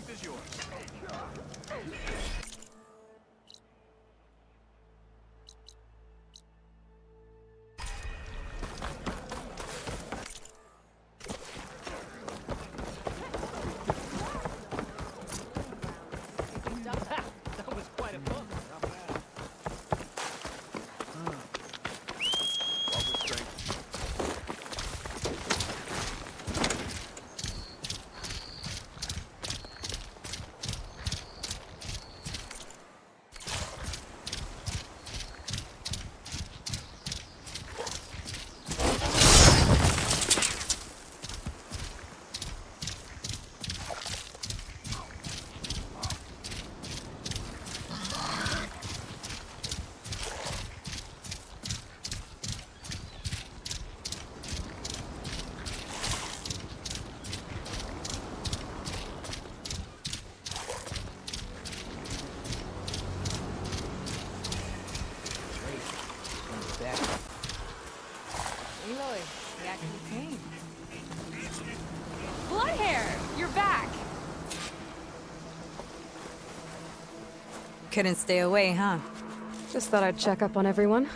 strength is yours. That was quite a bump. Not bad. What with strength? Aloy, he actually came. Bloodhair, you're back! Couldn't stay away, huh? Just thought I'd check up on everyone.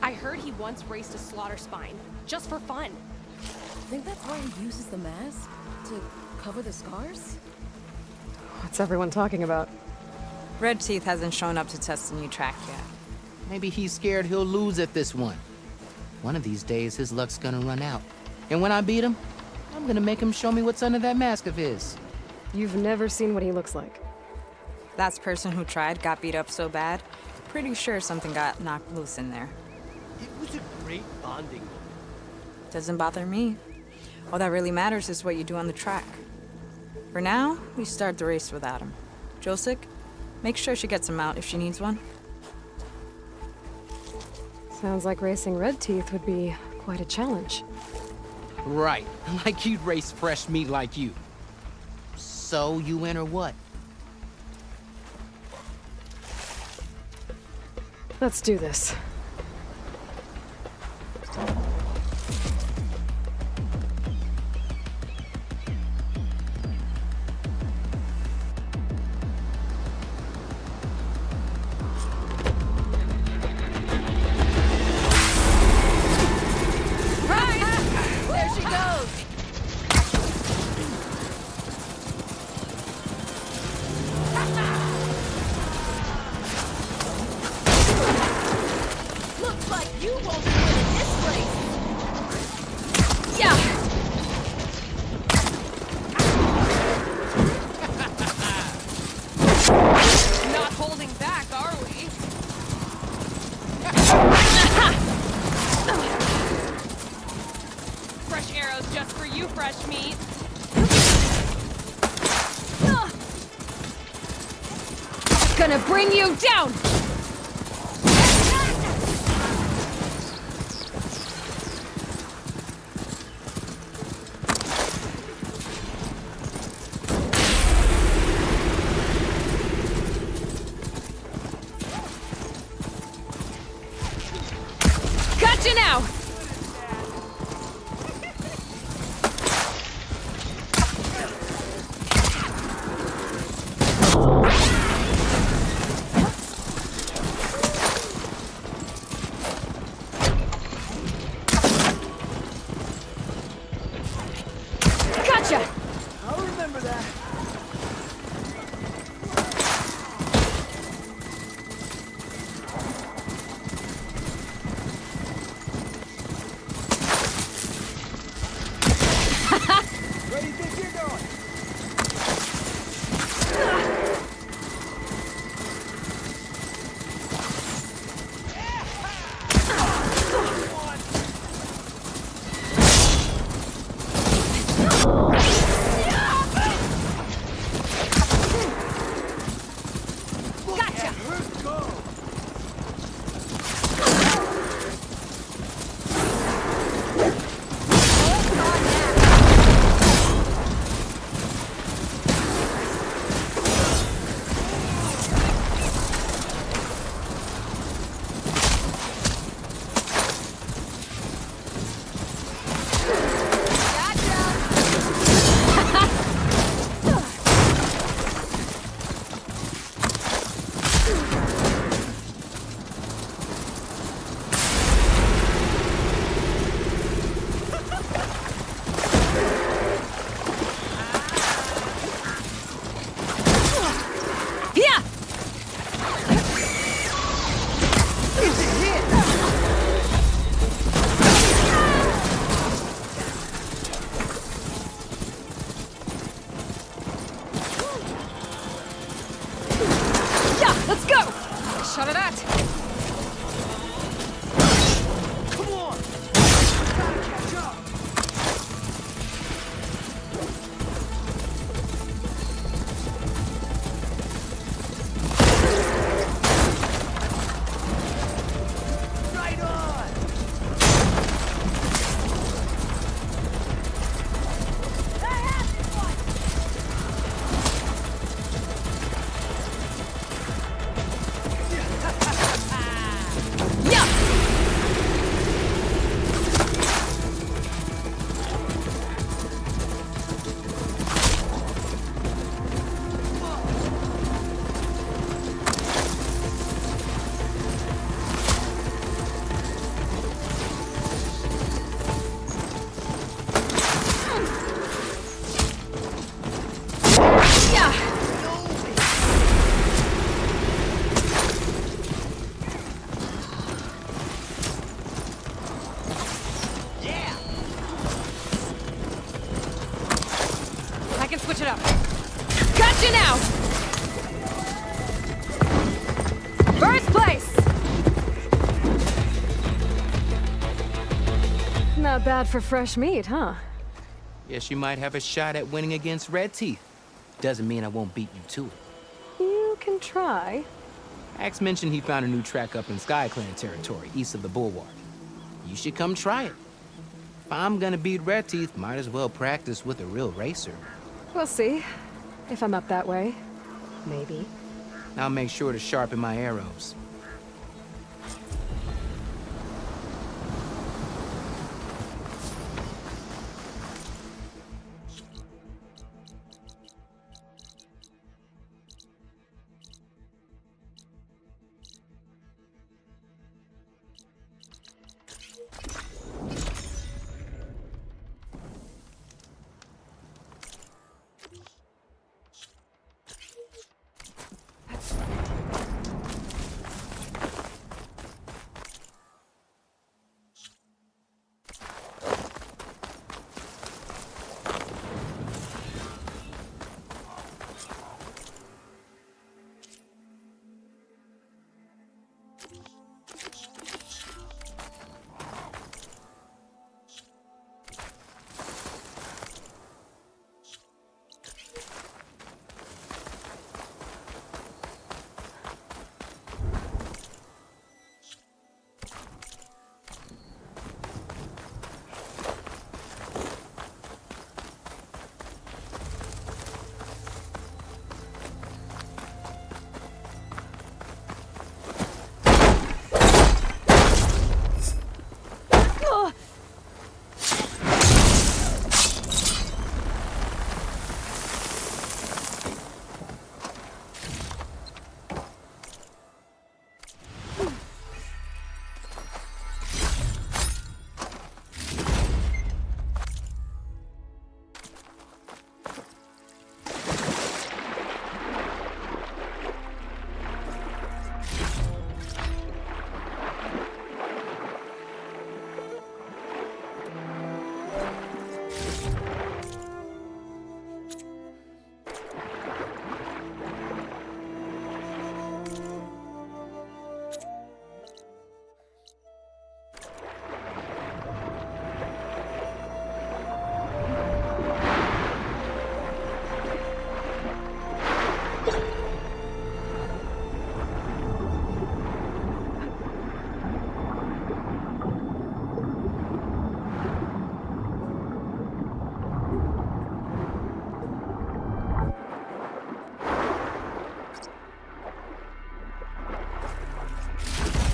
I heard he once raced a slaughter spine, just for fun. Think that's why he uses the mask? To cover the scars? What's everyone talking about? Red Teeth hasn't shown up to test the new track yet. Maybe he's scared he'll lose at this one. One of these days, his luck's gonna run out. And when I beat him, I'm gonna make him show me what's under that mask of his. You've never seen what he looks like. Last person who tried got beat up so bad, pretty sure something got knocked loose in there. It was a great bonding moment. Doesn't bother me. All that really matters is what you do on the track. For now, we start the race without him. Josik, make sure she gets him out if she needs one. Sounds like racing Red Teeth would be quite a challenge. Right, like you'd race fresh meat like you. So you win or what? Let's do this. There she goes! Looks like you won't be winning this race! Yeah! Not holding back, are we? Fresh arrows just for you, fresh meat. Gonna bring you down! Gotcha now! Gotcha! I'll remember that. Where do you think you're going? Gotcha! Let's go! Gotcha! shot of that. Come on! Gotta catch up! Right on! I have this one! Yeah! I can switch it up. Gotcha now! First place! Not bad for fresh meat, huh? Guess you might have a shot at winning against Red Teeth. Doesn't mean I won't beat you to it. You can try. Axe mentioned he found a new track up in Sky Clan territory, east of the Bulwark. You should come try it. If I'm gonna beat Red Teeth, might as well practice with a real racer. We'll see. If I'm up that way. Maybe. I'll make sure to sharpen my arrows.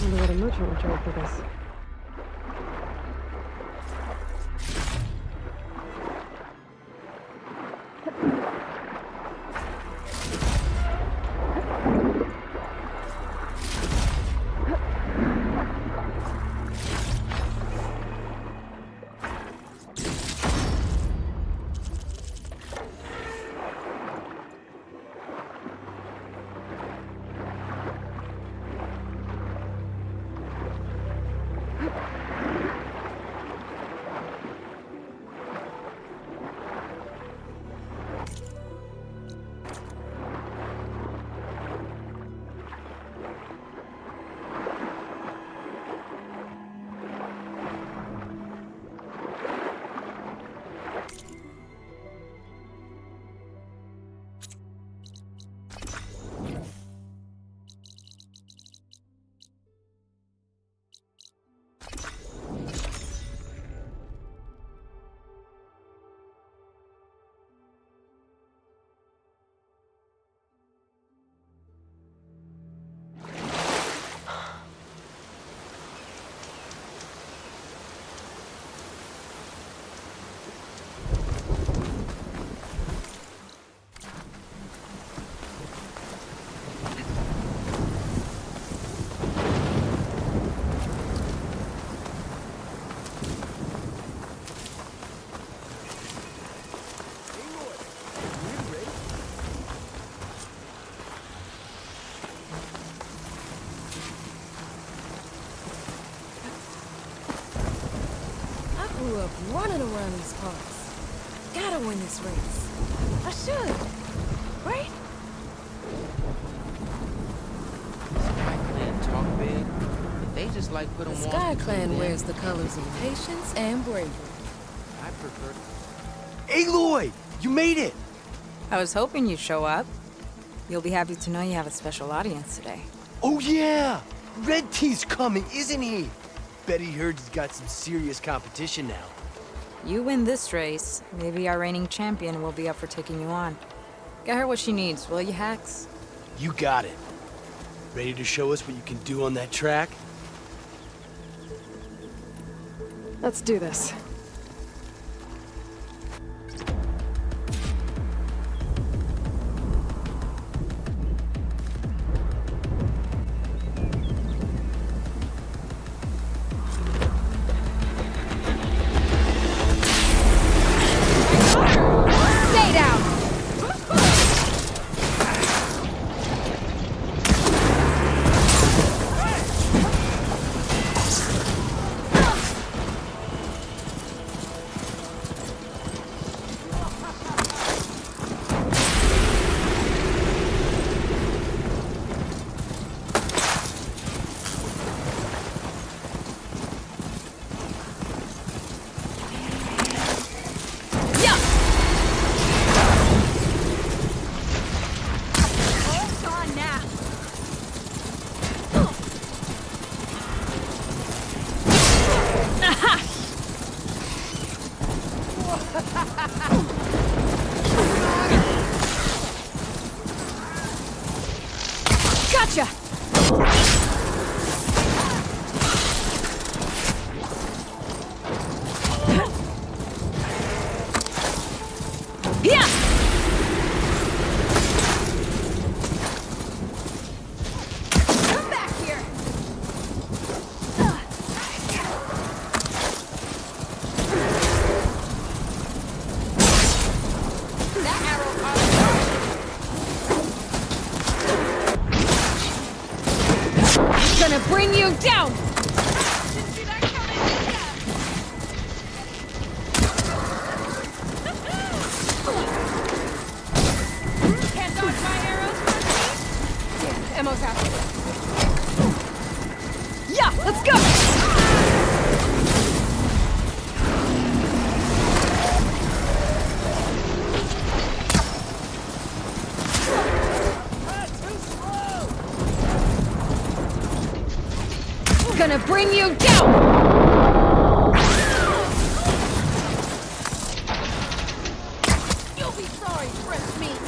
Wonder what a merchant would charge for this. on these cars. Gotta win this race. I should. Right? Sky Clan talk big. If they just like put The them Sky Clan wears the colors of patience and bravery. I prefer. Aloy! You made it! I was hoping you'd show up. You'll be happy to know you have a special audience today. Oh yeah! Red Teeth's coming, isn't he? Bet he heard he's got some serious competition now. You win this race, maybe our reigning champion will be up for taking you on. Get her what she needs, will you, Hax? You got it. Ready to show us what you can do on that track? Let's do this. Stay down! Gotcha! Yeah! Come back here! That arrow gonna bring you down! Didn't see that coming, Can't dodge my arrows, yeah, ammo's out. Yeah, let's go! Gonna bring you down! You'll be sorry, fresh meat!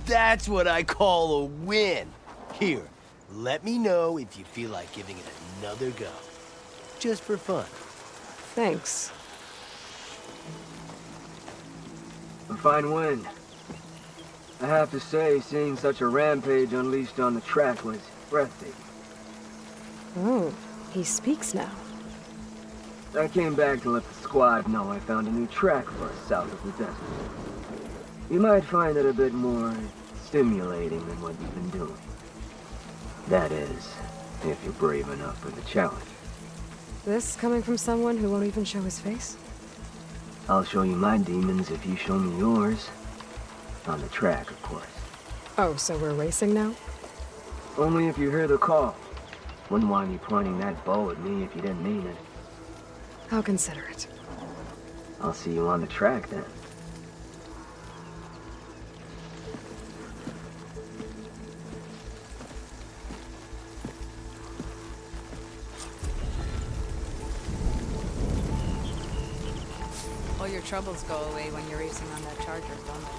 That's what I call a win. Here, let me know if you feel like giving it another go. Just for fun. Thanks. A fine win. I have to say, seeing such a rampage unleashed on the track was breathtaking. Oh, he speaks now. I came back to let the squad know I found a new track for us south of the desert. You might find it a bit more stimulating than what you've been doing. That is, if you're brave enough for the challenge. This coming from someone who won't even show his face? I'll show you my demons if you show me yours. On the track, of course. Oh, so we're racing now? Only if you hear the call. Wouldn't want you pointing that bow at me if you didn't mean it. How considerate. I'll see you on the track then. All your troubles go away when you're racing on that charger, don't they?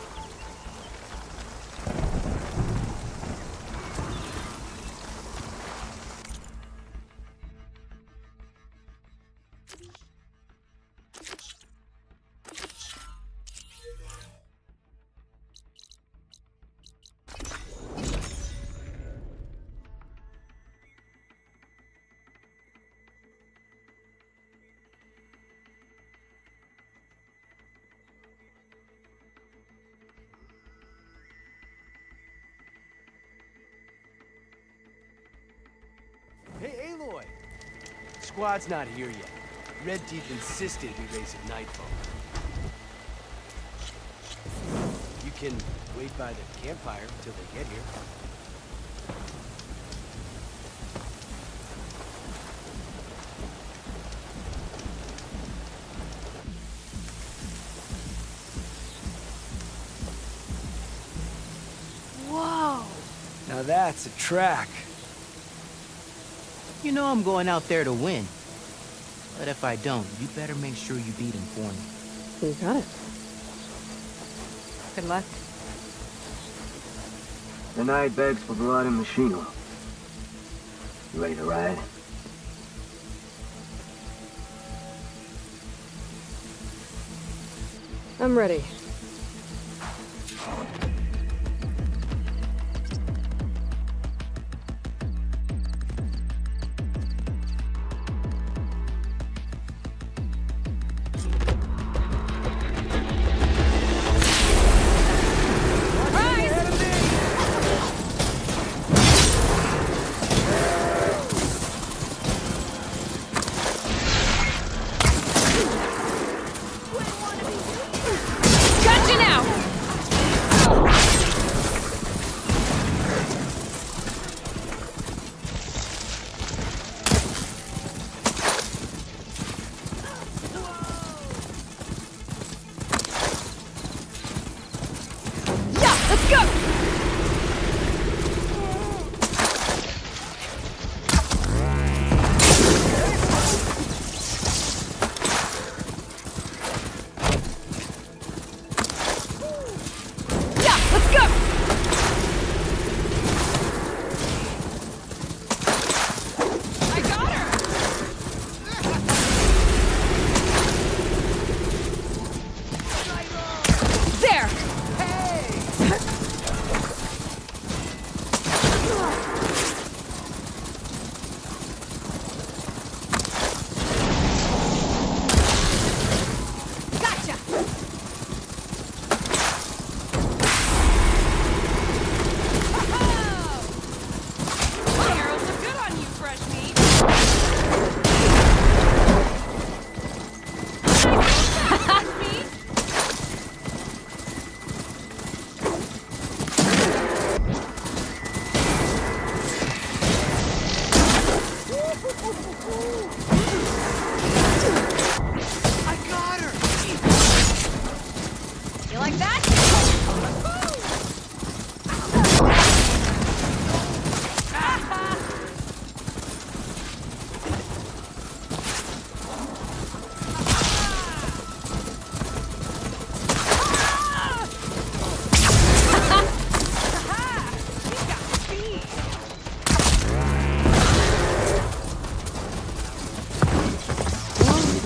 Hey, Aloy! Squad's not here yet. Red Teeth insisted we race at nightfall. You can wait by the campfire until they get here. Whoa! Now that's a track. You know I'm going out there to win. But if I don't, you better make sure you beat him for me. You got it. Good luck. The night begs for blood and machine oil. You ready to ride? I'm ready. Gotcha now! Yeah, let's go! Yeah, let's go! I got her! There! Gotcha! My arrows look good on you, fresh meat. Fresh meat. I got her. You like that?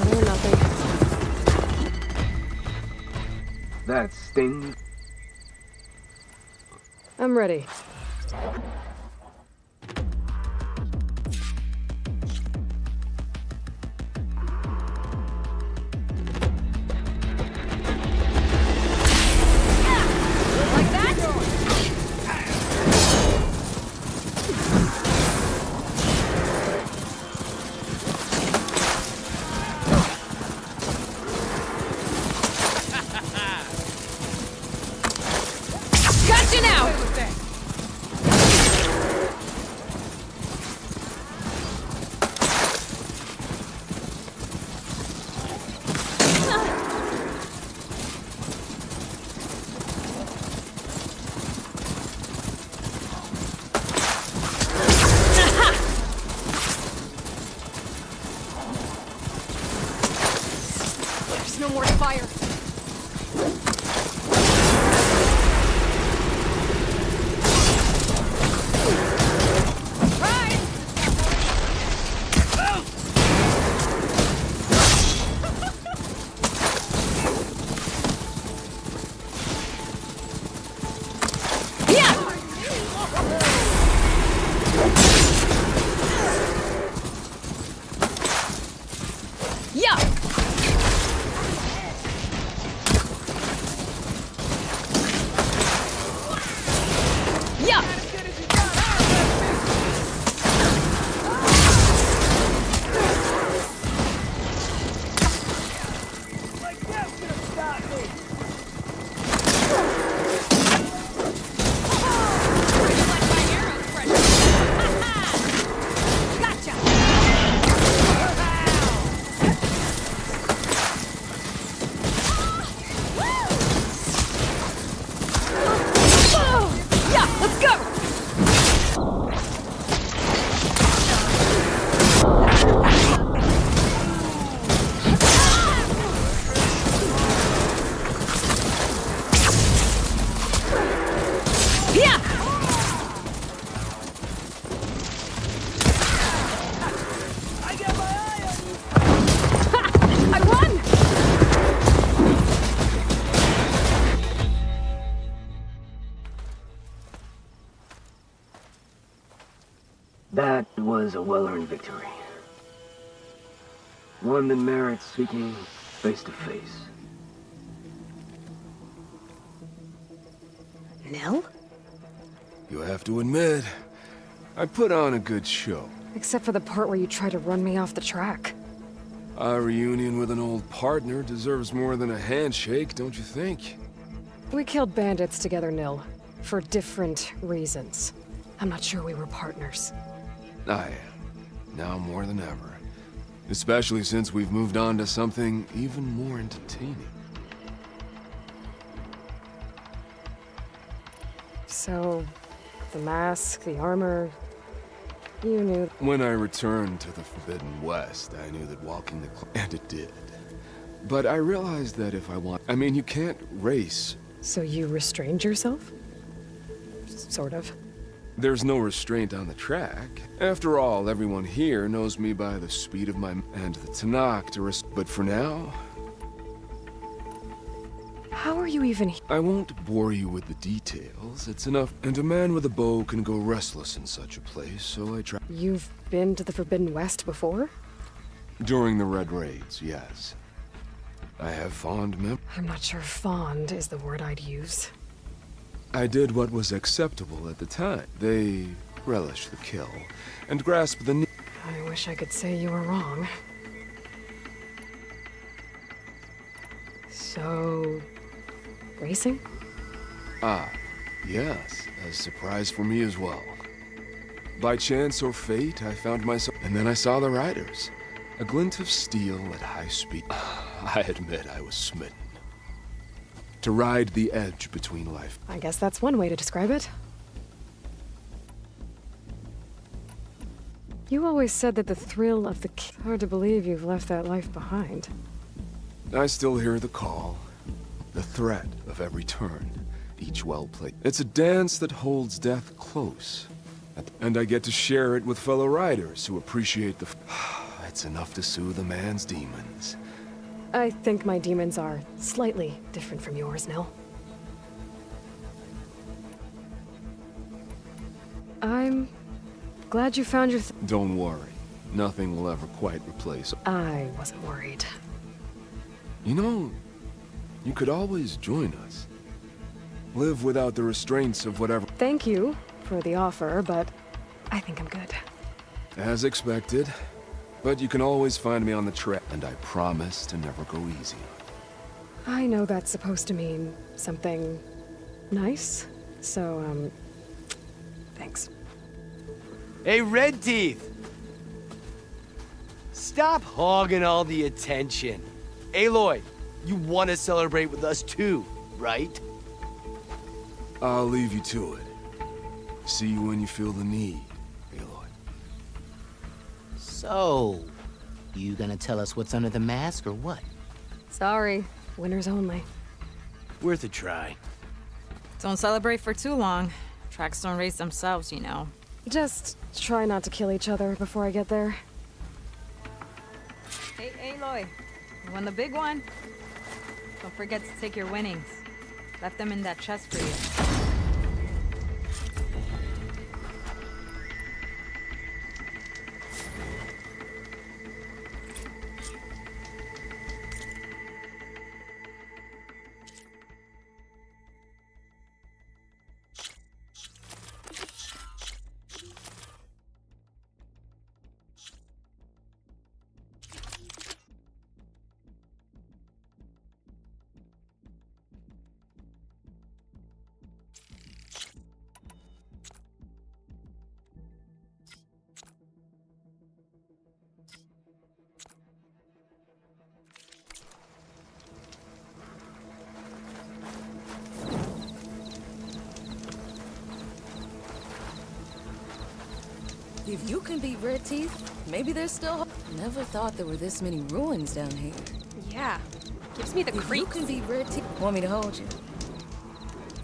Better than nothing. That stings. I'm ready. That was a well-earned victory. One that merits speaking face to face. Nil? You have to admit, I put on a good show. Except for the part where you try to run me off the track. A reunion with an old partner deserves more than a handshake, don't you think? We killed bandits together, Nil. For different reasons. I'm not sure we were partners. I am. Now more than ever. Especially since we've moved on to something even more entertaining. So, the mask, the armor... You knew... When I returned to the Forbidden West, I knew that walking the and it did. But I realized that if I want... I mean, you can't race. So you restrained yourself? Sort of. There's no restraint on the track. After all, everyone here knows me by the speed of my... and the Tanakh to But for now... How are you even... I won't bore you with the details. It's enough. And a man with a bow can go restless in such a place, so I try... You've been to the Forbidden West before? During the Red Raids, yes. I have fond I'm not sure fond is the word I'd use. I did what was acceptable at the time. They relish the kill, and grasp the... I wish I could say you were wrong. So... racing? Ah, yes. A surprise for me as well. By chance or fate, I found myself... And then I saw the riders. A glint of steel at high speed. I admit I was smitten. To ride the edge between life. I guess that's one way to describe it. You always said that the thrill of the... Hard to believe you've left that life behind. I still hear the call. The threat of every turn. Each well played. It's a dance that holds death close. And I get to share it with fellow riders who appreciate the... It's enough to soothe a man's demons. I think my demons are slightly different from yours, Nil. I'm glad you found your... Don't worry. Nothing will ever quite replace... I wasn't worried. You know, you could always join us. Live without the restraints of whatever... Thank you for the offer, but I think I'm good. As expected. But you can always find me on the track, and I promise to never go easy on you. I know that's supposed to mean something nice, so, thanks. Hey, Red Teeth! Stop hogging all the attention. Aloy, you want to celebrate with us too, right? I'll leave you to it. See you when you feel the need, Aloy. So, you gonna tell us what's under the mask or what? Sorry, winners only. Worth a try. Don't celebrate for too long. Tracks don't race themselves, you know. Just try not to kill each other before I get there. Hey, Aloy. You won the big one. Don't forget to take your winnings. Left them in that chest for you. If you can beat Red Teeth, maybe there's still hope. Never thought there were this many ruins down here. Yeah, gives me the If you creeps. can beat Red Teeth, want me to hold you?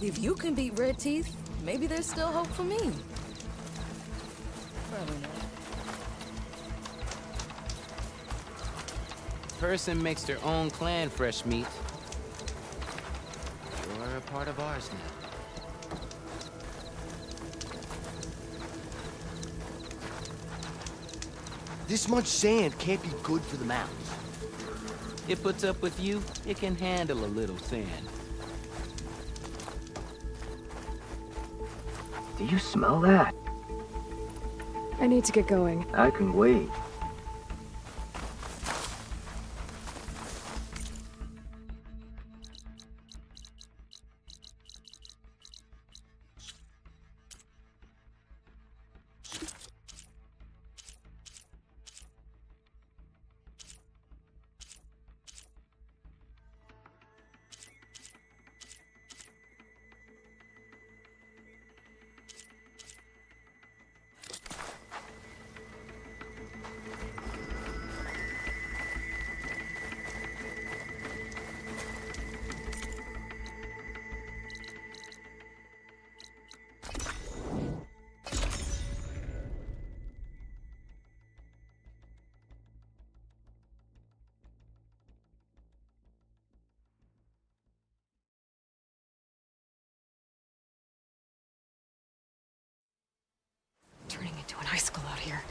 If you can beat Red Teeth, maybe there's still hope for me. Probably not. Person makes their own clan fresh meat. You're a part of ours now. This much sand can't be good for the mounts. It puts up with you, it can handle a little sand. Do you smell that? I need to get going. I can wait. Turning into an icicle out here.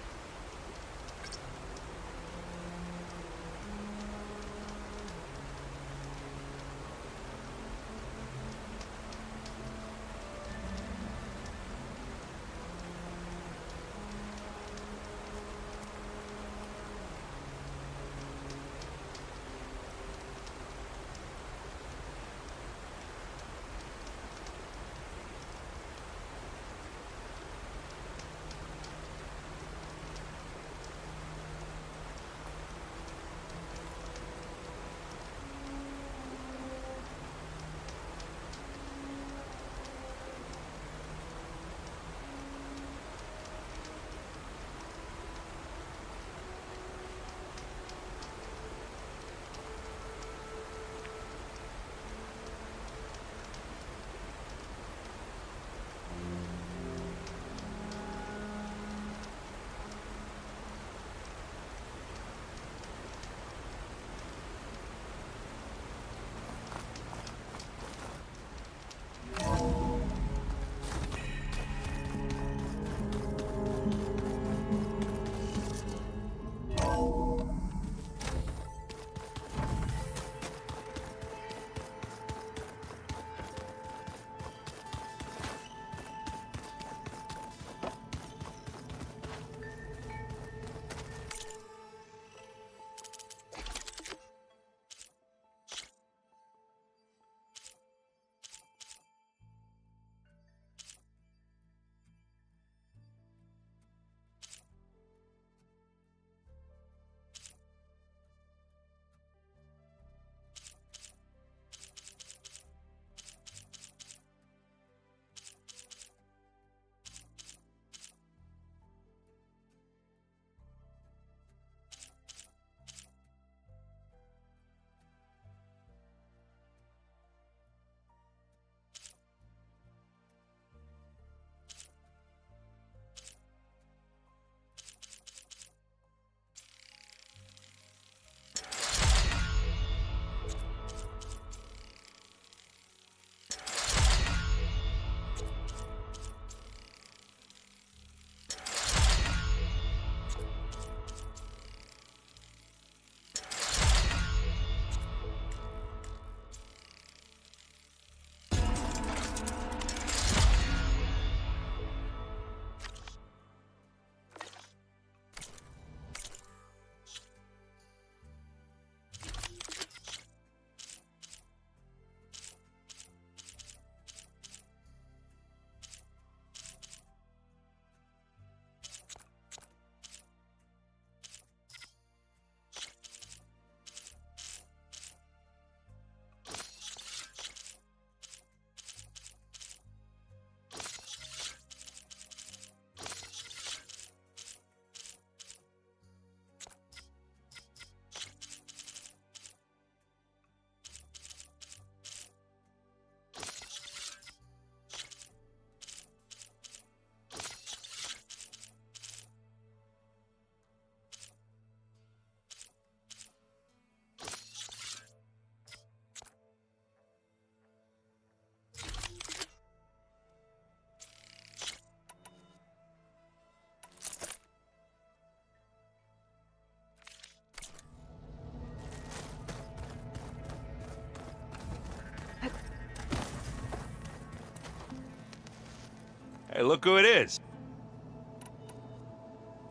Hey, look who it is.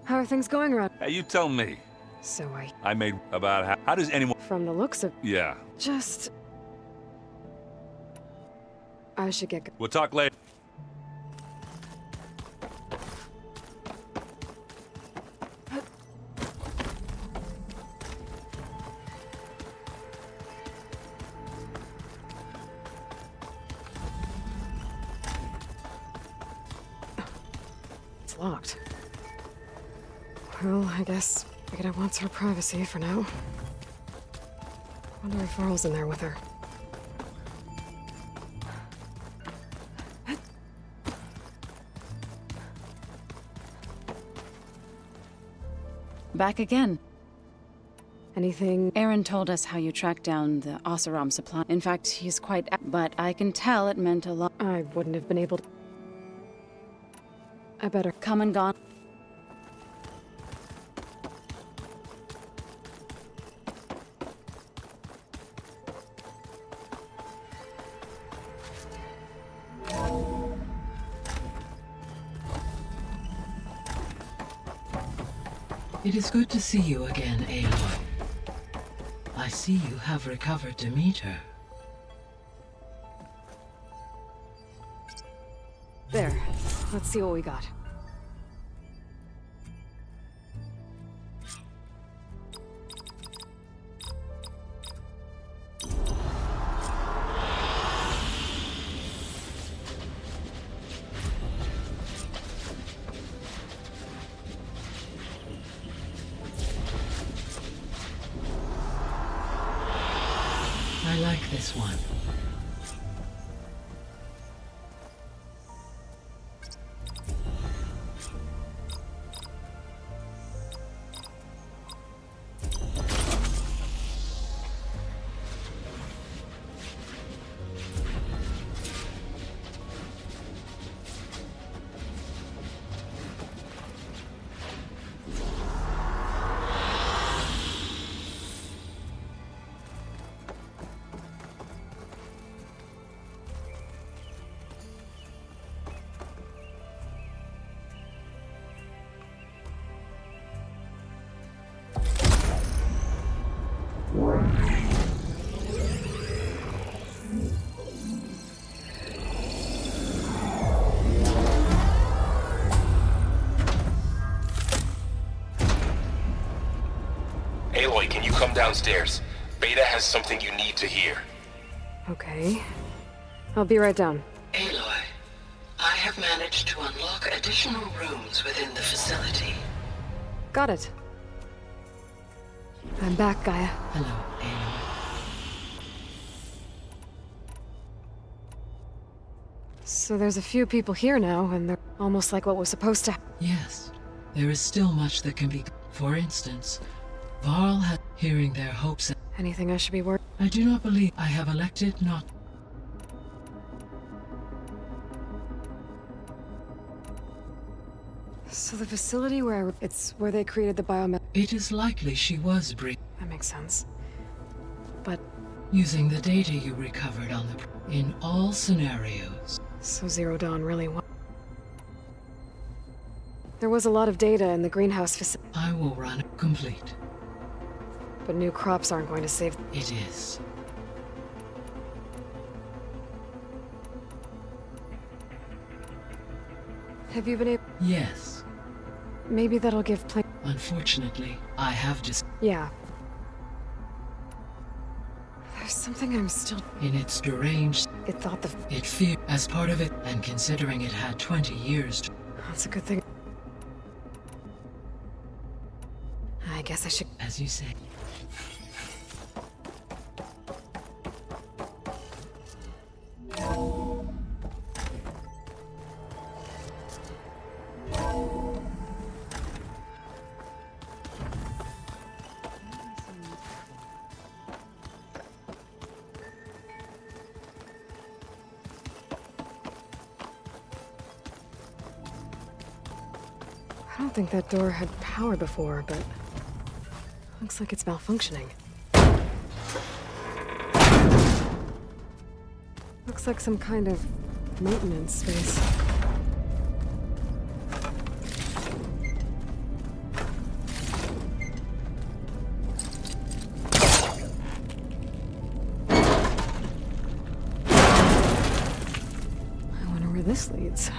How are things going around? Hey, you tell me. So I made about how does anyone... from the looks of... Yeah. Just... I should get... We'll talk later. It's locked. Well, I guess Vegeta wants her privacy for now. Wonder if Varl's in there with her. Back again. Anything? Aaron told us how you tracked down the Oseram supply. In fact, he's quite... But I can tell it meant a lot. I wouldn't have been able to... I better... Come and gone. It is good to see you again, Aloy. I see you have recovered Demeter. There. Let's see what we got. I like this one. Aloy, can you come downstairs? Beta has something you need to hear. Okay. I'll be right down. Aloy, I have managed to unlock additional rooms within the facility. Got it. I'm back, Gaia. Hello, Aloy. So there's a few people here now, and they're almost like what was supposed to... Yes, there is still much that can be... For instance, Varl had... Hearing their hopes... Anything I should be worried... I do not believe I have elected not... So the facility where it's where they created the biomed... It is likely she was That makes sense. But... Using the data you recovered on the... In all scenarios. So Zero Dawn really wa... There was a lot of data in the greenhouse facility. I will run it complete. But new crops aren't going to save... It is. Have you been able... Yes. Maybe that'll give plenty... Unfortunately, I have just... Yeah. There's something I'm still... In its deranged... It thought the... It feared as part of it, and considering it had 20 years to... That's a good thing. I guess I should... As you say. I don't think that door had power before, but... Looks like it's malfunctioning. Looks like some kind of maintenance space. this leads.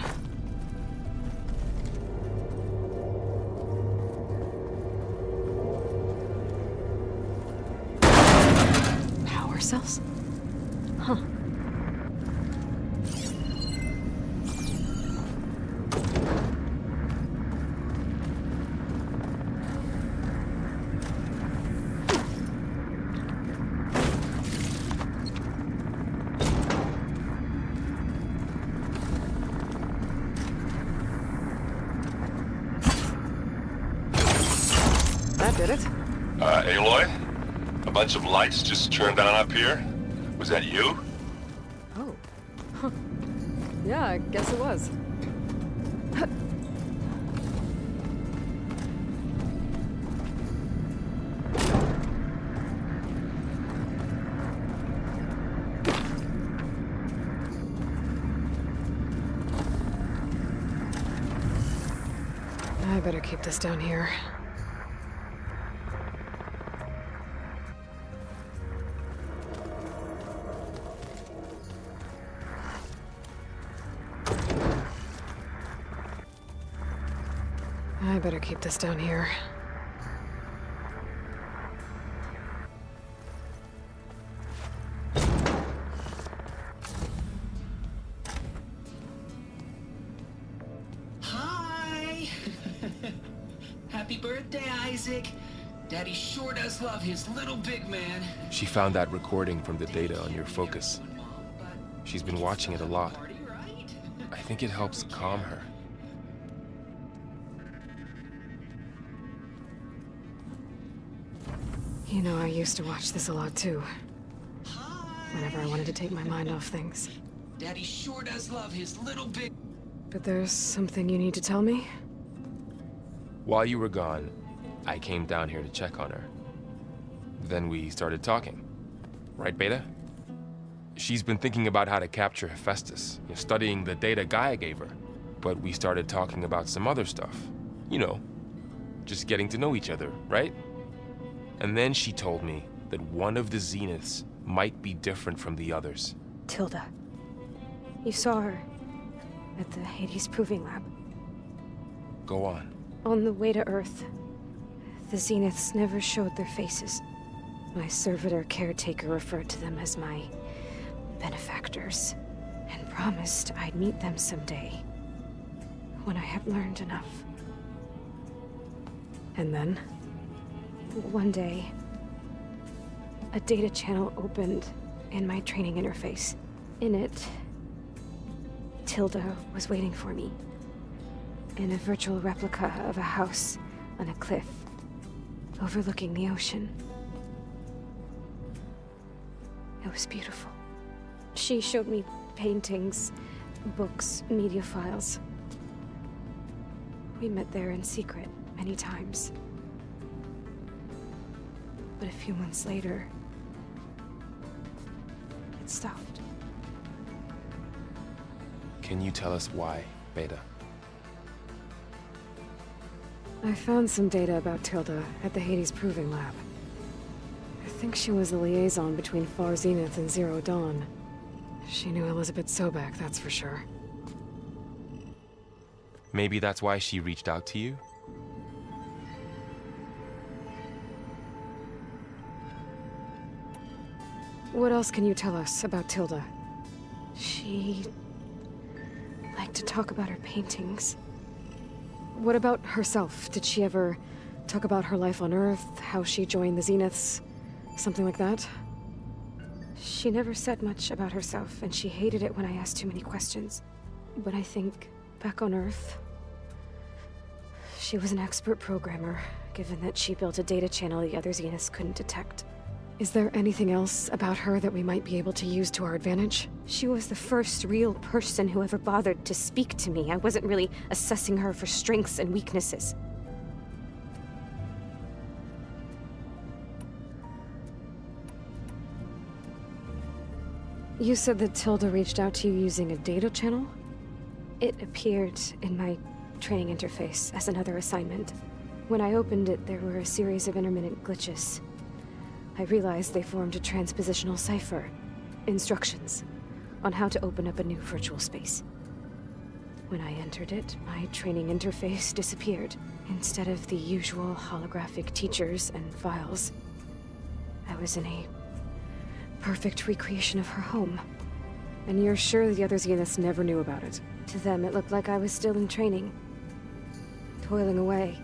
Power cells? Huh. That did it. Aloy? A bunch of lights just turned on up here? Was that you? Oh. Huh. Yeah, I guess it was. I better keep this down here. I better keep this down here. Hi! Happy birthday, Isaac. Daddy sure does love his little big man. She found that recording from the data on your focus. She's been watching it a lot. I think it helps calm her. You know, I used to watch this a lot too. Whenever I wanted to take my mind off things. Daddy sure does love his little big... But there's something you need to tell me? While you were gone, I came down here to check on her. Then we started talking. Right, Beta? She's been thinking about how to capture Hephaestus, studying the data Gaia gave her. But we started talking about some other stuff. You know, just getting to know each other, right? And then she told me that one of the Zeniths might be different from the others. Tilda. You saw her at the Hades Proving Lab. Go on. On the way to Earth, the Zeniths never showed their faces. My servitor caretaker referred to them as my benefactors, and promised I'd meet them someday, when I had learned enough. And then? One day, a data channel opened in my training interface. In it, Tilda was waiting for me, in a virtual replica of a house on a cliff, overlooking the ocean. It was beautiful. She showed me paintings, books, media files. We met there in secret many times. But a few months later, it stopped. Can you tell us why, Beta? I found some data about Tilda at the Hades Proving Lab. I think she was the liaison between Far Zenith and Zero Dawn. She knew Elizabeth Sobek, that's for sure. Maybe that's why she reached out to you? What else can you tell us about Tilda? She liked to talk about her paintings. What about herself? Did she ever talk about her life on Earth, how she joined the Zeniths, something like that? She never said much about herself, and she hated it when I asked too many questions. But I think, back on Earth, she was an expert programmer, given that she built a data channel the other Zeniths couldn't detect. Is there anything else about her that we might be able to use to our advantage? She was the first real person who ever bothered to speak to me. I wasn't really assessing her for strengths and weaknesses. You said that Tilda reached out to you using a data channel? It appeared in my training interface as another assignment. When I opened it, there were a series of intermittent glitches. I realized they formed a transpositional cipher. Instructions on how to open up a new virtual space. When I entered it, my training interface disappeared. Instead of the usual holographic teachers and files, I was in a perfect recreation of her home. And you're sure the other Zeniths never knew about it? To them, it looked like I was still in training. Toiling away.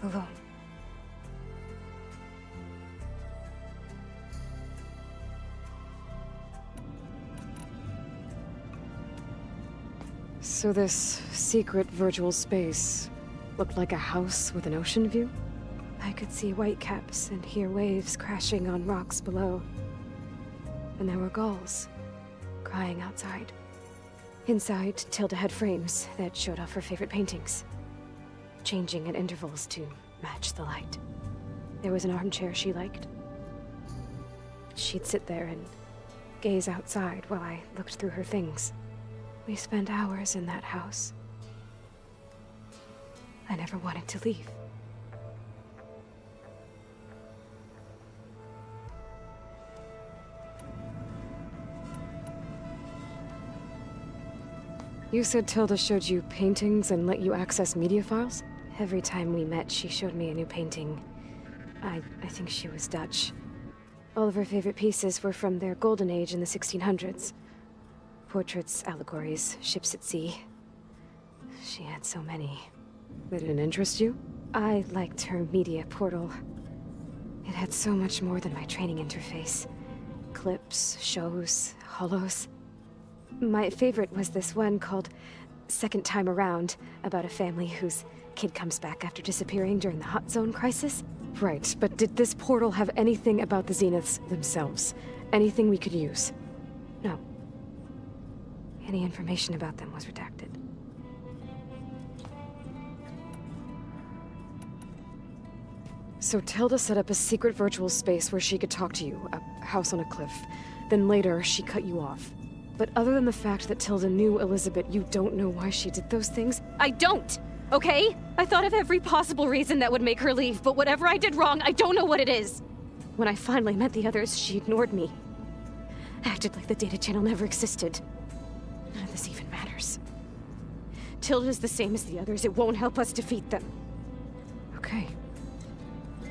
Alone. So this secret virtual space looked like a house with an ocean view? I could see whitecaps and hear waves crashing on rocks below. And there were gulls crying outside. Inside, Tilda had frames that showed off her favorite paintings, changing at intervals to match the light. There was an armchair she liked. She'd sit there and gaze outside while I looked through her things. We spent hours in that house. I never wanted to leave. You said Tilda showed you paintings and let you access media files? Every time we met, she showed me a new painting. I think she was Dutch. All of her favorite pieces were from their golden age in the 1600s. Portraits, allegories, ships at sea. She had so many. They didn't interest you? I liked her media portal. It had so much more than my training interface. Clips, shows, holos. My favorite was this one called Second Time Around, about a family whose kid comes back after disappearing during the Hot Zone crisis. Right, but did this portal have anything about the Zeniths themselves? Anything we could use? No. Any information about them was redacted. So Tilda set up a secret virtual space where she could talk to you, a house on a cliff. Then later, she cut you off. But other than the fact that Tilda knew Elizabeth, you don't know why she did those things? I don't! Okay? I thought of every possible reason that would make her leave, but whatever I did wrong, I don't know what it is! When I finally met the others, she ignored me. Acted like the data channel never existed. None of this even matters. Tilda's the same as the others. It won't help us defeat them. Okay.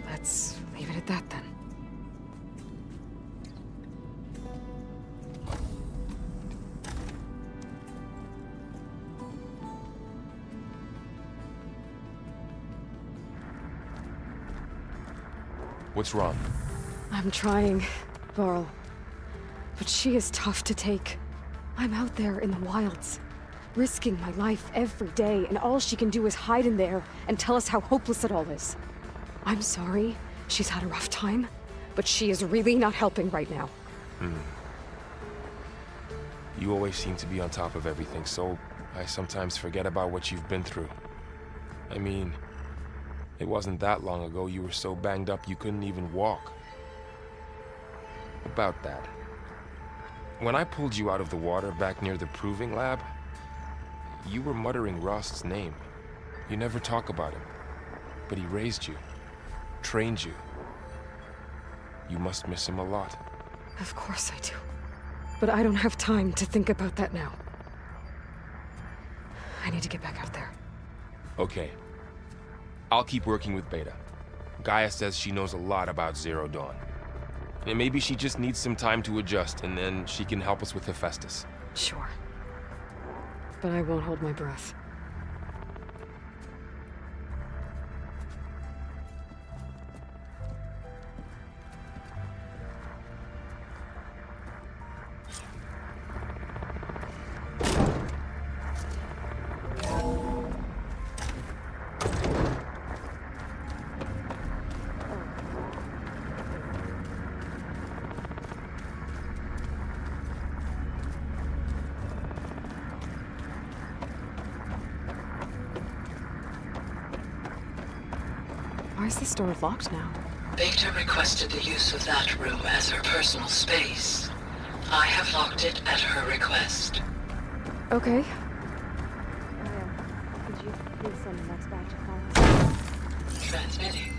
Let's leave it at that then. What's wrong? I'm trying, Varl. But she is tough to take. I'm out there in the wilds, risking my life every day, and all she can do is hide in there and tell us how hopeless it all is. I'm sorry, she's had a rough time, but she is really not helping right now. You always seem to be on top of everything, so I sometimes forget about what you've been through. I mean, it wasn't that long ago you were so banged up you couldn't even walk. About that. When I pulled you out of the water back near the proving lab, you were muttering Rost's name. You never talk about him, but he raised you, trained you. You must miss him a lot. Of course I do. But I don't have time to think about that now. I need to get back out there. Okay. I'll keep working with Beta. Gaia says she knows a lot about Zero Dawn. And maybe she just needs some time to adjust, and then she can help us with Hephaestus. Sure. But I won't hold my breath. Why is this door locked now? Beta requested the use of that room as her personal space. I have locked it at her request. Okay. Could you please send the next batch of files? Transmitting.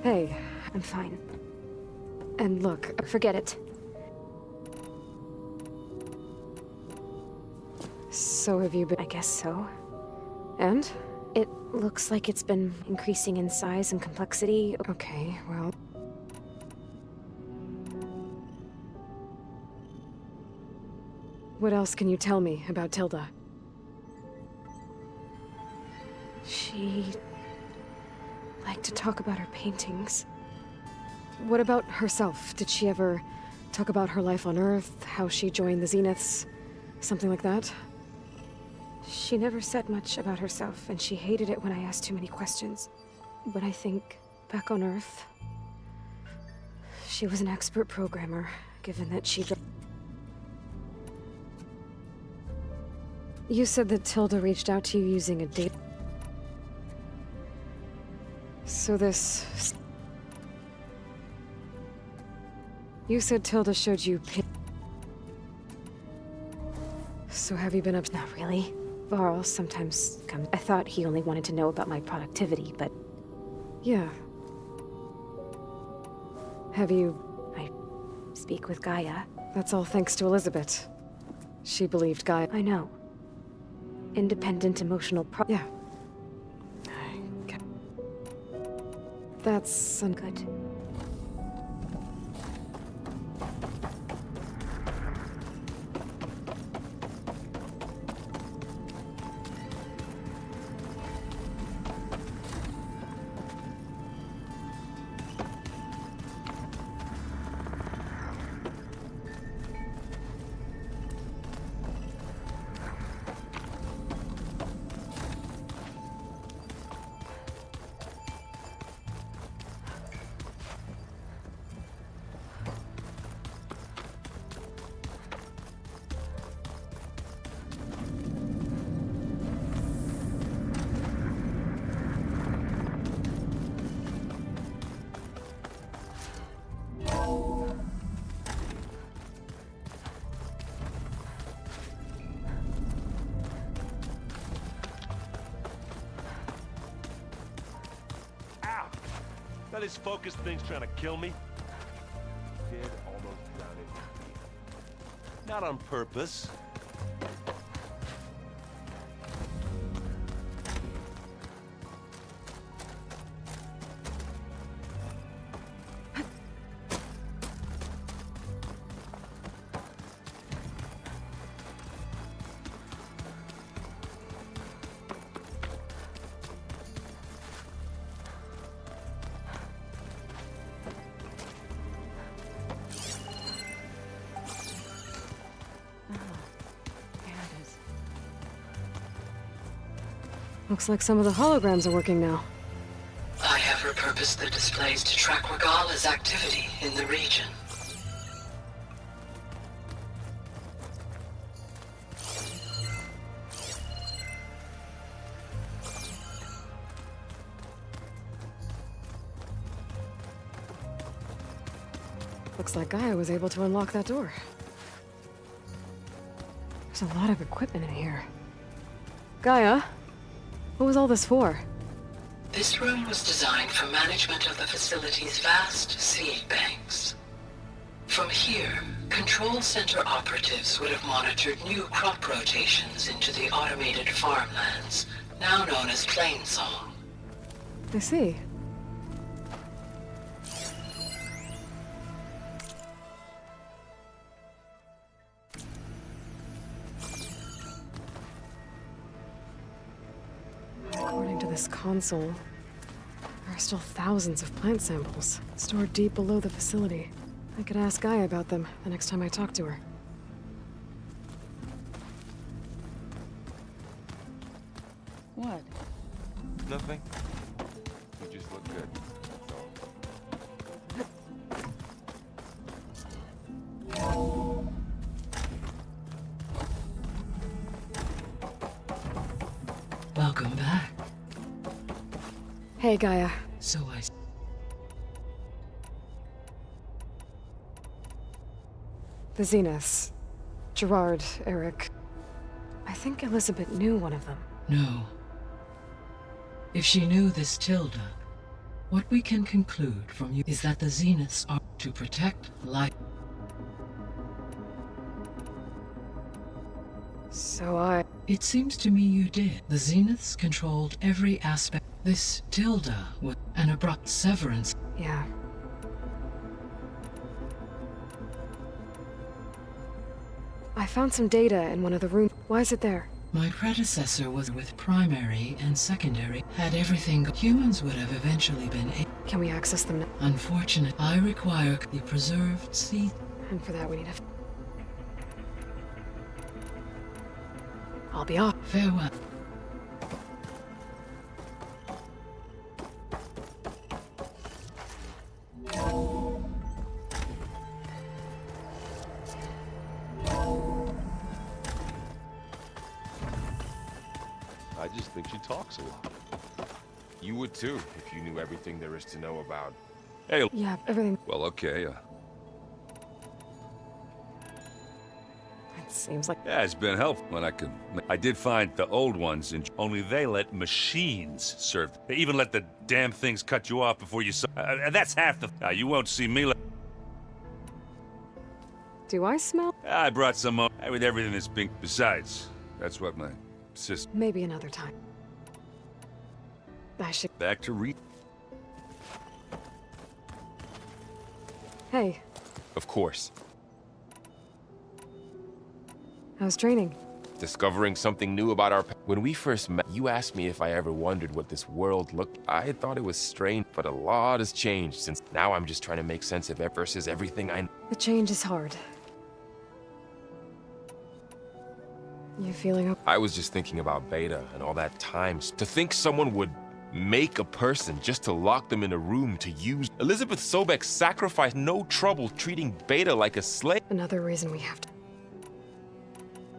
Hey, I'm fine. And look, forget it. So have you been? I guess so. And? It looks like it's been increasing in size and complexity. Okay, well... What else can you tell me about Tilda? She... liked to talk about her paintings. What about herself? Did she ever talk about her life on Earth, how she joined the Zeniths, something like that? She never said much about herself, and she hated it when I asked too many questions. But I think, back on Earth, she was an expert programmer, given that she... You said that Tilda reached out to you using a data... So this... You said Tilda showed you So have you been up? Not really. Varl sometimes comes. I thought he only wanted to know about my productivity, but... Yeah. Have you... I speak with Gaia. That's all thanks to Elizabeth. She believed Gaia. I know. Independent emotional Yeah. That's... good. Now this focus thing's trying to kill me. Kid almost drowned in. Not on purpose. Looks like some of the holograms are working now. I have repurposed the displays to track Regala's activity in the region. Looks like Gaia was able to unlock that door. There's a lot of equipment in here. Gaia? What was all this for? This room was designed for management of the facility's vast seed banks. From here, control center operatives would have monitored new crop rotations into the automated farmlands, now known as Plainsong. I see. According to this console, there are still thousands of plant samples stored deep below the facility. I could ask Gaia about them the next time I talk to her. What? Nothing. You just look good. That's all. Welcome back. Hey, Gaia. So I... The Zeniths. Gerard, Eric. I think Elizabeth knew one of them. No. If she knew this Tilda, What we can conclude from you is that the Zeniths are to protect life. So It seems to me you did. The Zeniths controlled every aspect. This Tilda was an abrupt severance. Yeah. I found some data in one of the rooms. Why is it there? My predecessor was with primary and secondary. Had everything humans would have eventually been Can we access them now? Unfortunate. I require the preserved seed. And for that we need a... I'll be off. Farewell. I just think she talks a lot. You would too, if you knew everything there is to know about... Hey. Yeah, everything. Well, okay. It seems like... Yeah, it's been helpful when I did find the old ones, and only they let machines serve. They even let the damn things cut you off before you saw... that's half the... you won't see me... Do I smell? I brought some with everything that's being... Besides, that's what my sister... Maybe another time. I should... Back to read. Hey. Of course. How's training? Discovering something new about our... When we first met, you asked me if I ever wondered what this world looked... I thought it was strange, but a lot has changed since... Now I'm just trying to make sense of it versus everything I... The change is hard. You feeling okay? I was just thinking about Beta and all that time. To think someone would make a person just to lock them in a room to use... Elizabeth Sobek sacrificed no trouble treating Beta like a slave. Another reason we have to...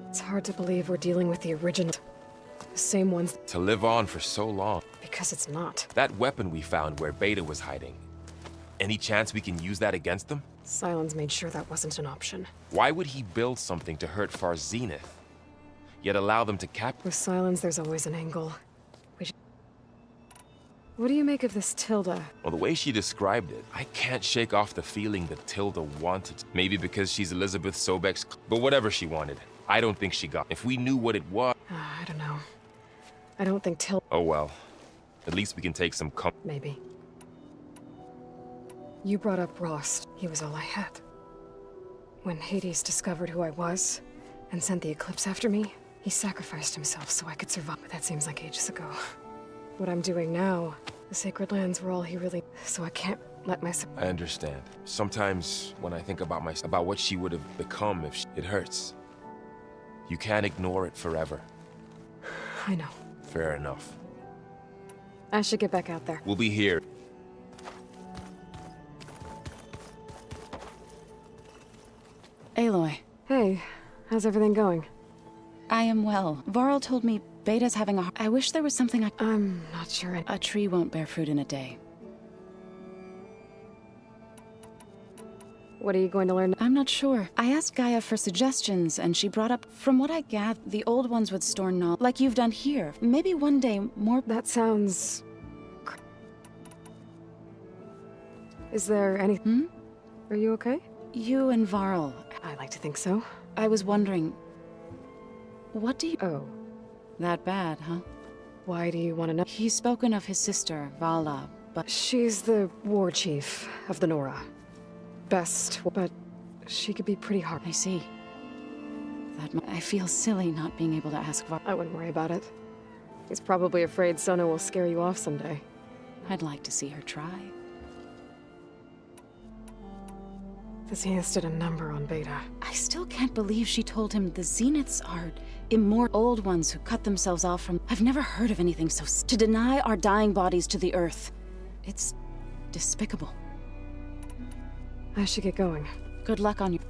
It's hard to believe we're dealing with the original... The same ones... To live on for so long. Because it's not. That weapon we found where Beta was hiding. Any chance we can use that against them? Sylens made sure that wasn't an option. Why would he build something to hurt Far Zenith? Yet allow them to cap... With Sylens, there's always an angle. What do you make of this Tilda? Well, the way she described it, I can't shake off the feeling that Tilda wanted. Maybe because she's Elizabeth Sobek's... But whatever she wanted, I don't think she got. If we knew what it was... I don't know. I don't think Tilda... Oh well. At least we can take some Maybe. You brought up Rost. He was all I had. When Hades discovered who I was, and sent the Eclipse after me, he sacrificed himself so I could survive. But that seems like ages ago. What I'm doing now, the Sacred Lands were all he really... So I can't let myself... I understand. Sometimes when I think about about what she would have become if it hurts. You can't ignore it forever. I know. Fair enough. I should get back out there. We'll be here. Aloy. Hey, how's everything going? I am well. Varl told me Beta's having a... I wish there was something I'm not sure. A tree won't bear fruit in a day. What are you going to learn? I'm not sure. I asked Gaia for suggestions, and she brought up... From what I gather, the old ones would store knowledge, like you've done here. Maybe one day more... That sounds... Is there any... Are you okay? You and Varl. I like to think so. I was wondering... What do you... Oh. That bad, huh? Why do you want to know? He's spoken of his sister, Vala, but... She's the war chief of the Nora. Best, but she could be pretty hard. I see. I feel silly not being able to ask Varl. I wouldn't worry about it. He's probably afraid Sona will scare you off someday. I'd like to see her try. The Zeniths did a number on Beta. I still can't believe she told him the Zeniths are immortal old ones who cut themselves off from... I've never heard of anything so... To deny our dying bodies to the Earth. It's despicable. I should get going. Good luck on your...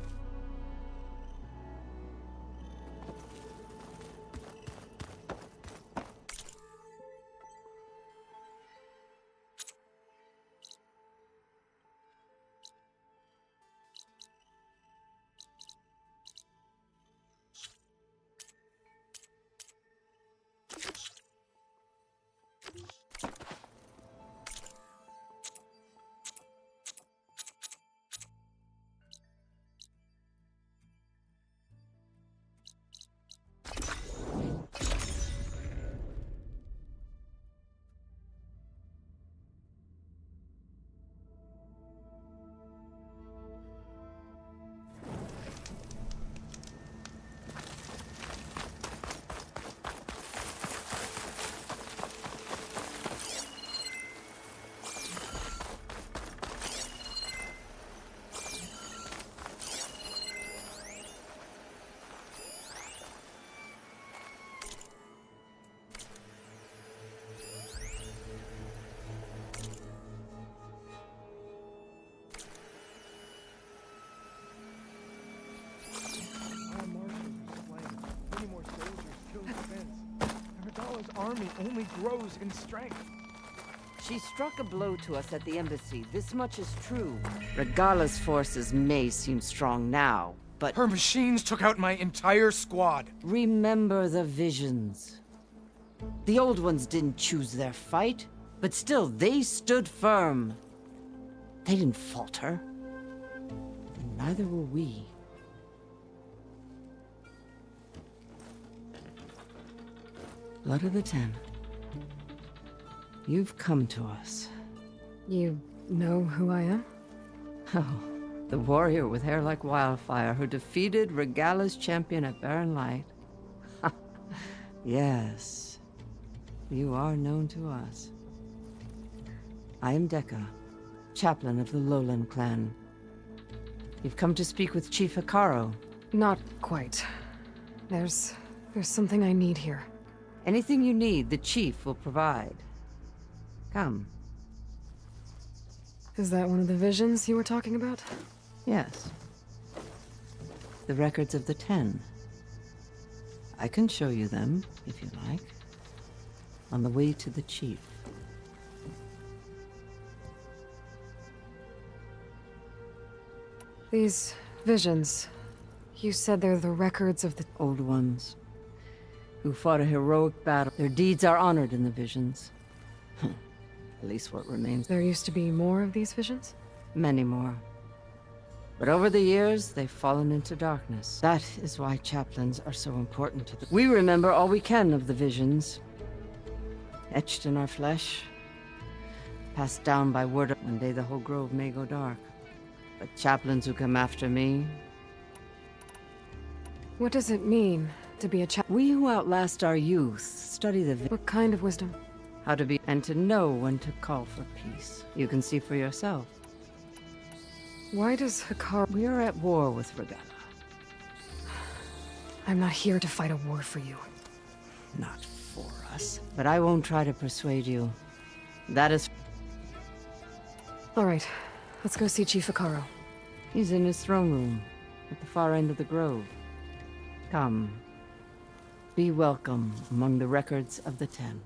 army only grows in strength. She struck a blow to us at the embassy. This much is true. Regala's forces may seem strong now, but... Her machines took out my entire squad. Remember the visions. The old ones didn't choose their fight, but still, they stood firm. They didn't falter. And neither will we. Blood of the Ten. You've come to us. You know who I am? Oh, the warrior with hair like wildfire who defeated Regala's champion at Barren Light. Yes, you are known to us. I am Dekka, chaplain of the Lowland clan. You've come to speak with Chief Hikaru. Not quite. There's something I need here. Anything you need, the chief will provide. Come. Is that one of the visions you were talking about? Yes. The records of the 10. I can show you them, if you like. On the way to the chief. These visions, you said they're the records of the old ones, who fought a heroic battle. Their deeds are honored in the visions. At least what remains. There used to be more of these visions? Many more. But over the years, they've fallen into darkness. That is why chaplains are so important to them. We remember all we can of the visions. Etched in our flesh. Passed down by word of one day the whole grove may go dark. But chaplains who come after me... What does it mean to be a chaplain? We who outlast our youth study the... What kind of wisdom? How to be... and to know when to call for peace. You can see for yourself. Why does Hikaru... We are at war with Regala. I'm not here to fight a war for you. Not for us. But I won't try to persuade you. That is... All right. Let's go see Chief Hikaru. He's in his throne room, at the far end of the grove. Come. Be welcome among the records of the 10.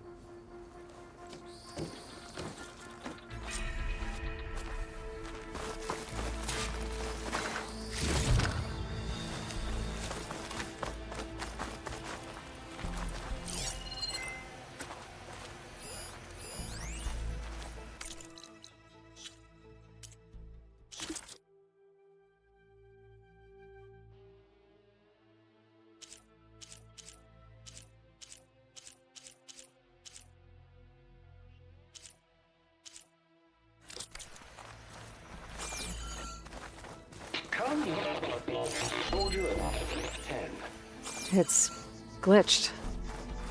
It's glitched.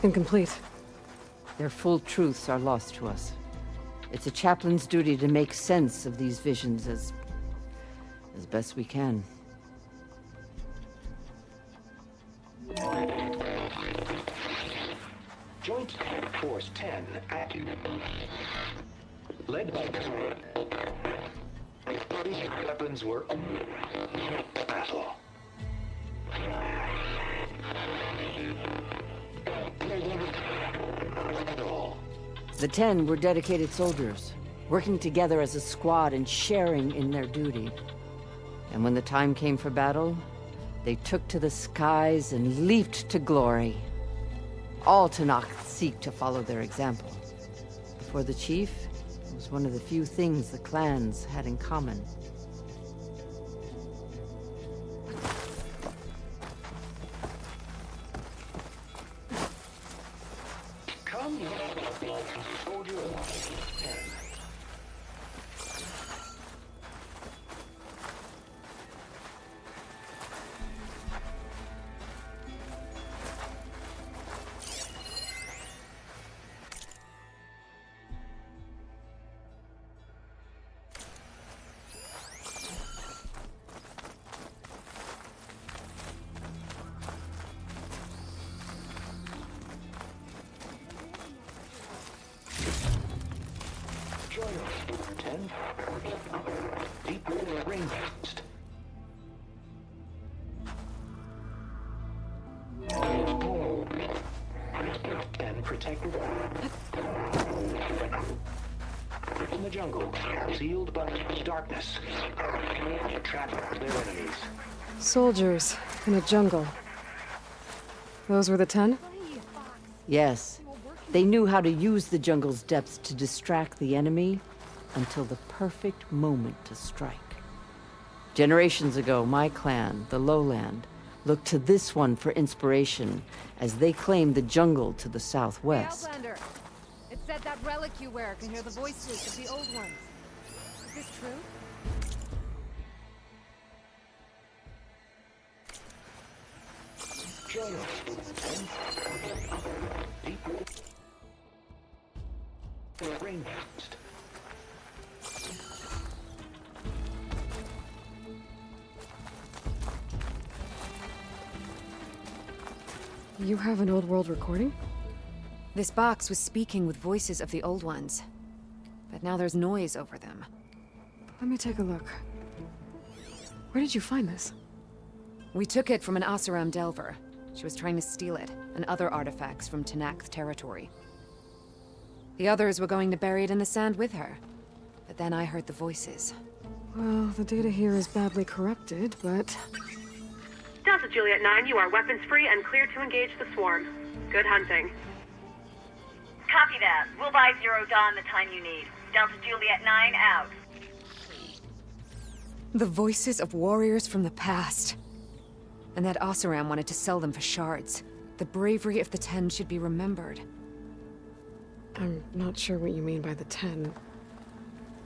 Incomplete. Their full truths are lost to us. It's a chaplain's duty to make sense of these visions as best we can. Joint Force 10 active. Led by these weapons were battle. The 10 were dedicated soldiers, working together as a squad and sharing in their duty. And when the time came for battle, they took to the skies and leaped to glory. All Tanakh seek to follow their example. For the chief, it was one of the few things the clans had in common. Protected. In the jungle, sealed by darkness. Trap their enemies. Soldiers in a jungle. Those were the 10? Yes. They knew how to use the jungle's depths to distract the enemy until the perfect moment to strike. Generations ago, my clan, the Lowland, looked to this one for inspiration as they claimed the jungle to the southwest. Hey, Outlander. It said that relic you wear can hear the voices of the old ones. Is this true? Join us. Rainforest. You have an old world recording? This box was speaking with voices of the old ones. But now there's noise over them. Let me take a look. Where did you find this? We took it from an Oseram Delver. She was trying to steal it, and other artifacts from Tenakth territory. The others were going to bury it in the sand with her. But then I heard the voices. Well, the data here is badly corrupted, but... Delta Juliet 9, you are weapons-free and clear to engage the swarm. Good hunting. Copy that. We'll buy Zero Dawn the time you need. Delta Juliet 9 out. The voices of warriors from the past. And that Oseram wanted to sell them for shards. The bravery of the 10 should be remembered. I'm not sure what you mean by the 10.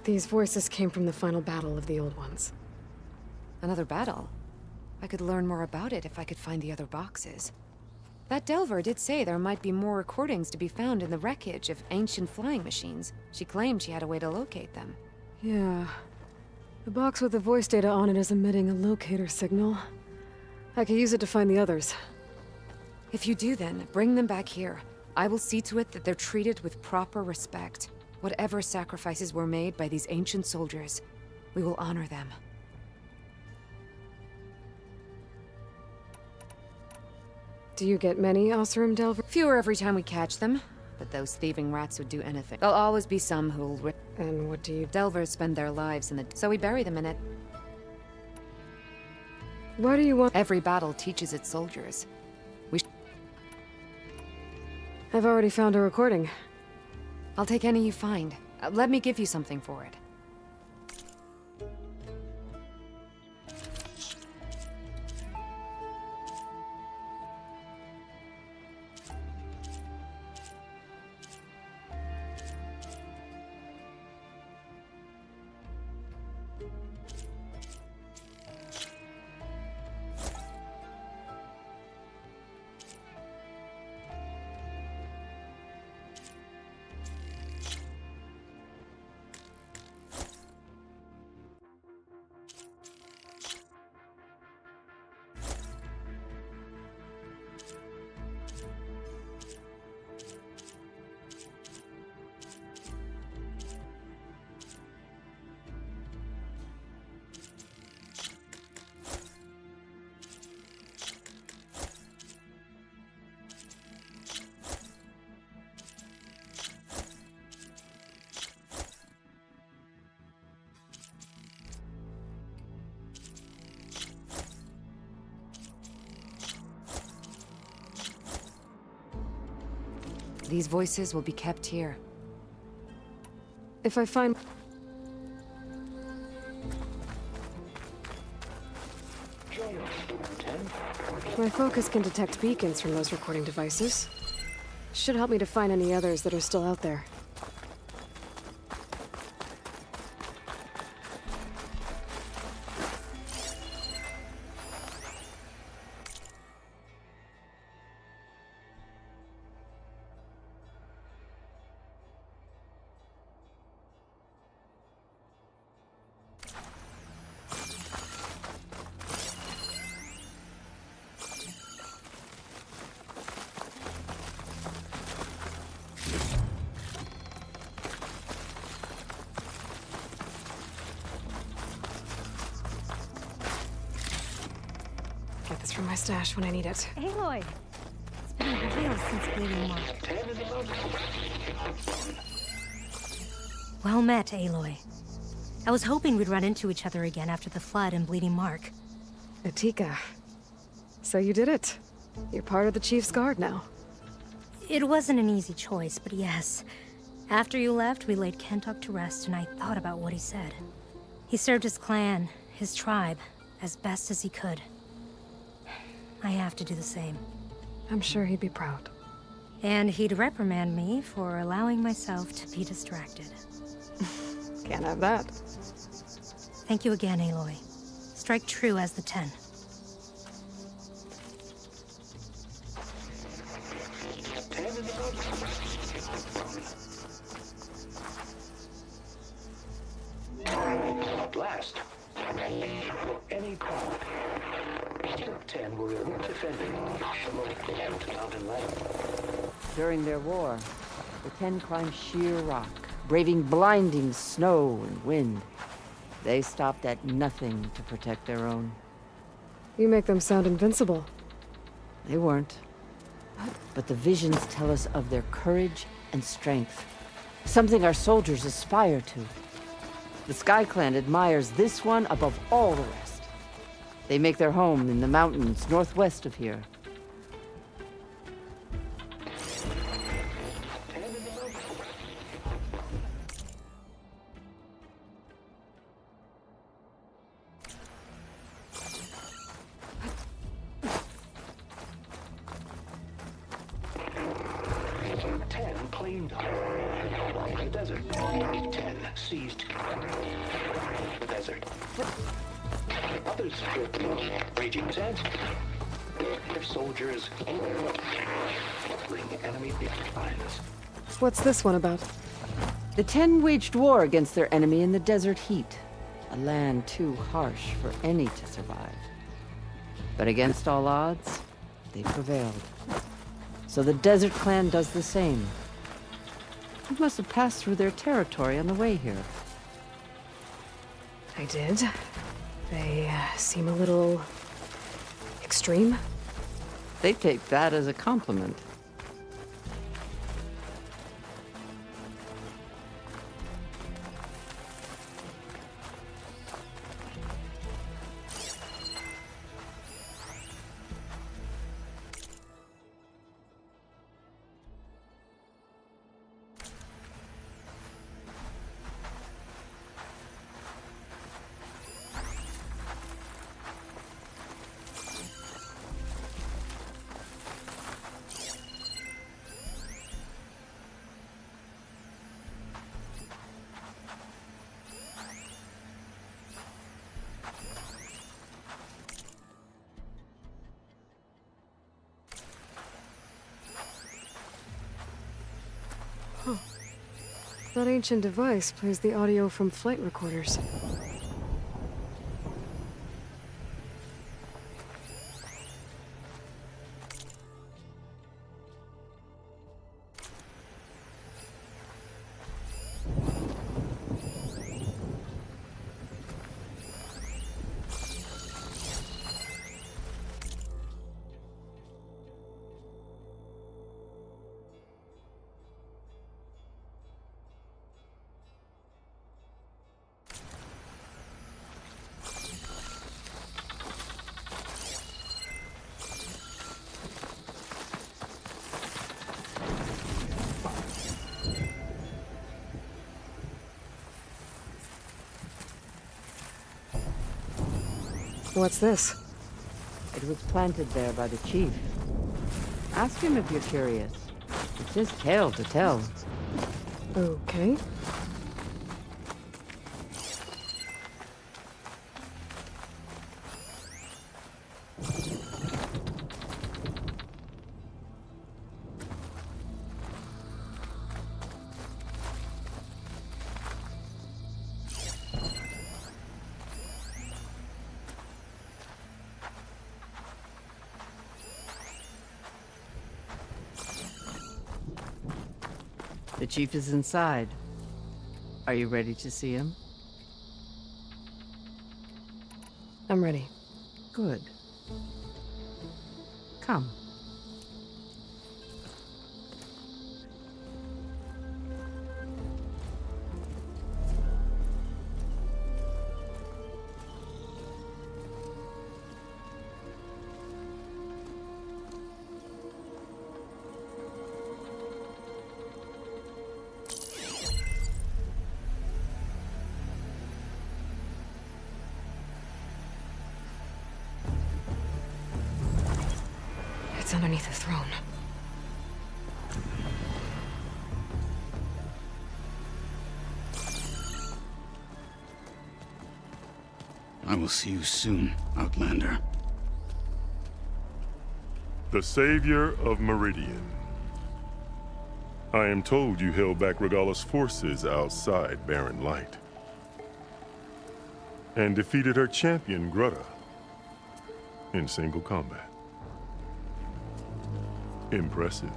These voices came from the final battle of the Old Ones. Another battle? I could learn more about it if I could find the other boxes. That Delver did say there might be more recordings to be found in the wreckage of ancient flying machines. She claimed she had a way to locate them. Yeah. The box with the voice data on it is emitting a locator signal. I could use it to find the others. If you do then, bring them back here. I will see to it that they're treated with proper respect. Whatever sacrifices were made by these ancient soldiers, we will honor them. Do you get many Oseram Delver? Fewer every time we catch them, but those thieving rats would do anything. There'll always be some who'll... And what do you... Delvers spend their lives in the... So we bury them in it. Why do you want... Every battle teaches its soldiers. I've already found a recording. I'll take any you find. Let me give you something for it. These voices will be kept here. If I find... My focus can detect beacons from those recording devices. Should help me to find any others that are still out there. Get this from my stash when I need it. Aloy, it's been a while since Bleeding Mark. Well met, Aloy. I was hoping we'd run into each other again after the flood and Bleeding Mark. Atika. So you did it. You're part of the Chief's Guard now. It wasn't an easy choice, but yes. After you left, we laid Kentuck to rest, and I thought about what he said. He served his clan, his tribe, as best as he could. I have to do the same. I'm sure he'd be proud. And he'd reprimand me for allowing myself to be distracted. Can't have that. Thank you again, Aloy. Strike true as the 10. At last. Any problem. 10 were defending the mountain land. During their war, the 10 climbed sheer rock, braving blinding snow and wind. They stopped at nothing to protect their own. You make them sound invincible. They weren't. But the visions tell us of their courage and strength. Something our soldiers aspire to. The Sky Clan admires this one above all the rest. They make their home in the mountains northwest of here. The desert. 10 seized the desert. Others raging sands. Their soldiers bring enemy lines. What's this one about? The 10 waged war against their enemy in the desert heat, a land too harsh for any to survive. But against all odds, they prevailed. So the Desert Clan does the same. You must have passed through their territory on the way here. I did. They seem a little extreme. They take that as a compliment. Huh. That ancient device plays the audio from flight recorders. What's this? It was planted there by the chief. Ask him if you're curious. It's his tale to tell. Okay. The chief is inside. Are you ready to see him? I'm ready. Good. Come. It's underneath the throne. I will see you soon, Outlander. The Savior of Meridian. I am told you held back Regalla's forces outside Barren Light. And defeated her champion, Grutta, in single combat. Impressive.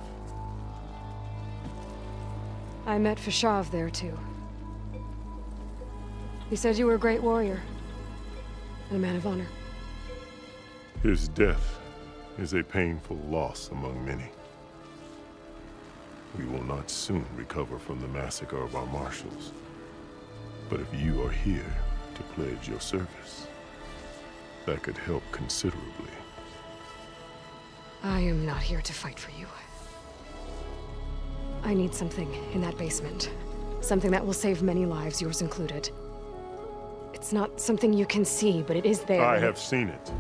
I met Fashav there, too. He said you were a great warrior. And a man of honor. His death is a painful loss among many. We will not soon recover from the massacre of our marshals. But if you are here to pledge your service, that could help considerably. I am not here to fight for you. I need something in that basement. Something that will save many lives, yours included. It's not something you can see, but it is there. I have seen it.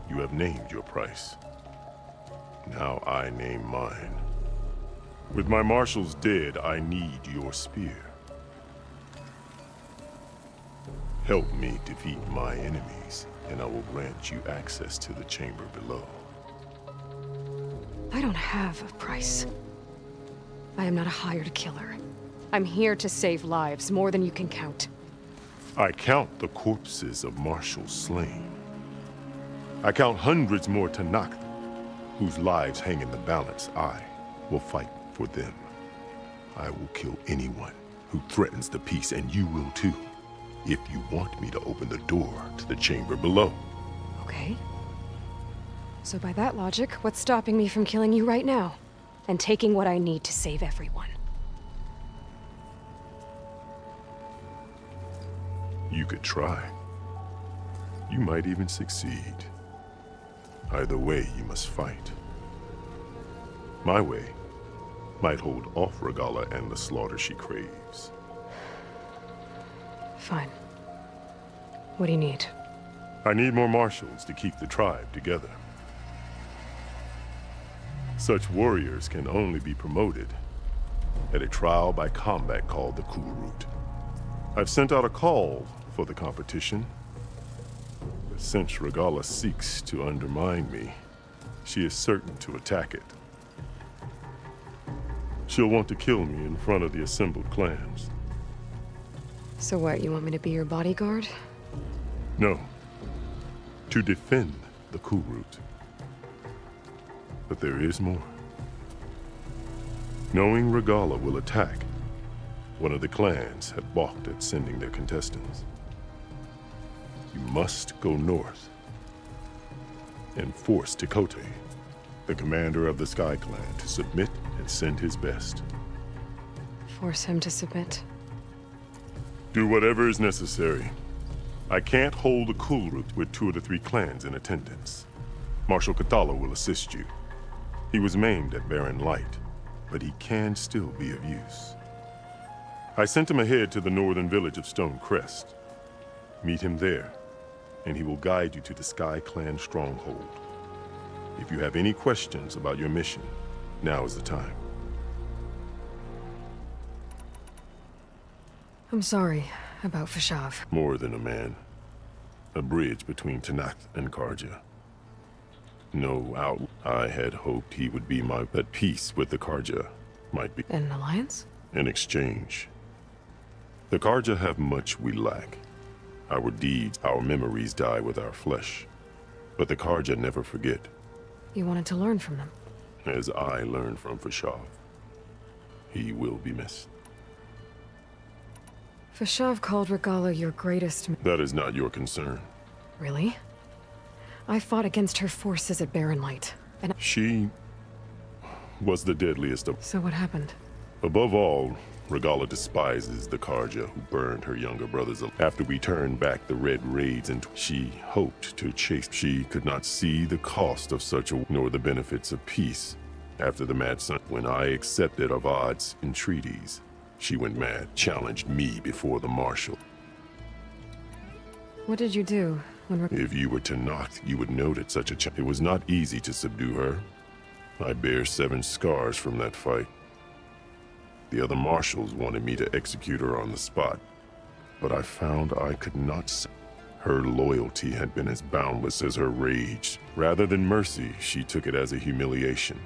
You have named your price. Now I name mine. With my marshals dead, I need your spear. Help me defeat my enemies, and I will grant you access to the chamber below. I don't have a price. I am not a hired killer. I'm here to save lives, more than you can count. I count the corpses of marshals slain. I count hundreds more Tanakh, whose lives hang in the balance. I will fight for them. I will kill anyone who threatens the peace, and you will too, if you want me to open the door to the chamber below. Okay. So by that logic, what's stopping me from killing you right now? And taking what I need to save everyone? You could try. You might even succeed. Either way, you must fight. My way might hold off Regalla and the slaughter she craves. Fine. What do you need? I need more marshals to keep the tribe together. Such warriors can only be promoted at a trial by combat called the Kulrut. I've sent out a call for the competition. But since Regalla seeks to undermine me, she is certain to attack it. She'll want to kill me in front of the assembled clans. So what, you want me to be your bodyguard? No. To defend the Kulrut. But there is more. Knowing Regalla will attack, one of the clans had balked at sending their contestants. You must go north and force Tekote, the commander of the Sky Clan, to submit and send his best. Force him to submit? Do whatever is necessary. I can't hold the Kulrut with 2 of the 3 clans in attendance. Marshal Kathala will assist you. He was maimed at Barren Light, but he can still be of use. I sent him ahead to the northern village of Stone Crest. Meet him there, and he will guide you to the Sky Clan stronghold. If you have any questions about your mission, now is the time. I'm sorry about Fashav. More than a man. A bridge between Tanakh and Karja. No out. I had hoped he would be at peace with the Karja. Might be An alliance? in exchange. The Karja have much we lack. Our deeds, our memories die with our flesh. But the Karja never forget, You wanted to learn from them. as I learned from Fashav. He will be missed. Fashav called Regalla your greatest... That is not your concern. Really? I fought against her forces at Barren Light, and... She was the deadliest of... So what happened? Above all, Regalla despises the Karja who burned her younger brothers. After we turned back the Red Raids, and she hoped to chase. She could not see the cost of such a... nor the benefits of peace. After the Mad Sun, when I accepted Avad's entreaties, she went mad, challenged me before the Marshal. What did you do If you were to knock, you would know that it was not easy to subdue her. I bear 7 scars from that fight. The other marshals wanted me to execute her on the spot, but I found I could not. Her loyalty had been as boundless as her rage. Rather than mercy, she took it as a humiliation.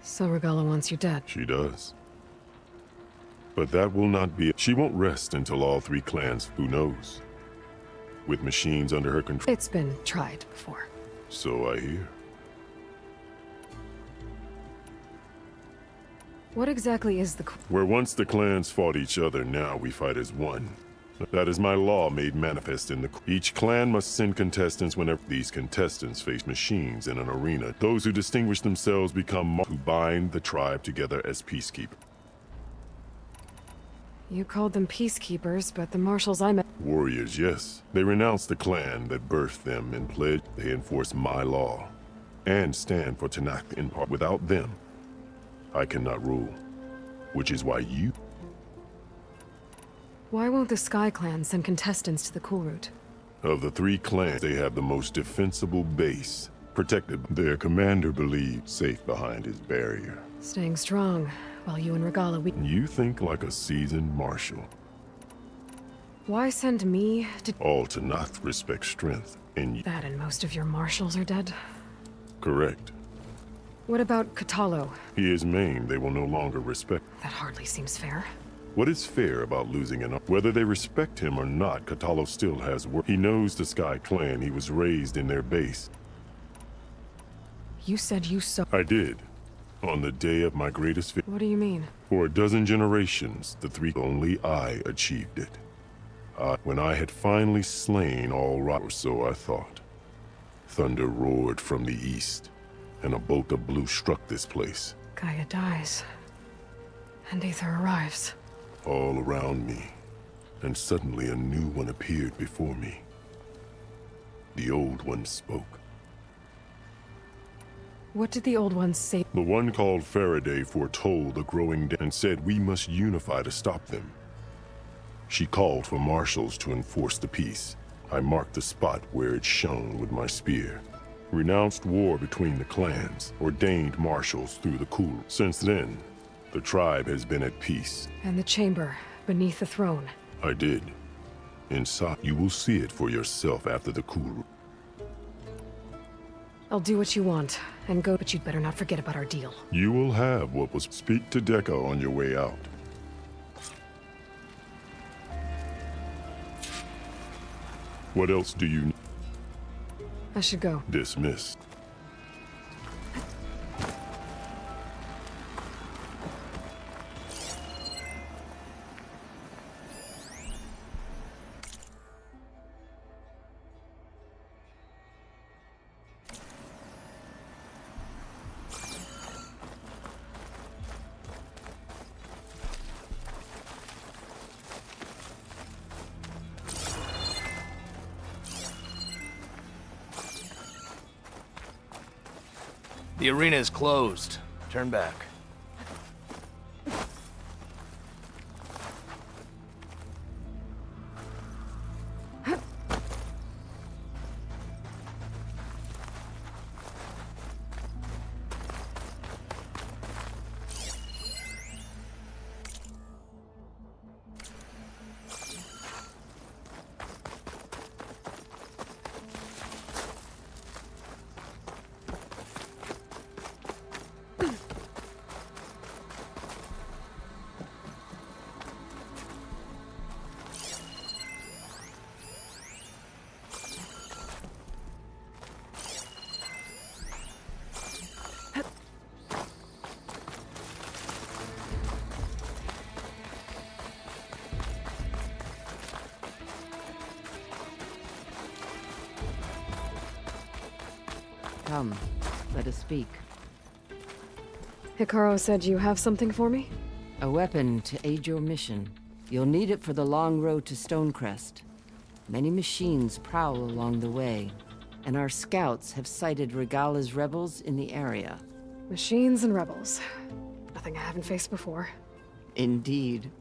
So Regala wants you dead? She does. But that will not be. She won't rest until all 3 clans, who knows? With machines under her control. It's been tried before. So I hear. What exactly is the... Where once the clans fought each other, now we fight as one. That is my law made manifest in the... Each clan must send contestants whenever these contestants face machines in an arena. Those who distinguish themselves become who bind the tribe together as peacekeepers. You called them peacekeepers, but the marshals I met... Warriors, yes. They renounce the clan that birthed them and pledge they enforce my law. And stand for Tanakh in part. Without them, I cannot rule. Which is why you... Why won't the Sky Clan send contestants to the Cool Route? Of the 3 clans, they have the most defensible base. Protected. Their commander believes safe behind his barrier. Staying strong, while you and Regala You think like a seasoned marshal. Why send me to... All Tanakh respect strength, and That and most of your marshals are dead? Correct. What about Katalo? He is maimed. They will no longer respect. That hardly seems fair. What is fair about losing an... Whether they respect him or not, Katalo still has work. He knows the Sky Clan. He was raised in their base. You said you saw... I did. On the day of my greatest What do you mean? For a dozen generations, the 3... Only I achieved it. When I had finally slain all or so I thought. Thunder roared from the east, and a bolt of blue struck this place. Gaia dies. And Aether arrives. All around me, and suddenly a new one appeared before me. The old one spoke. What did the old one say? The one called Faraday foretold the growing and said we must unify to stop them. She called for marshals to enforce the peace. I marked the spot where it shone with my spear. Renounced war between the clans, ordained marshals through the Cool. Since then, the tribe has been at peace. And the chamber, beneath the throne. I did. Inside, you will see it for yourself after the Cool. I'll do what you want, and go, but you'd better not forget about our deal. You will have what was... Speak to Deca on your way out. What else do you... I should go. Dismissed. The arena is closed. Turn back. Come, let us speak. Hikaru said you have something for me? A weapon to aid your mission. You'll need it for the long road to Stonecrest. Many machines prowl along the way, and our scouts have sighted Regala's rebels in the area. Machines and rebels. Nothing I haven't faced before. Indeed.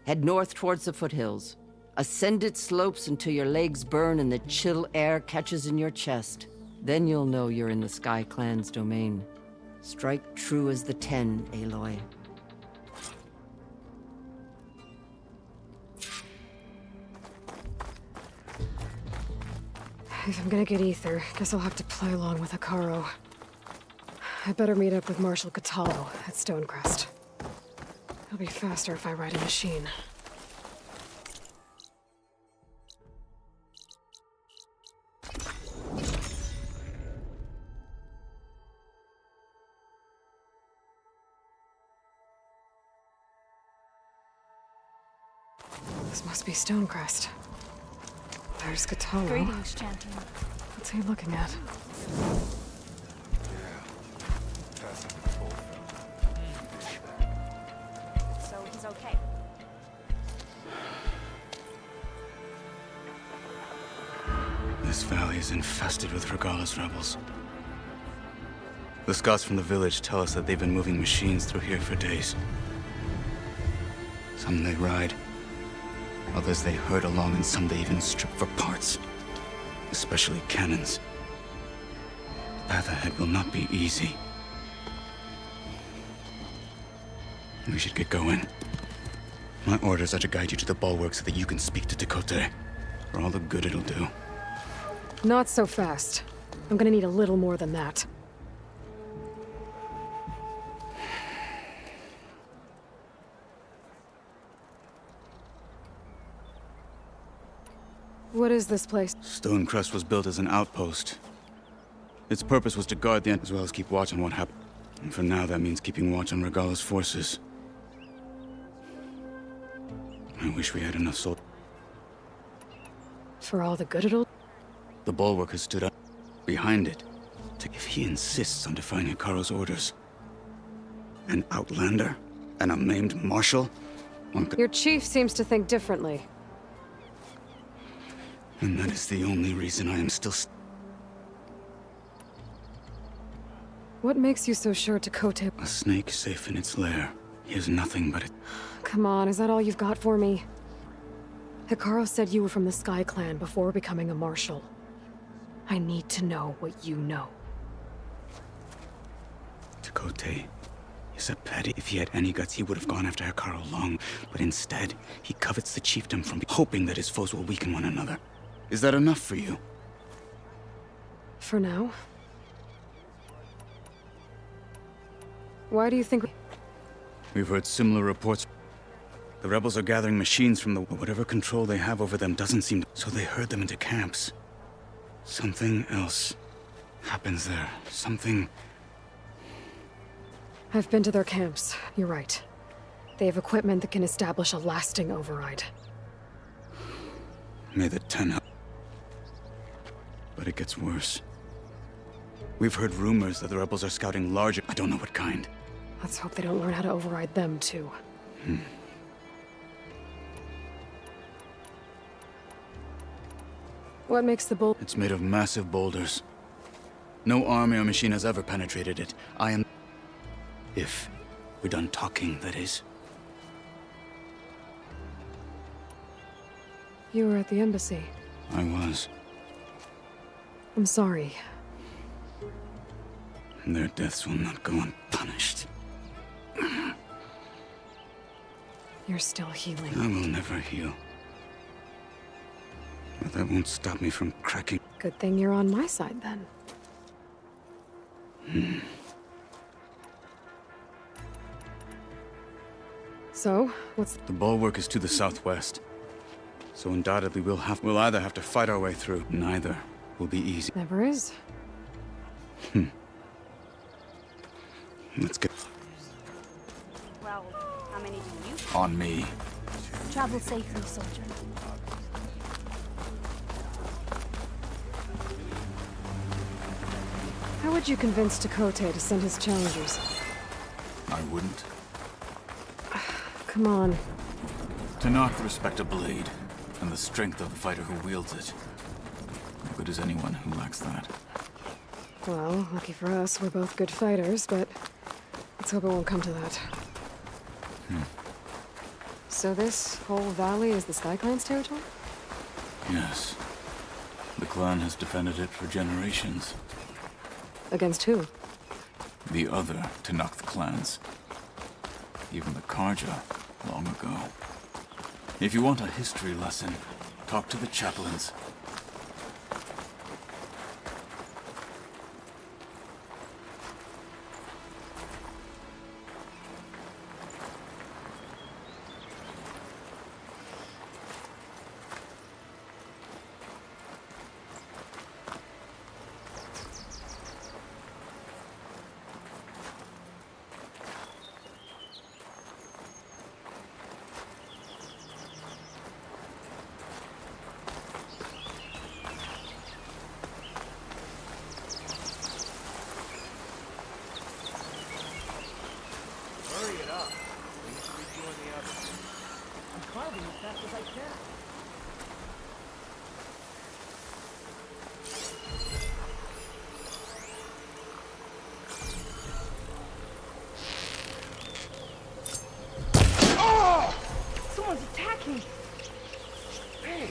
Head north towards the foothills. Ascend its slopes until your legs burn and the chill air catches in your chest. Then you'll know you're in the Sky Clan's domain. Strike true as the 10, Aloy. If I'm gonna get ether, guess I'll have to play along with Hekarro. I better meet up with Marshal Catallo at Stonecrest. It'll be faster if I ride a machine. This must be Stonecrest. There's Catallo. Greetings, gentlemen. What's he looking at? So he's okay. This valley is infested with Regalla's rebels. The scouts from the village tell us that they've been moving machines through here for days. Some they ride, others they herd along, and some they even strip for parts. Especially cannons. The path ahead will not be easy. We should get going. My orders are to guide you to the bulwark so that you can speak to Tekote. For all the good it'll do. Not so fast. I'm gonna need a little more than that. What is this place? Stonecrest was built as an outpost. Its purpose was to guard the end as well as keep watch on what happened. And for now, that means keeping watch on Regalla's forces. I wish we had enough soldiers. For all the good it'll... The bulwark has stood up behind it. If he insists on defying Hekarro's orders. An outlander? An unnamed marshal? Your chief seems to think differently. And that is the only reason I am still... What makes you so sure Tekote... A snake safe in its lair. He is nothing but a... Come on, is that all you've got for me? Hekarro said you were from the Sky Clan before becoming a marshal. I need to know what you know. Tekote is a petty. If he had any guts, he would have gone after Hekarro long. But instead, he covets the chiefdom from hoping that his foes will weaken one another. Is that enough for you? For now. Why do you think... We've heard similar reports. The rebels are gathering machines from the... Whatever control they have over them doesn't seem to... So they herd them into camps. Something else happens there. Something... I've been to their camps. You're right. They have equipment that can establish a lasting override. May the 10 help. But it gets worse. We've heard rumors that the rebels are scouting larger... I don't know what kind. Let's hope they don't learn how to override them, too. What makes the bull... It's made of massive boulders. No army or machine has ever penetrated it. I am... If we're done talking, that is. You were at the embassy. I was. I'm sorry. Their deaths will not go unpunished. You're still healing. I will never heal. But that won't stop me from cracking. Good thing you're on my side, then. So, what's... The bulwark is to the southwest. So undoubtedly we'll either have to fight our way through. Neither will be easy. Never is. Let's get... Well, how many do you... On me. Travel safely, soldier. How would you convince Tekote to send his challengers? I wouldn't. Come on. To not respect a blade, and the strength of the fighter who wields it. No good is anyone who lacks that. Well, lucky for us, we're both good fighters, but let's hope it won't come to that. So So this whole valley is the Sky Clan's territory? Yes. The clan has defended it for generations. Against who? The other Tenakth clans. Even the Karja, long ago. If you want a history lesson, talk to the chaplains. Someone's attacking! Hey!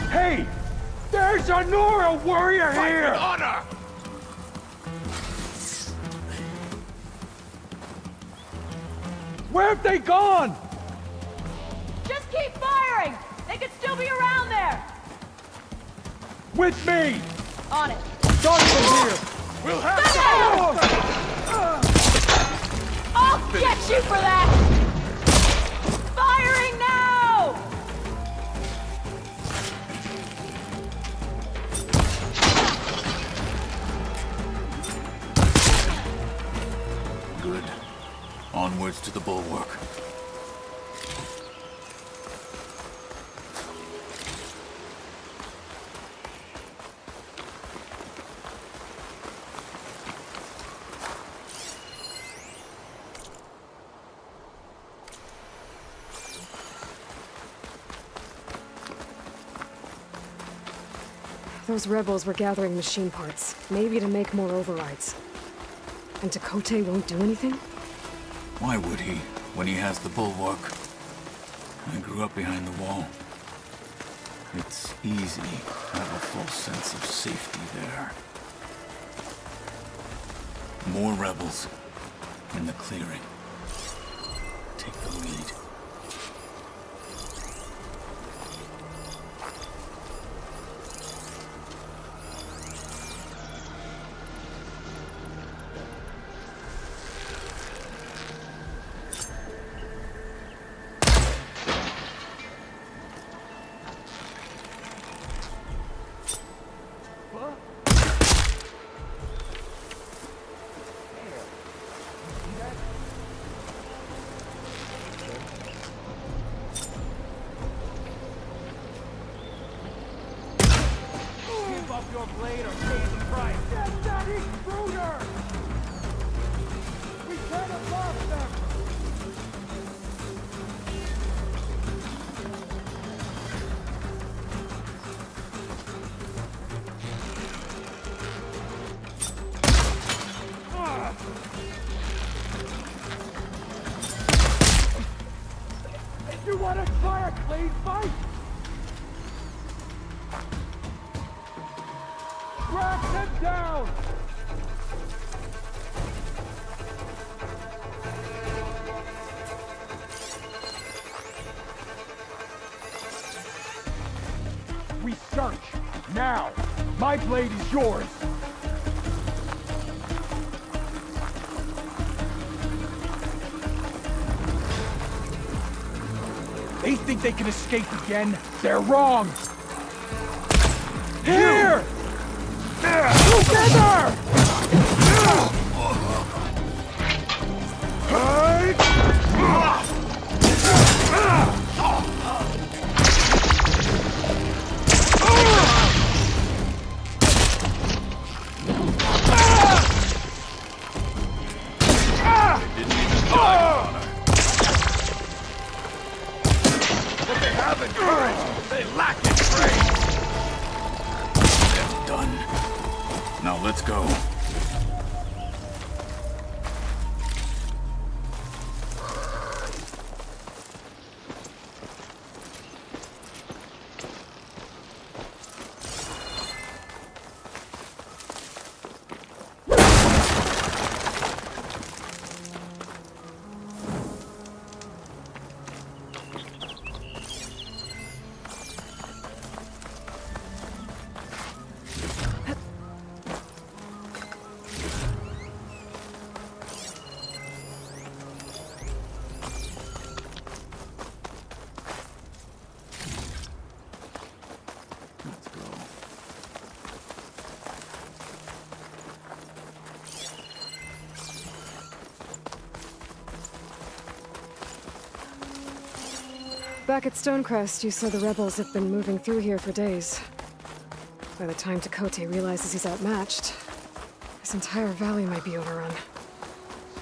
Hey! There's a Nora warrior here! Honor! Where have they gone? Just keep firing! They could still be around there! With me! On it. Start from here! We'll have I'll get you for that! Firing now! Good. Onwards to the bulwark. Those rebels were gathering machine parts, maybe to make more overrides. And Tekote won't do anything? Why would he, when he has the bulwark? I grew up behind the wall. It's easy to have a false sense of safety there. More rebels in the clearing. Take the lead. Your blade or pay the price. Get that intruder! We can't have lost them! You want to try a clean fight? Track him down! We search! Now! My blade is yours! They think they can escape again? They're wrong! Here! Together! What they have in courage, they lack in strength! They're done. Now let's go. Back at Stonecrest, you said the rebels have been moving through here for days. By the time Tekote realizes he's outmatched, this entire valley might be overrun.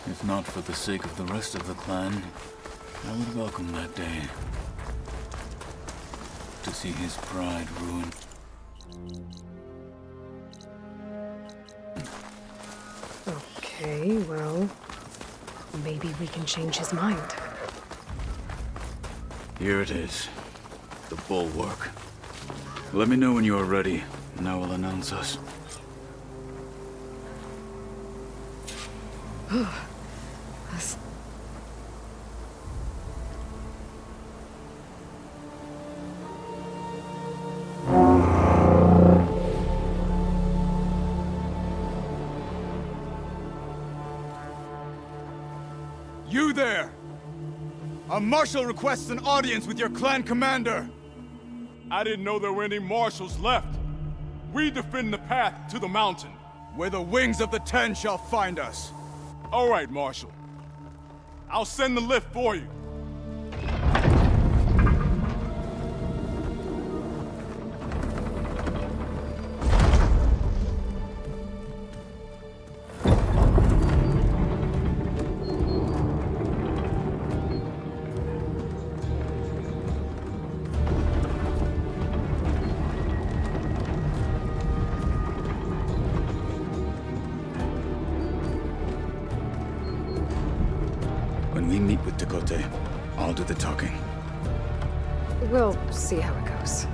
If not for the sake of the rest of the clan, I would welcome that day. To see his pride ruined. Okay, well, maybe we can change his mind. Here it is. The bulwark. Let me know when you are ready, and I will announce us. You there! A marshal requests an audience with your clan commander! I didn't know there were any marshals left. We defend the path to the mountain. Where the wings of the Ten shall find us. All right, Marshal. I'll send the lift for you. When we meet with Tekote, I'll do the talking. We'll see how it goes.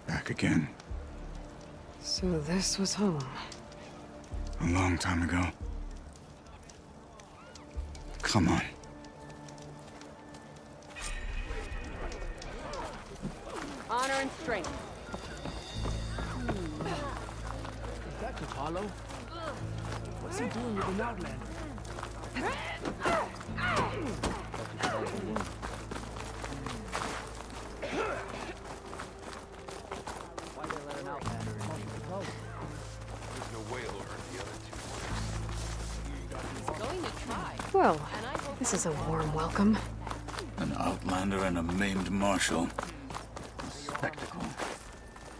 Back again. So this was home. A long time ago. Come on. Honor and strength. Is that Apollo? What's he doing with an outlander? Why they let an outlander in here? There's no way he'll hurt the other two. He's going to try. Well, this is a warm welcome. An outlander and a maimed marshal. A spectacle.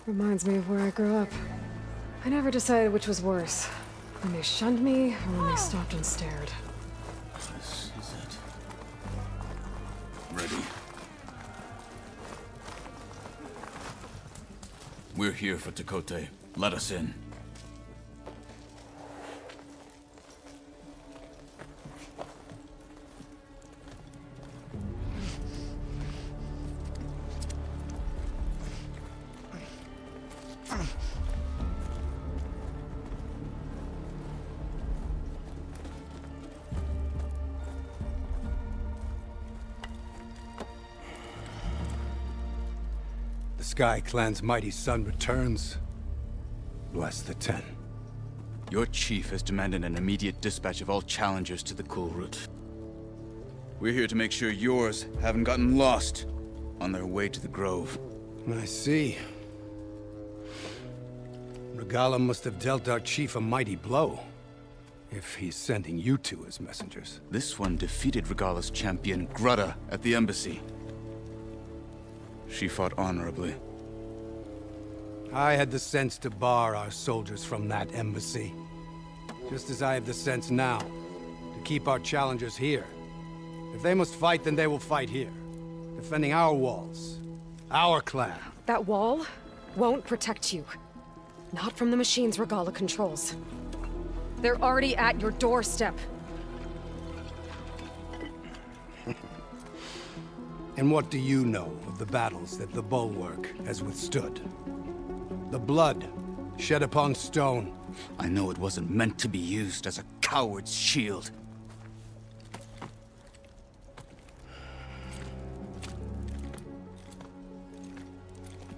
Reminds me of where I grew up. I never decided which was worse. When they shunned me, or when they stopped and stared. This is it. Ready. We're here for Tekote. Let us in. The Sky Clan's mighty son returns. Bless the Ten. Your chief has demanded an immediate dispatch of all challengers to the Kulrut. We're here to make sure yours haven't gotten lost on their way to the Grove. I see. Regala must have dealt our chief a mighty blow, if he's sending you two as messengers. This one defeated Regala's champion, Grudda, at the embassy. She fought honorably. I had the sense to bar our soldiers from that embassy. Just as I have the sense now to keep our challengers here. If they must fight, then they will fight here. Defending our walls. Our clan. That wall won't protect you. Not from the machines Regala controls. They're already at your doorstep. And what do you know of the battles that the Bulwark has withstood? The blood shed upon stone. I know it wasn't meant to be used as a coward's shield.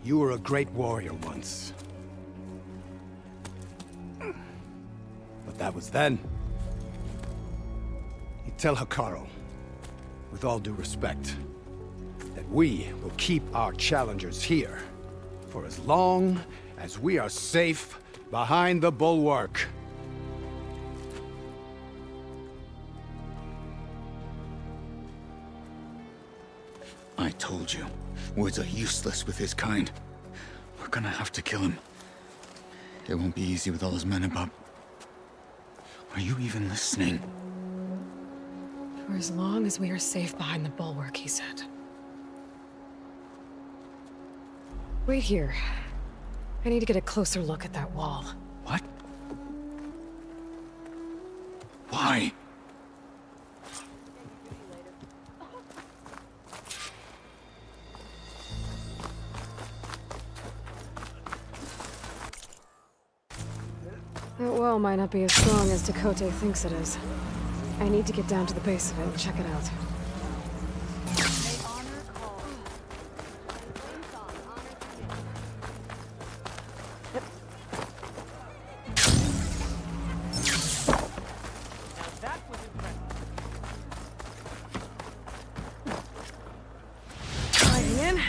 You were a great warrior once. But that was then. You tell Hikaru, with all due respect, that we will keep our challengers here for as long as we are safe behind the Bulwark. I told you, words are useless with his kind. We're gonna have to kill him. It won't be easy with all his men about. Are you even listening? For as long as we are safe behind the Bulwark, he said. Wait here. I need to get a closer look at that wall. What? Why? That wall might not be as strong as Dakota thinks it is. I need to get down to the base of it and check it out. Sliding in.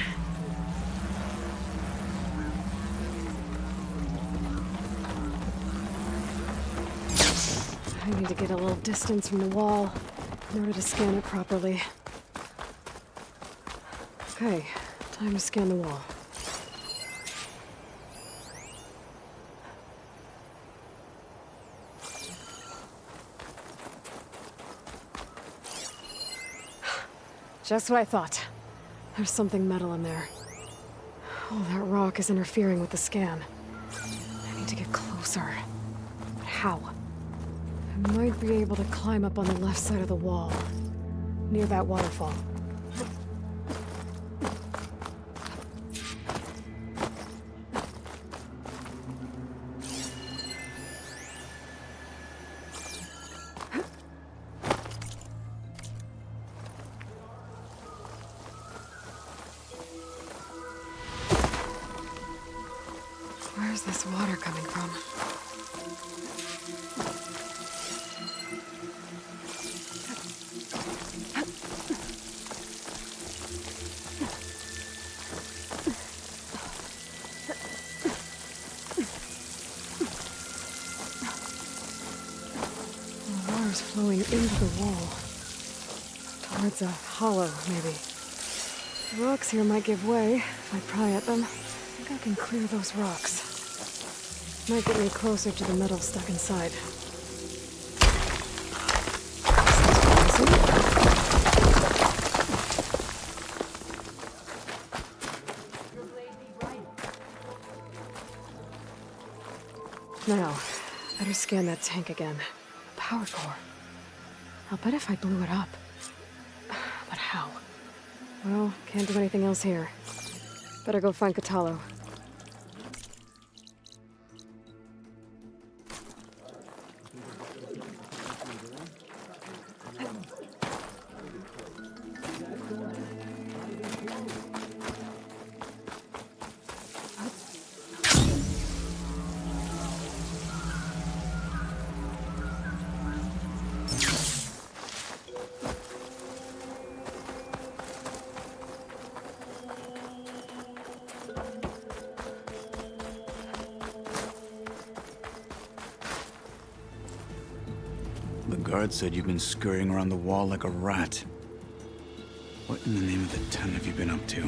I need to get a little distance from the wall in order to scan it properly. Okay, time to scan the wall. Just what I thought. There's something metal in there. Oh, that rock is interfering with the scan. I need to get closer. But how? I might be able to climb up on the left side of the wall, near that waterfall. Where's this water coming from? The water's flowing into the wall. Towards a hollow, maybe. The rocks here might give way if I pry at them. I think I can clear those rocks. Might get me closer to the metal stuck inside. Now, better scan that tank again. Power core. I'll bet if I blew it up. But how? Well, can't do anything else here. Better go find Katalo. The guard said you've been scurrying around the wall like a rat. What in the name of the 10 have you been up to?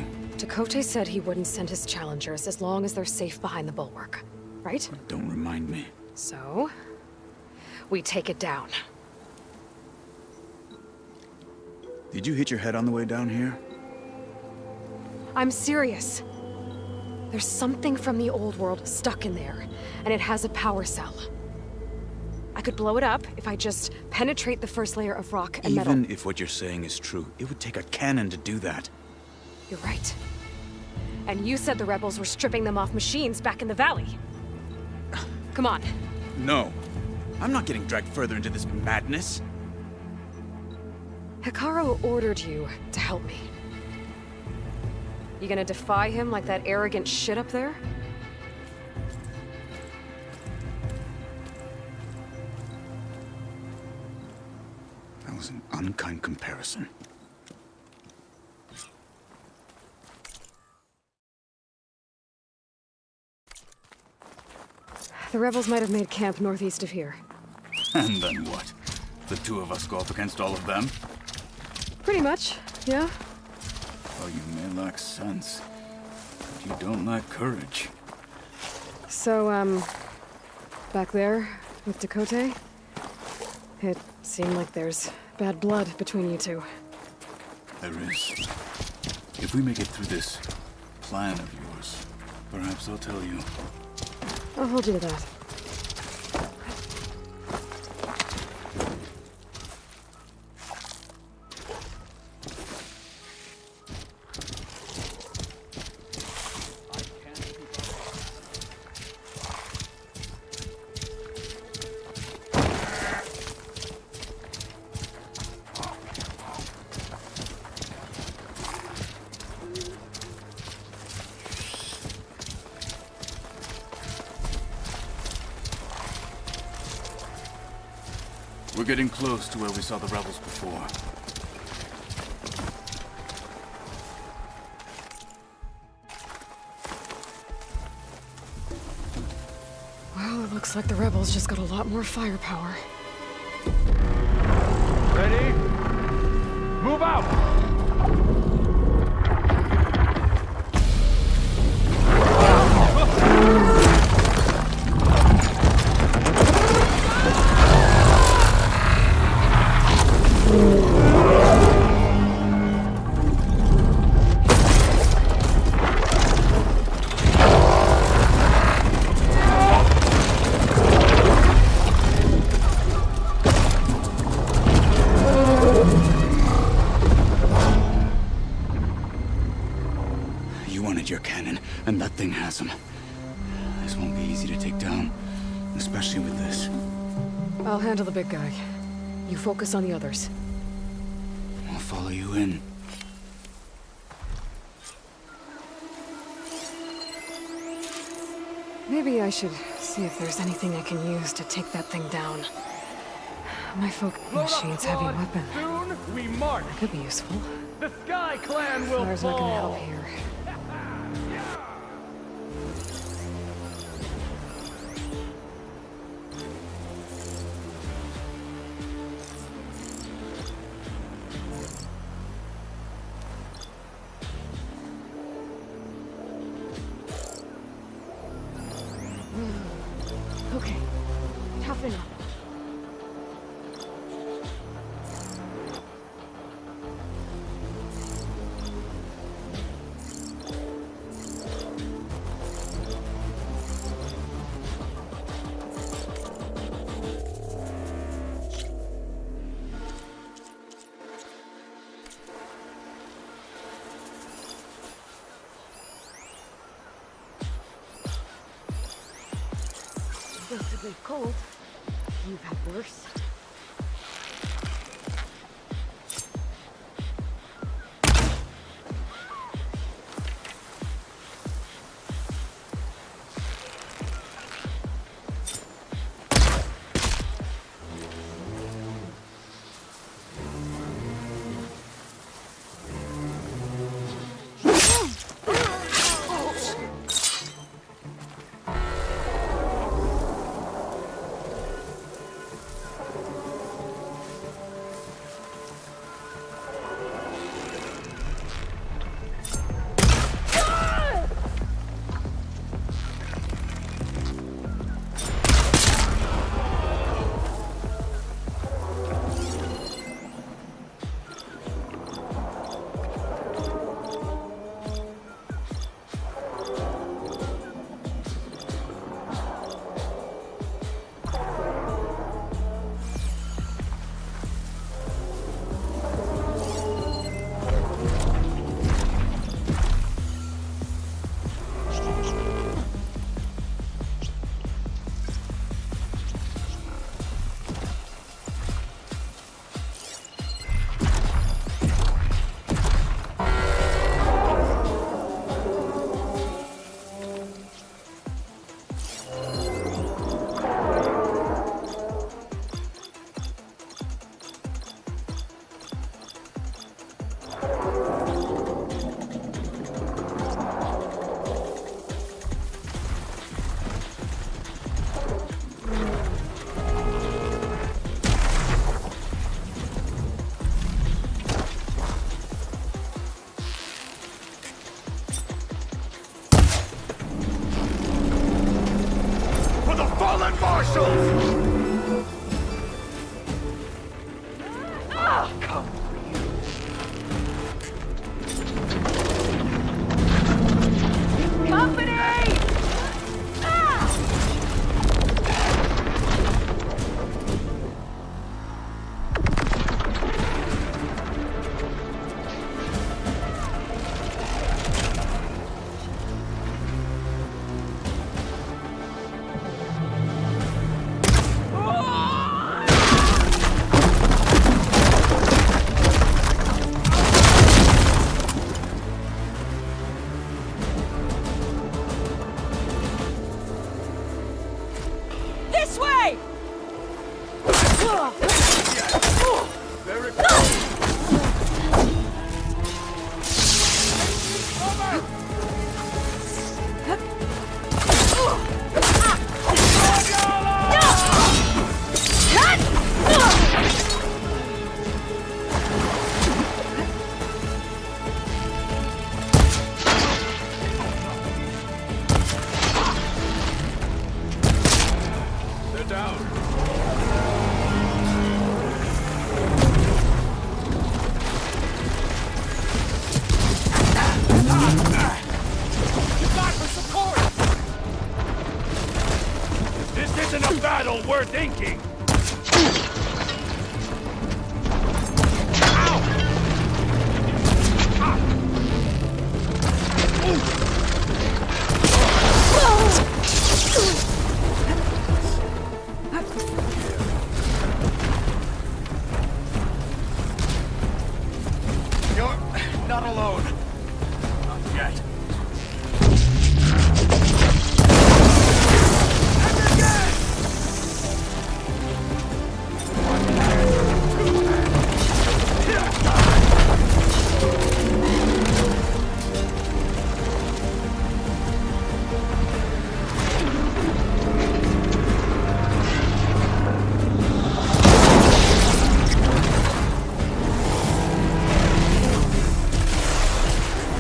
Dakota said he wouldn't send his challengers as long as they're safe behind the bulwark, right? Don't remind me. So, we take it down. Did you hit your head on the way down here? I'm serious. There's something from the old world stuck in there, and it has a power cell. I could blow it up if I just penetrate the first layer of rock and metal. Even if what you're saying is true, it would take a cannon to do that. You're right. And you said the rebels were stripping them off machines back in the valley. Come on. No. I'm not getting dragged further into this madness. Hikaru ordered you to help me. You gonna defy him like that arrogant shit up there? That was an unkind comparison. The rebels might have made camp northeast of here. And then what? The two of us go up against all of them? Pretty much, yeah. Oh, you may lack sense, but you don't lack courage. So, back there with Dakota, it seemed like there's bad blood between you two. There is. If we make it through this plan of yours, perhaps I'll tell you. I'll hold you to that. We're getting close to where we saw the rebels before. Well, it looks like the rebels just got a lot more firepower. Ready? Move out! Your cannon, and that thing has him. This won't be easy to take down, especially with this. I'll handle the big guy. You focus on the others. I'll follow you in. Maybe I should see if there's anything I can use to take that thing down. My machine's heavy weapon. Soon we march. That could be useful. The Sky Clan will Fire's not gonna fall. help here. Okay, toughen up. Relatively cold. You've had worse. Very close. They're down. This isn't a battle worth inking! You're not alone. Not yet.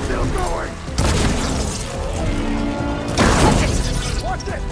Still going. Watch it.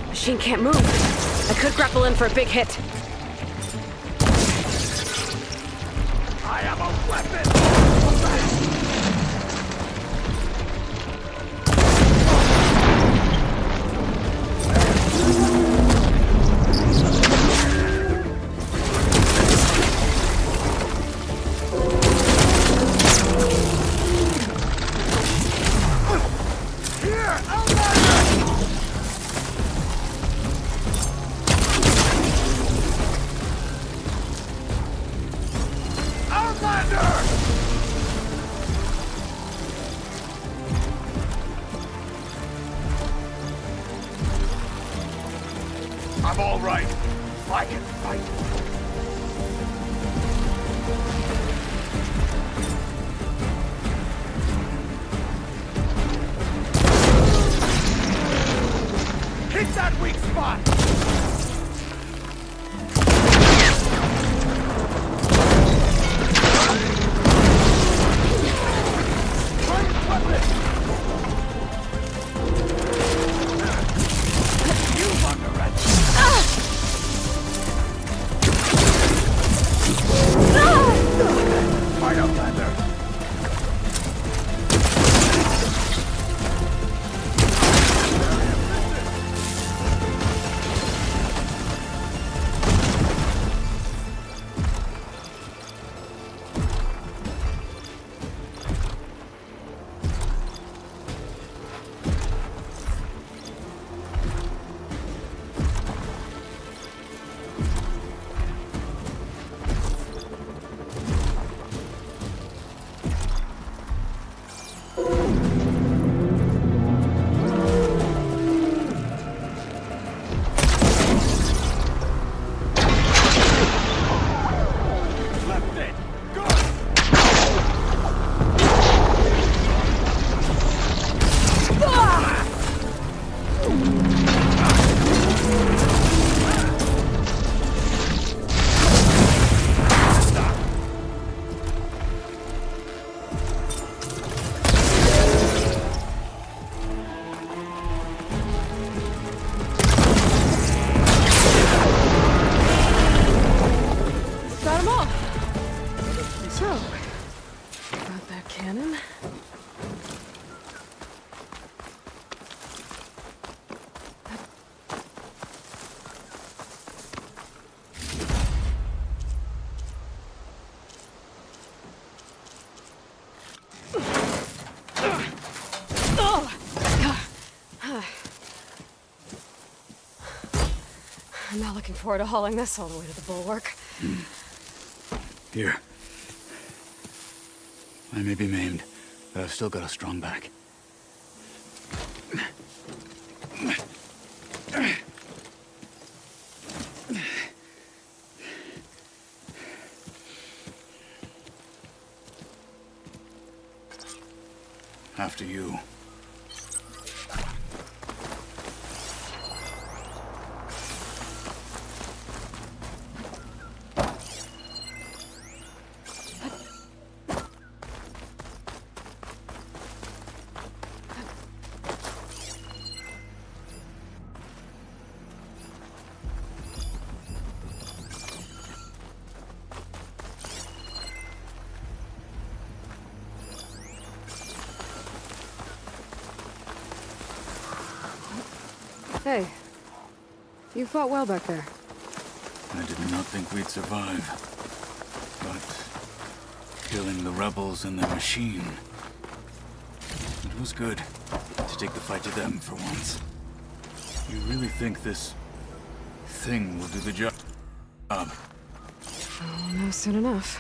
Machine can't move. I could grapple in for a big hit. I am a weapon! I'm all right. I can fight. Hit that weak spot! I'm not looking forward to hauling this all the way to the bulwark. Here. I may be maimed, but I've still got a strong back. After you. Hey, you fought well back there. I did not think we'd survive. But killing the rebels and their machine, it was good to take the fight to them for once. You really think this thing will do the job? I'll know soon enough.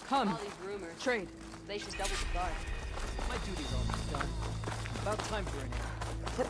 Come. All these rumors. Trade. They should double the guard. My duty's almost done. About time for an end.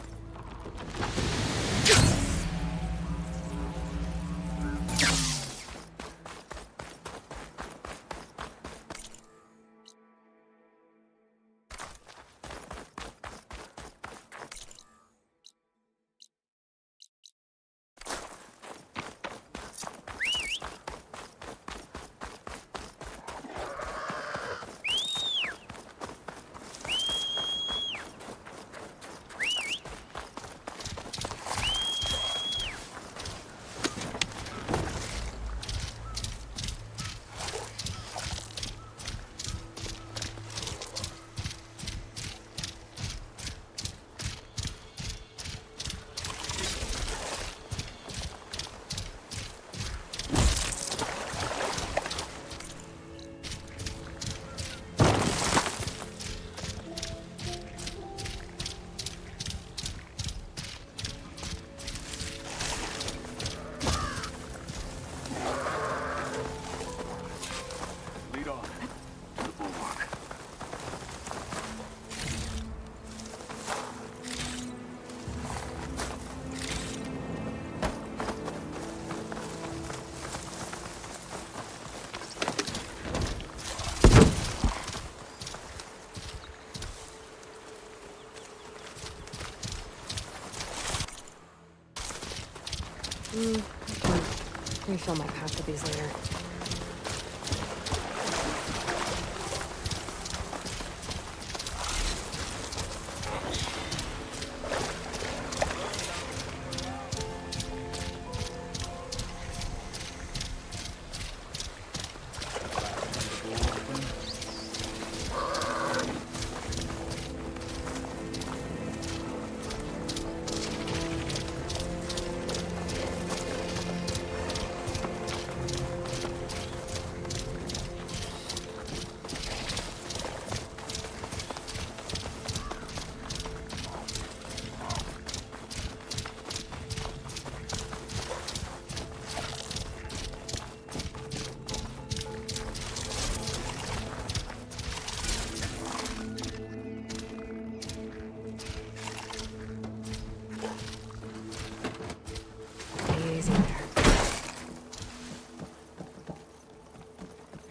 Refill my pack with these later.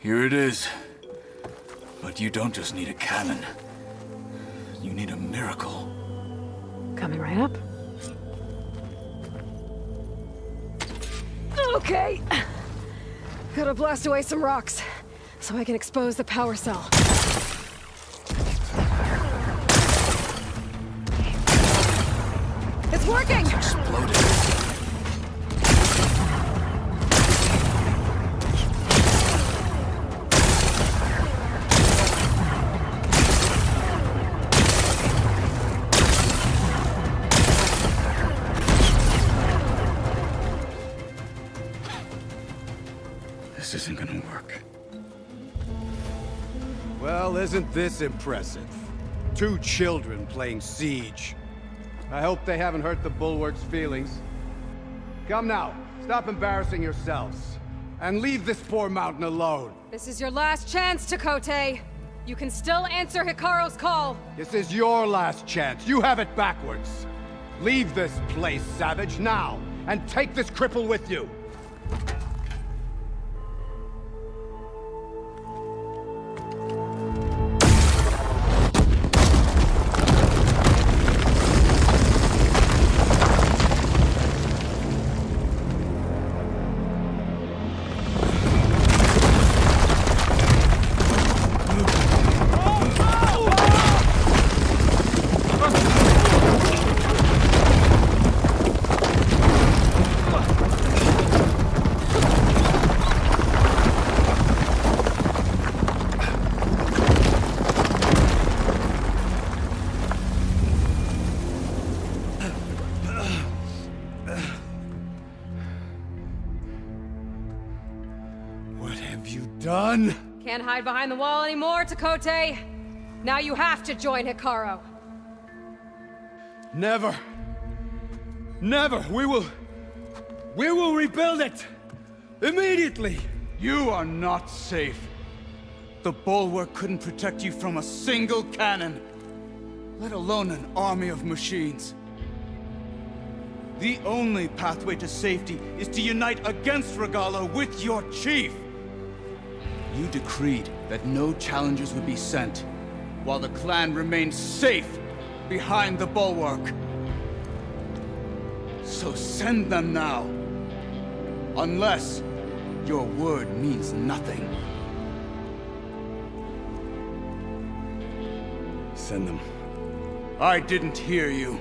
Here it is. But you don't just need a cannon. You need a miracle. Coming right up. Okay. Gotta blast away some rocks, so I can expose the power cell. It's working! It's exploded. This isn't gonna work. Well, isn't this impressive? 2 children playing siege. I hope they haven't hurt the Bulwark's feelings. Come now, stop embarrassing yourselves. And leave this poor mountain alone. This is your last chance, Takote. You can still answer Hikaru's call. This is your last chance. You have it backwards. Leave this place, Savage, now. And take this cripple with you. Done? Can't hide behind the wall anymore, Takote. Now you have to join Hikaru. Never. Never. We will rebuild it. Immediately. You are not safe. The Bulwark couldn't protect you from a single cannon, let alone an army of machines. The only pathway to safety is to unite against Regala with your chief. You decreed that no challengers would be sent, while the clan remained safe behind the Bulwark. So send them now. Unless your word means nothing. Send them. I didn't hear you.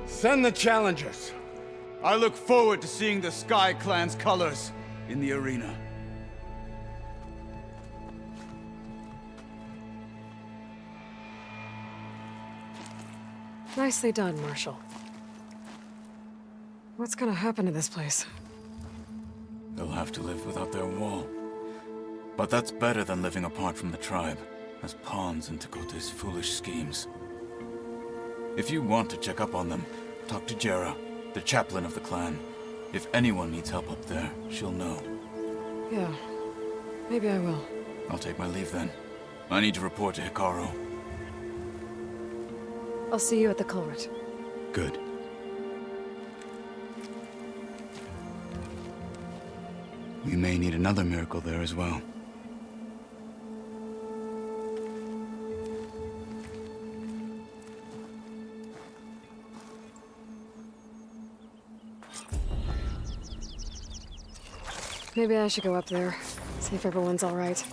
Send the challengers. I look forward to seeing the Sky Clan's colors in the arena. Nicely done, Marshal. What's gonna happen to this place? They'll have to live without their wall. But that's better than living apart from the tribe, as pawns in Takote's foolish schemes. If you want to check up on them, talk to Jera, the chaplain of the clan. If anyone needs help up there, she'll know. Yeah, maybe I will. I'll take my leave then. I need to report to Hikaru. I'll see you at the culvert. Good. We may need another miracle there as well. Maybe I should go up there, see if everyone's all right,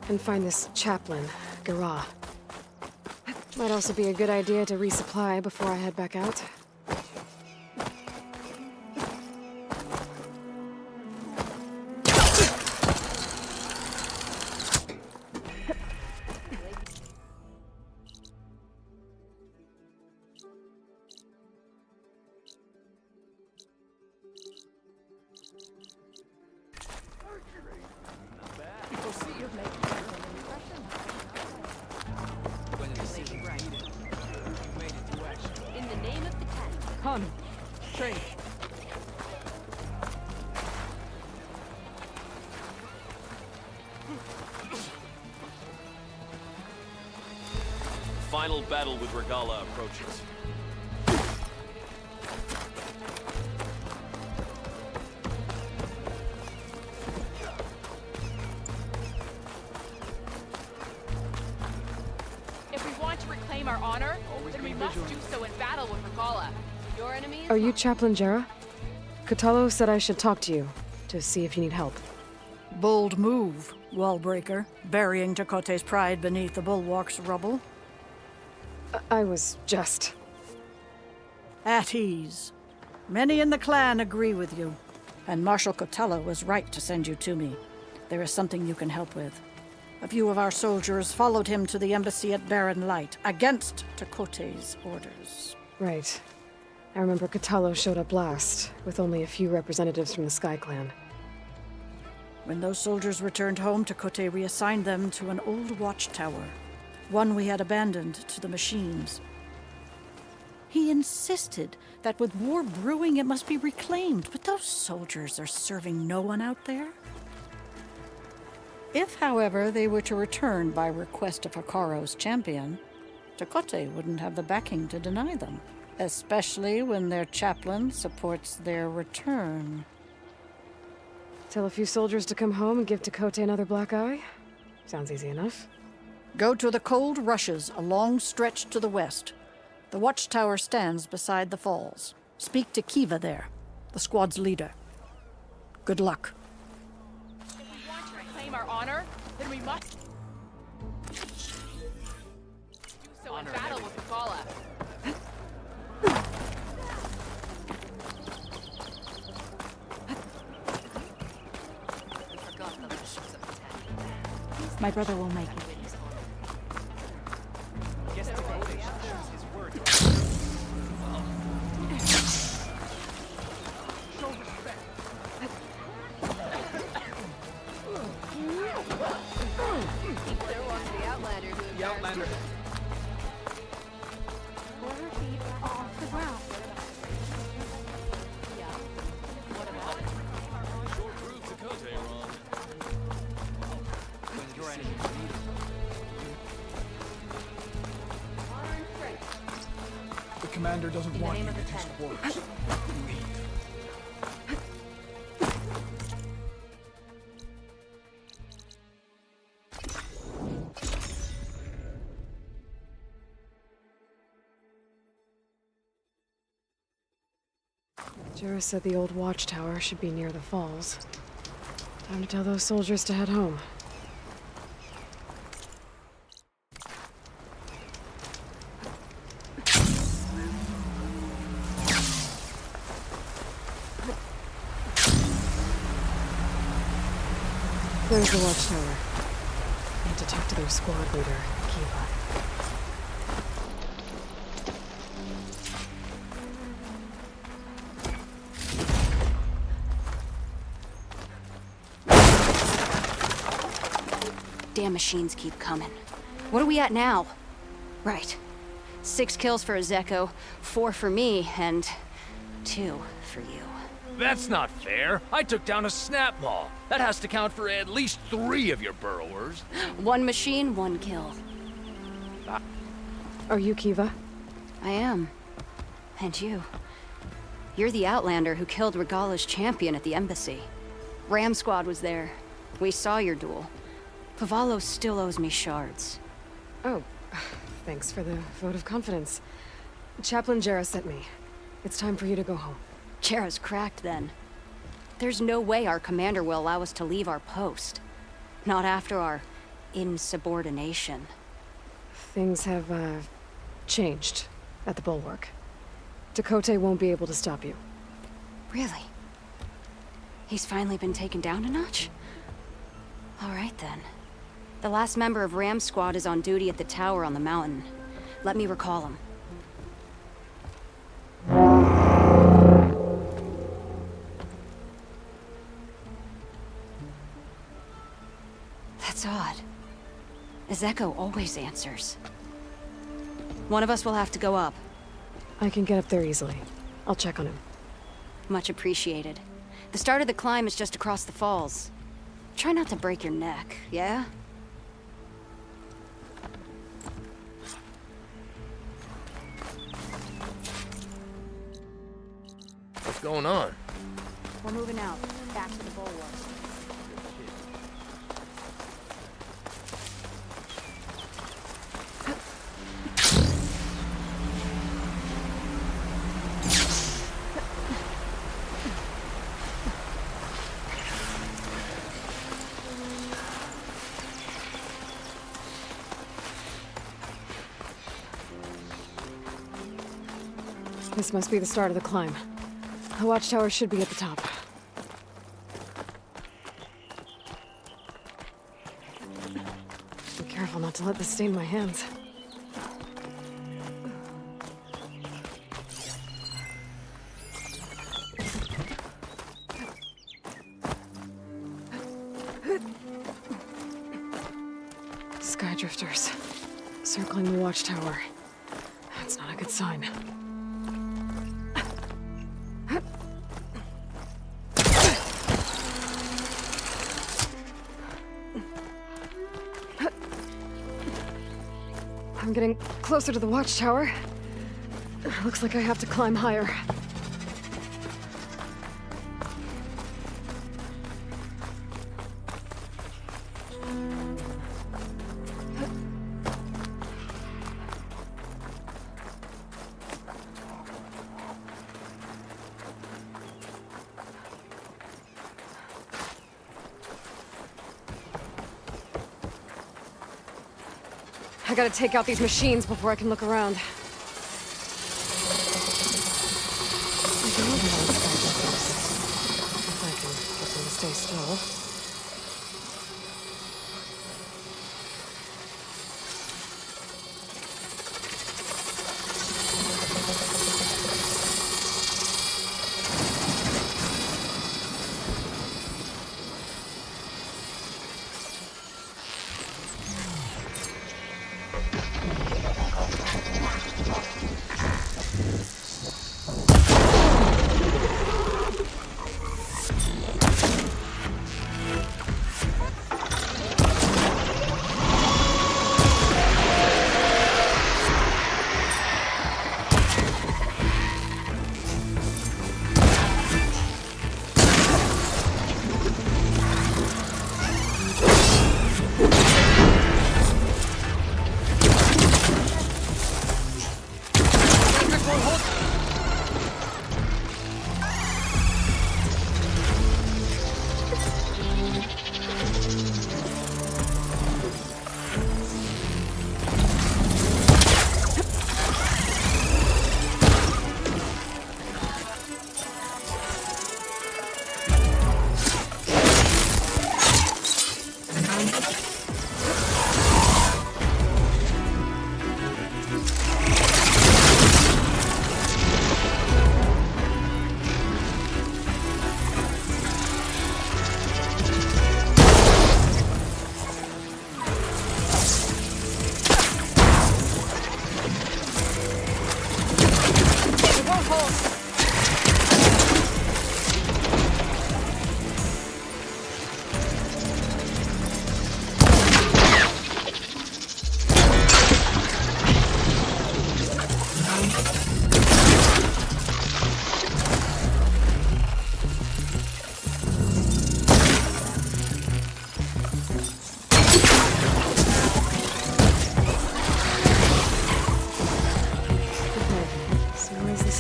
and find this chaplain, Gara. Might also be a good idea to resupply before I head back out. Come, trade. Final battle with Regala approaches. Are you Chaplain Jera? Katalo said I should talk to you, to see if you need help. Bold move, Wallbreaker, burying Chakotay's pride beneath the bulwark's rubble. I was just... At ease. Many in the clan agree with you, and Marshal Cotello was right to send you to me. There is something you can help with. A few of our soldiers followed him to the embassy at Barren Light, against Chakotay's orders. Right. I remember Cotello showed up last, with only a few representatives from the Sky Clan. When those soldiers returned home, Chakotay reassigned them to an old watchtower, one we had abandoned to the machines. He insisted that with war brewing it must be reclaimed, but those soldiers are serving no one out there. If, however, they were to return by request of Hikaro's champion, Chakotay wouldn't have the backing to deny them, especially when their chaplain supports their return. Tell a few soldiers to come home and give Chakotay another black eye? Sounds easy enough. Go to the Cold Rushes, a long stretch to the west. The watchtower stands beside the falls. Speak to Kiva there, the squad's leader. Good luck. If we want to reclaim our honor, then we must do so in battle with Regala. My brother will make it. The Outlander. The commander doesn't want you to get his orders. Leave. Jera said the old watchtower should be near the falls. Time to tell those soldiers to head home. There's the watchtower. Need to talk to their squad leader, Kiva. Damn machines keep coming. What are we at now? Right. 6 kills for Ezeko, 4 for me, and 2 for you. That's not fair. I took down a snap maw. That has to count for at least 3 of your burrowers. 1 machine, 1 kill. Are you Kiva? I am. And you. You're the Outlander who killed Regala's champion at the embassy. Ram Squad was there. We saw your duel. Cavallo still owes me shards. Oh, thanks for the vote of confidence. Chaplain Jera sent me. It's time for you to go home. Jera's cracked then. There's no way our commander will allow us to leave our post. Not after our insubordination. Things have, changed at the Bulwark. Chakotay won't be able to stop you. Really? He's finally been taken down a notch? All right then. The last member of Ram Squad is on duty at the tower on the mountain. Let me recall him. That's odd. Ezeko always answers. One of us will have to go up. I can get up there easily. I'll check on him. Much appreciated. The start of the climb is just across the falls. Try not to break your neck, yeah? What's going on? We're moving out, back to the bulwarks. This must be the start of the climb. The watchtower should be at the top. Be careful not to let this stain my hands. Sky drifters. Circling the watchtower. That's not a good sign. I'm getting closer to the watchtower. Looks like I have to climb higher. I gotta take out these machines before I can look around. If I can get them to stay still.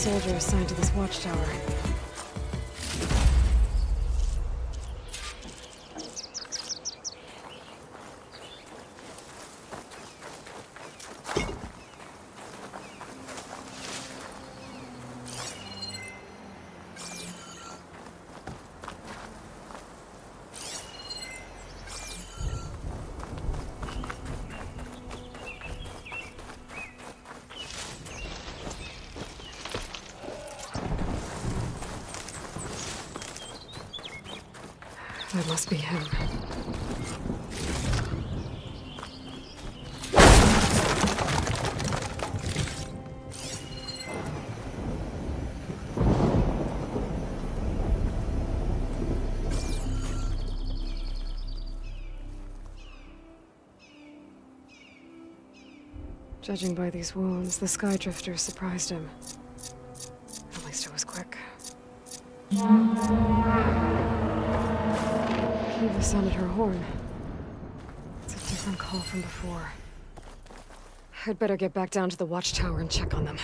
Soldier assigned to this watchtower. That must be him. Judging by these wounds, the Sky Drifter surprised him. At least it was quick. Eva sounded her horn. It's a different call from before. I'd better get back down to the watchtower and check on them.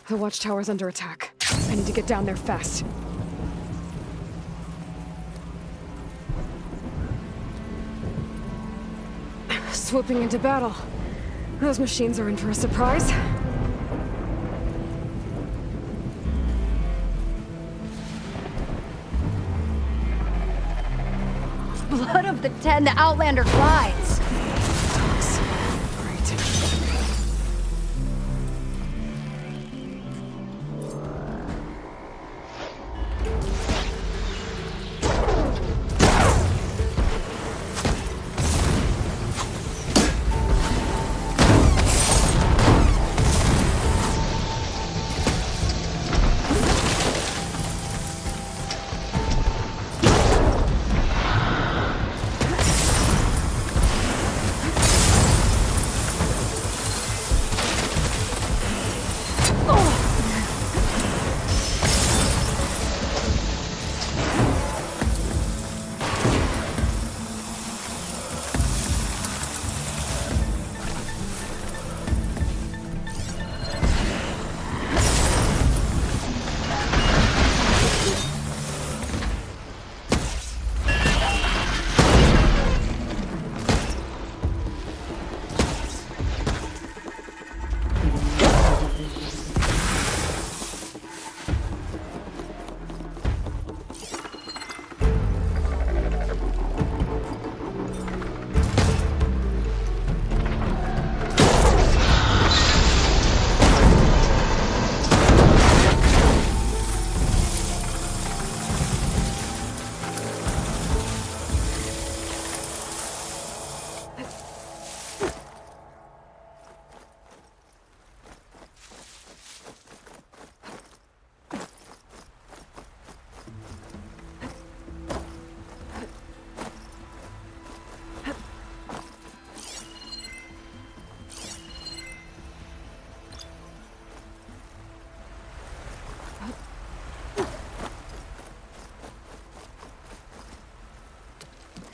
The watchtower's under attack. I need to get down there fast. Swooping into battle. Those machines are in for a surprise. Blood of the Ten, the Outlander glides. Great.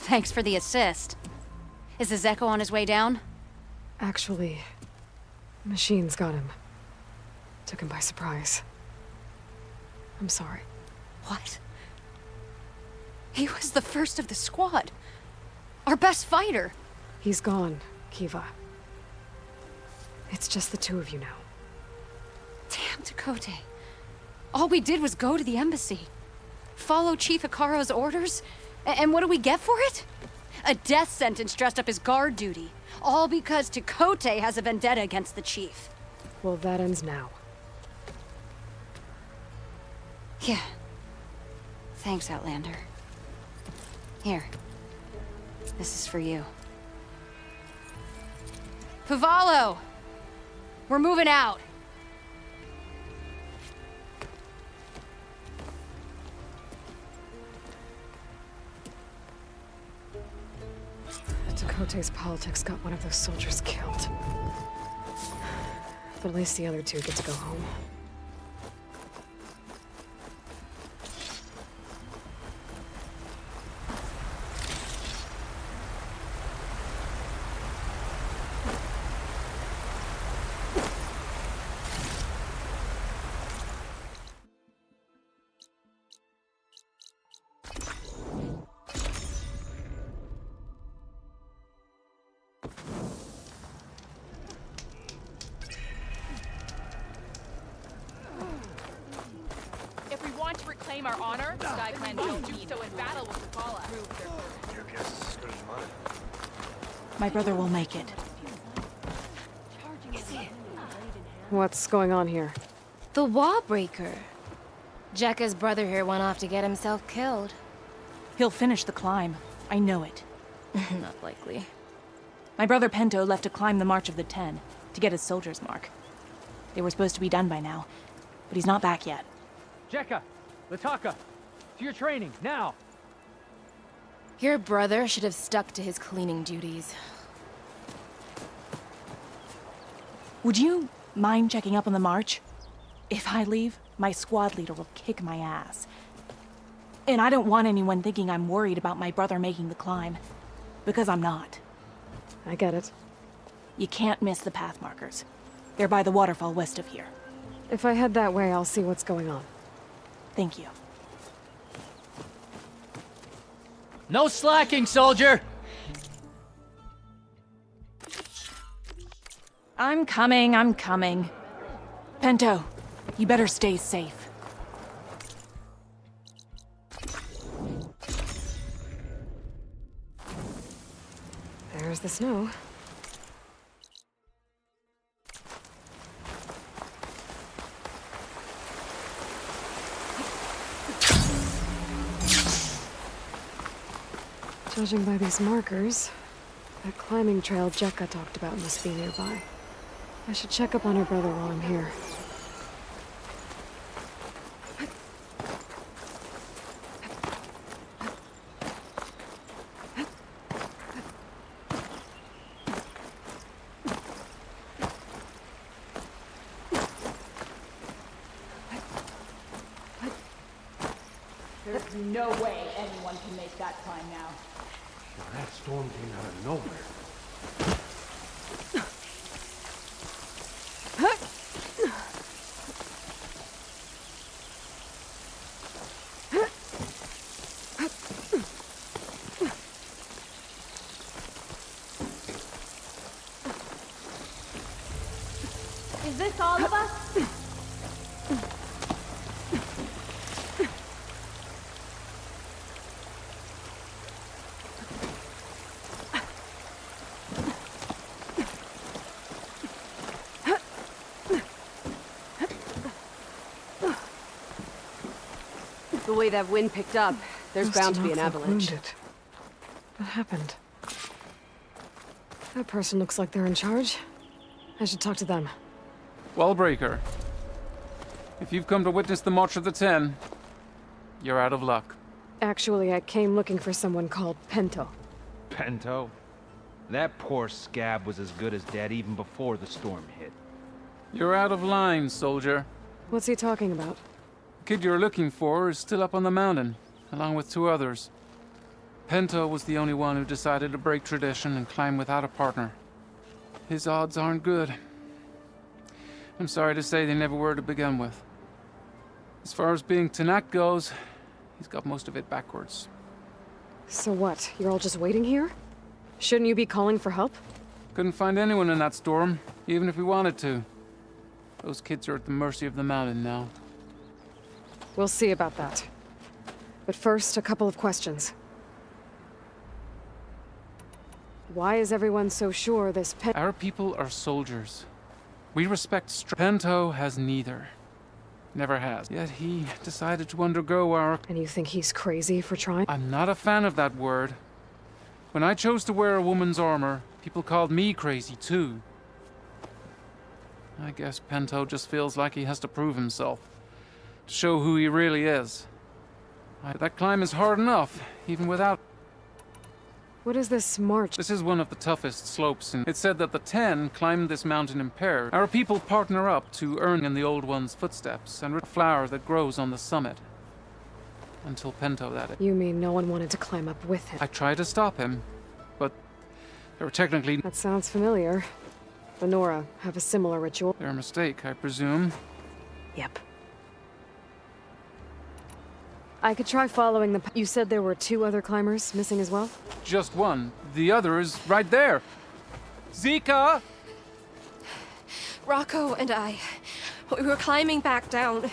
Thanks for the assist. Is the Zeko on his way down? Actually, machines got him. Took him by surprise. I'm sorry. What? He was the first of the squad. Our best fighter. He's gone, Kiva. It's just the two of you now. Damn Dakota. All we did was go to the embassy. Follow Chief Hikaru's orders? And what do we get for it? A death sentence dressed up as guard duty. All because Takote has a vendetta against the chief. Well, that ends now. Yeah. Thanks, Outlander. Here. This is for you. Pavalo! We're moving out. Dakote's politics got one of those soldiers killed. But at least the other two get to go home. Our honor, Sky Clan don't do so in battle with Zakala. Your guess is as good as mine. My brother will make it. What's going on here? The Wallbreaker. Jekka's brother here went off to get himself killed. He'll finish the climb. I know it. Not likely. My brother Pento left to climb the March of the Ten, to get his soldier's mark. They were supposed to be done by now, but he's not back yet. Jekka! Lataka! To your training, now! Your brother should have stuck to his cleaning duties. Would you mind checking up on the march? If I leave, my squad leader will kick my ass. And I don't want anyone thinking I'm worried about my brother making the climb. Because I'm not. I get it. You can't miss the path markers. They're by the waterfall west of here. If I head that way, I'll see what's going on. Thank you. No slacking, soldier! I'm coming. Pento, you better stay safe. There's the snow. Judging by these markers, that climbing trail Jekka talked about must be nearby. I should check up on her brother while I'm here. There's no way anyone can make that climb now. That storm came out of nowhere. Is this all of us? The way that wind picked up, there's bound to be an avalanche. Wounded. What happened? That person looks like they're in charge. I should talk to them. Wallbreaker, if you've come to witness the March of the Ten, you're out of luck. Actually, I came looking for someone called Pento. Pento? That poor scab was as good as dead even before the storm hit. You're out of line, soldier. What's he talking about? The kid you're looking for is still up on the mountain, along with 2 others. Pento was the only one who decided to break tradition and climb without a partner. His odds aren't good. I'm sorry to say they never were to begin with. As far as being Tanak goes, he's got most of it backwards. So what? You're all just waiting here? Shouldn't you be calling for help? Couldn't find anyone in that storm, even if we wanted to. Those kids are at the mercy of the mountain now. We'll see about that. But first, a couple of questions. Why is everyone so sure this Our people are soldiers. We respect Pento has neither. Never has. Yet he decided to undergo our... And you think he's crazy for trying? I'm not a fan of that word. When I chose to wear a woman's armor, people called me crazy too. I guess Pento just feels like he has to prove himself. To show who he really is. That climb is hard enough, even without... What is this march? This is one of the toughest slopes, and it's said that the 10 climbed this mountain in pairs. Our people partner up to earn in the Old One's footsteps and root flower that grows on the summit. Until Pento, that is. You mean no one wanted to climb up with him? I tried to stop him, but there were technically... That sounds familiar. The Nora have a similar ritual. Their mistake, I presume. Yep. I could try following the... You said there were 2 other climbers missing as well? Just one. The other is right there. Zika! Rocco and I, we were climbing back down.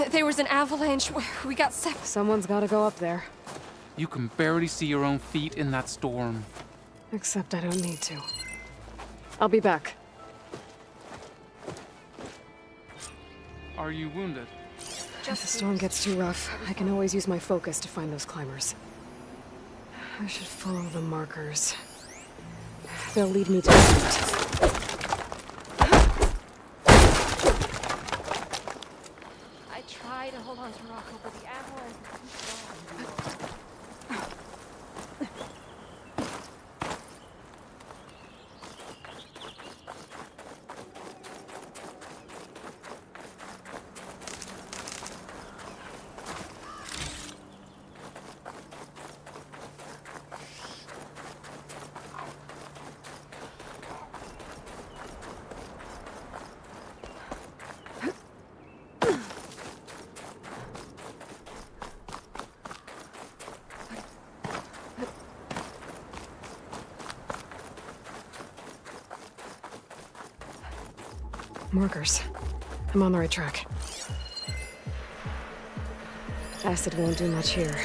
There was an avalanche where we got separated. Someone's gotta go up there. You can barely see your own feet in that storm. Except I don't need to. I'll be back. Are you wounded? If the storm gets too rough, I can always use my focus to find those climbers. I should follow the markers. They'll lead me to the summit. I tried to hold on to Rocco, but the avalanche keeps going. Markers. I'm on the right track. Acid won't do much here.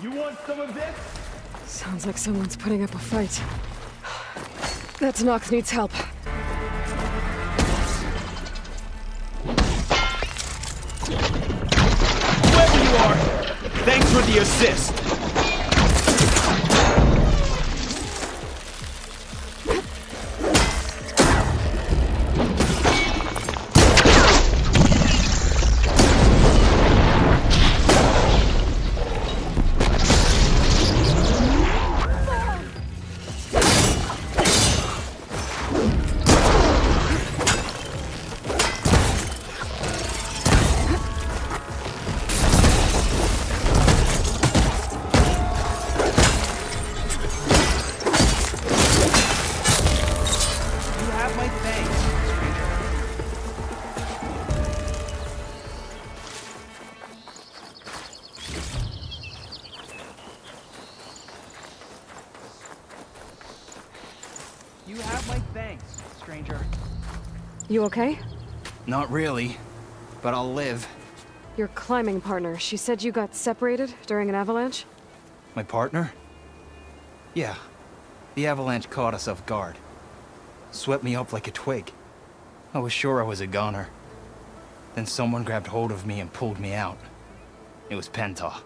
You want some of this? Sounds like someone's putting up a fight. That Nox needs help. Whoever you are, thanks for the assist. You have my thanks, stranger. You okay? Not really, but I'll live. Your climbing partner, she said you got separated during an avalanche? My partner? Yeah. The avalanche caught us off guard. Swept me up like a twig. I was sure I was a goner. Then someone grabbed hold of me and pulled me out. It was Penta.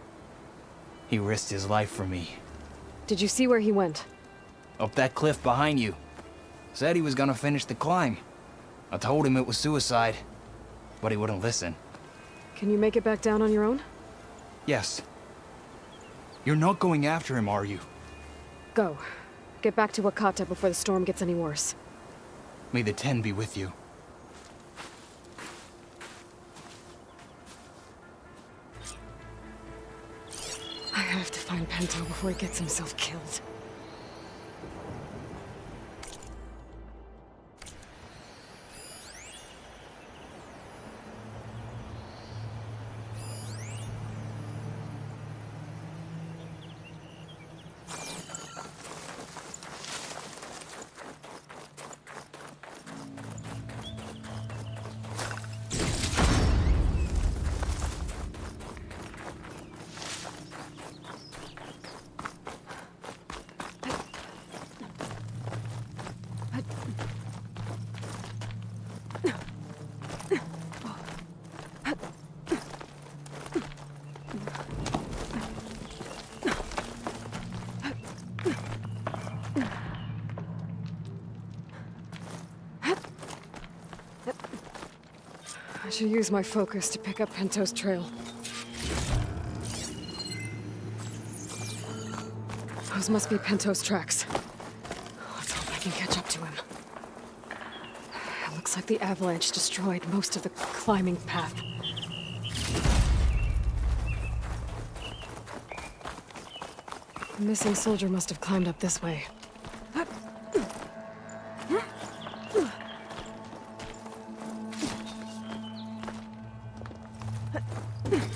He risked his life for me. Did you see where he went? Up that cliff behind you. Said he was gonna finish the climb. I told him it was suicide, but he wouldn't listen. Can you make it back down on your own? Yes. You're not going after him, are you? Go. Get back to Wakata before the storm gets any worse. May the Ten be with you. I have to find Pento before he gets himself killed. I should use my focus to pick up Pento's trail. Those must be Pento's tracks. Let's hope I can catch up to him. It looks like the avalanche destroyed most of the climbing path. The missing soldier must have climbed up this way.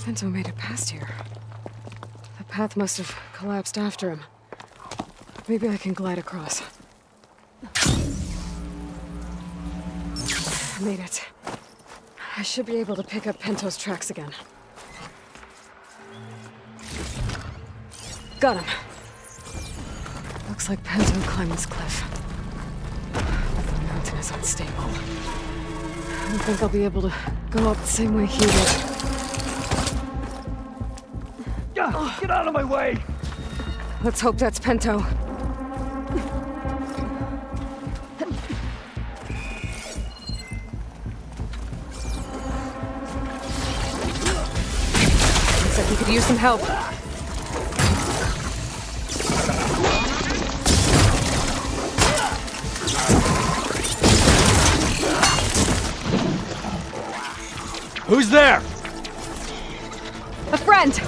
Pento made it past here. The path must have collapsed after him. Maybe I can glide across. I made it. I should be able to pick up Pento's tracks again. Got him. Looks like Pento climbed this cliff. But the mountain is unstable. I don't think I'll be able to go up the same way he did. Get out of my way! Let's hope that's Pento. Looks like he could use some help. Who's there? A friend!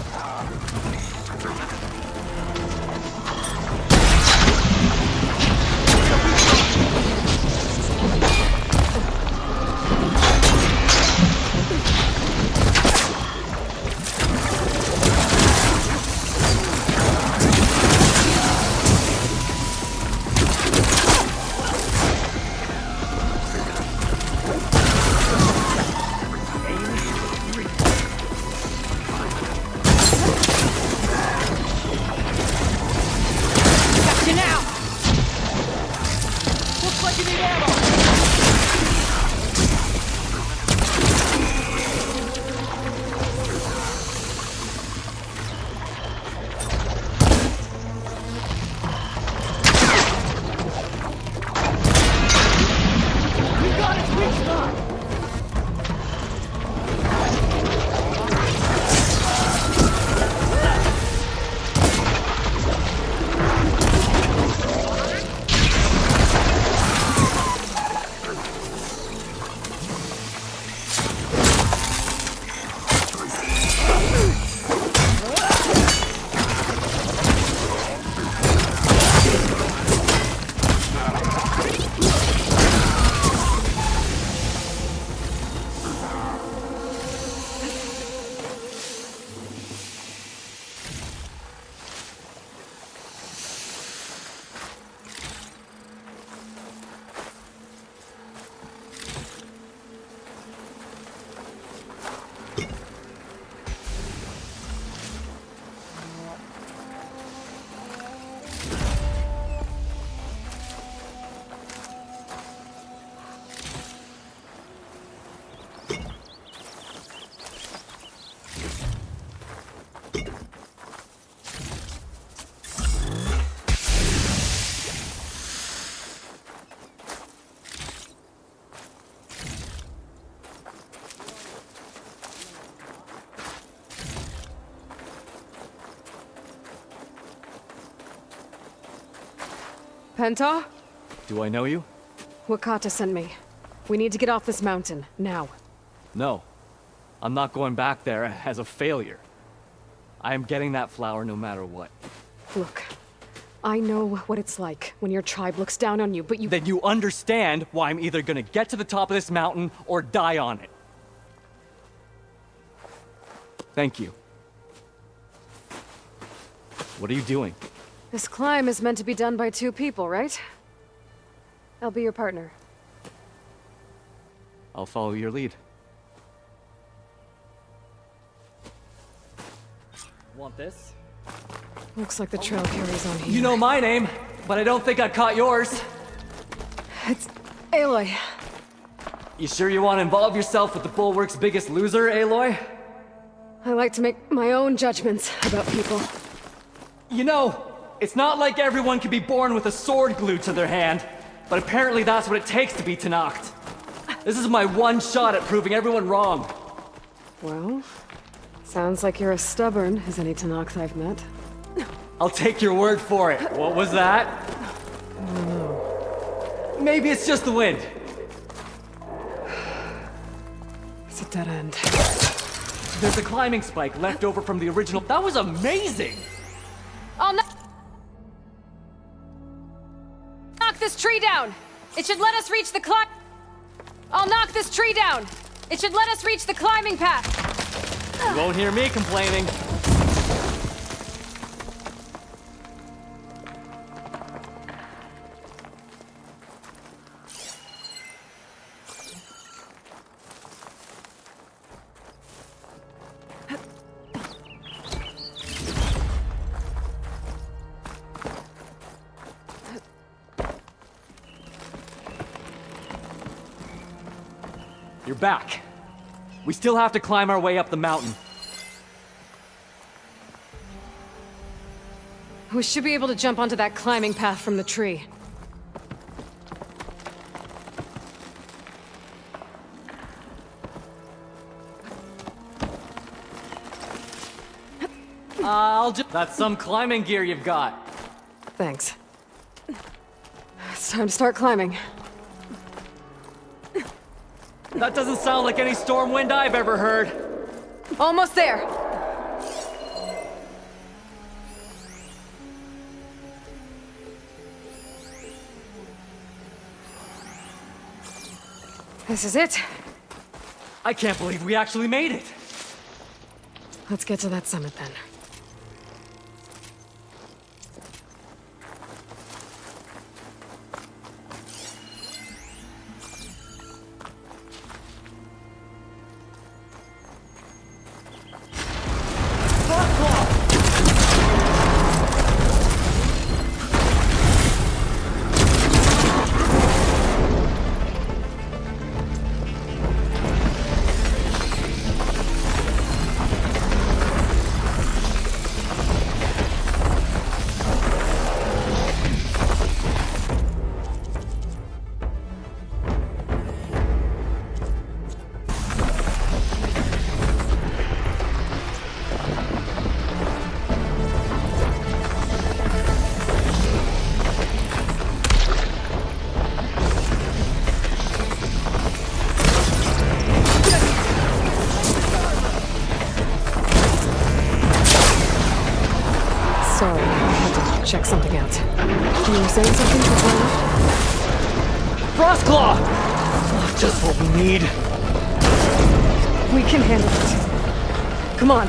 Penta? Do I know you? Wakata sent me. We need to get off this mountain, now. No. I'm not going back there as a failure. I am getting that flower no matter what. Look, I know what it's like when your tribe looks down on you, but you— Then you understand why I'm either gonna get to the top of this mountain or die on it. Thank you. What are you doing? This climb is meant to be done by 2 people, right? I'll be your partner. I'll follow your lead. Want this? Looks like the trail carries on here. You know my name, but I don't think I caught yours. It's Aloy. You sure you want to involve yourself with the Bulwark's biggest loser, Aloy? I like to make my own judgments about people. You know, it's not like everyone can be born with a sword glued to their hand, but apparently that's what it takes to be Tenakth. This is my one shot at proving everyone wrong. Well, sounds like you're as stubborn as any Tenakth I've met. I'll take your word for it. What was that? I don't know. Maybe it's just the wind. It's a dead end. There's a climbing spike left over from the original. That was amazing! I'll knock this tree down. It should let us reach the climb. I'll knock this tree down. It should let us reach the climbing path. You won't hear me complaining. You're back. We still have to climb our way up the mountain. We should be able to jump onto that climbing path from the tree. That's some climbing gear you've got. Thanks. It's time to start climbing. That doesn't sound like any storm wind I've ever heard. Almost there. This is it. I can't believe we actually made it. Let's get to that summit then. Check something out. You were saying something before I left? Frostclaw! Just what we need. We can handle it. Come on.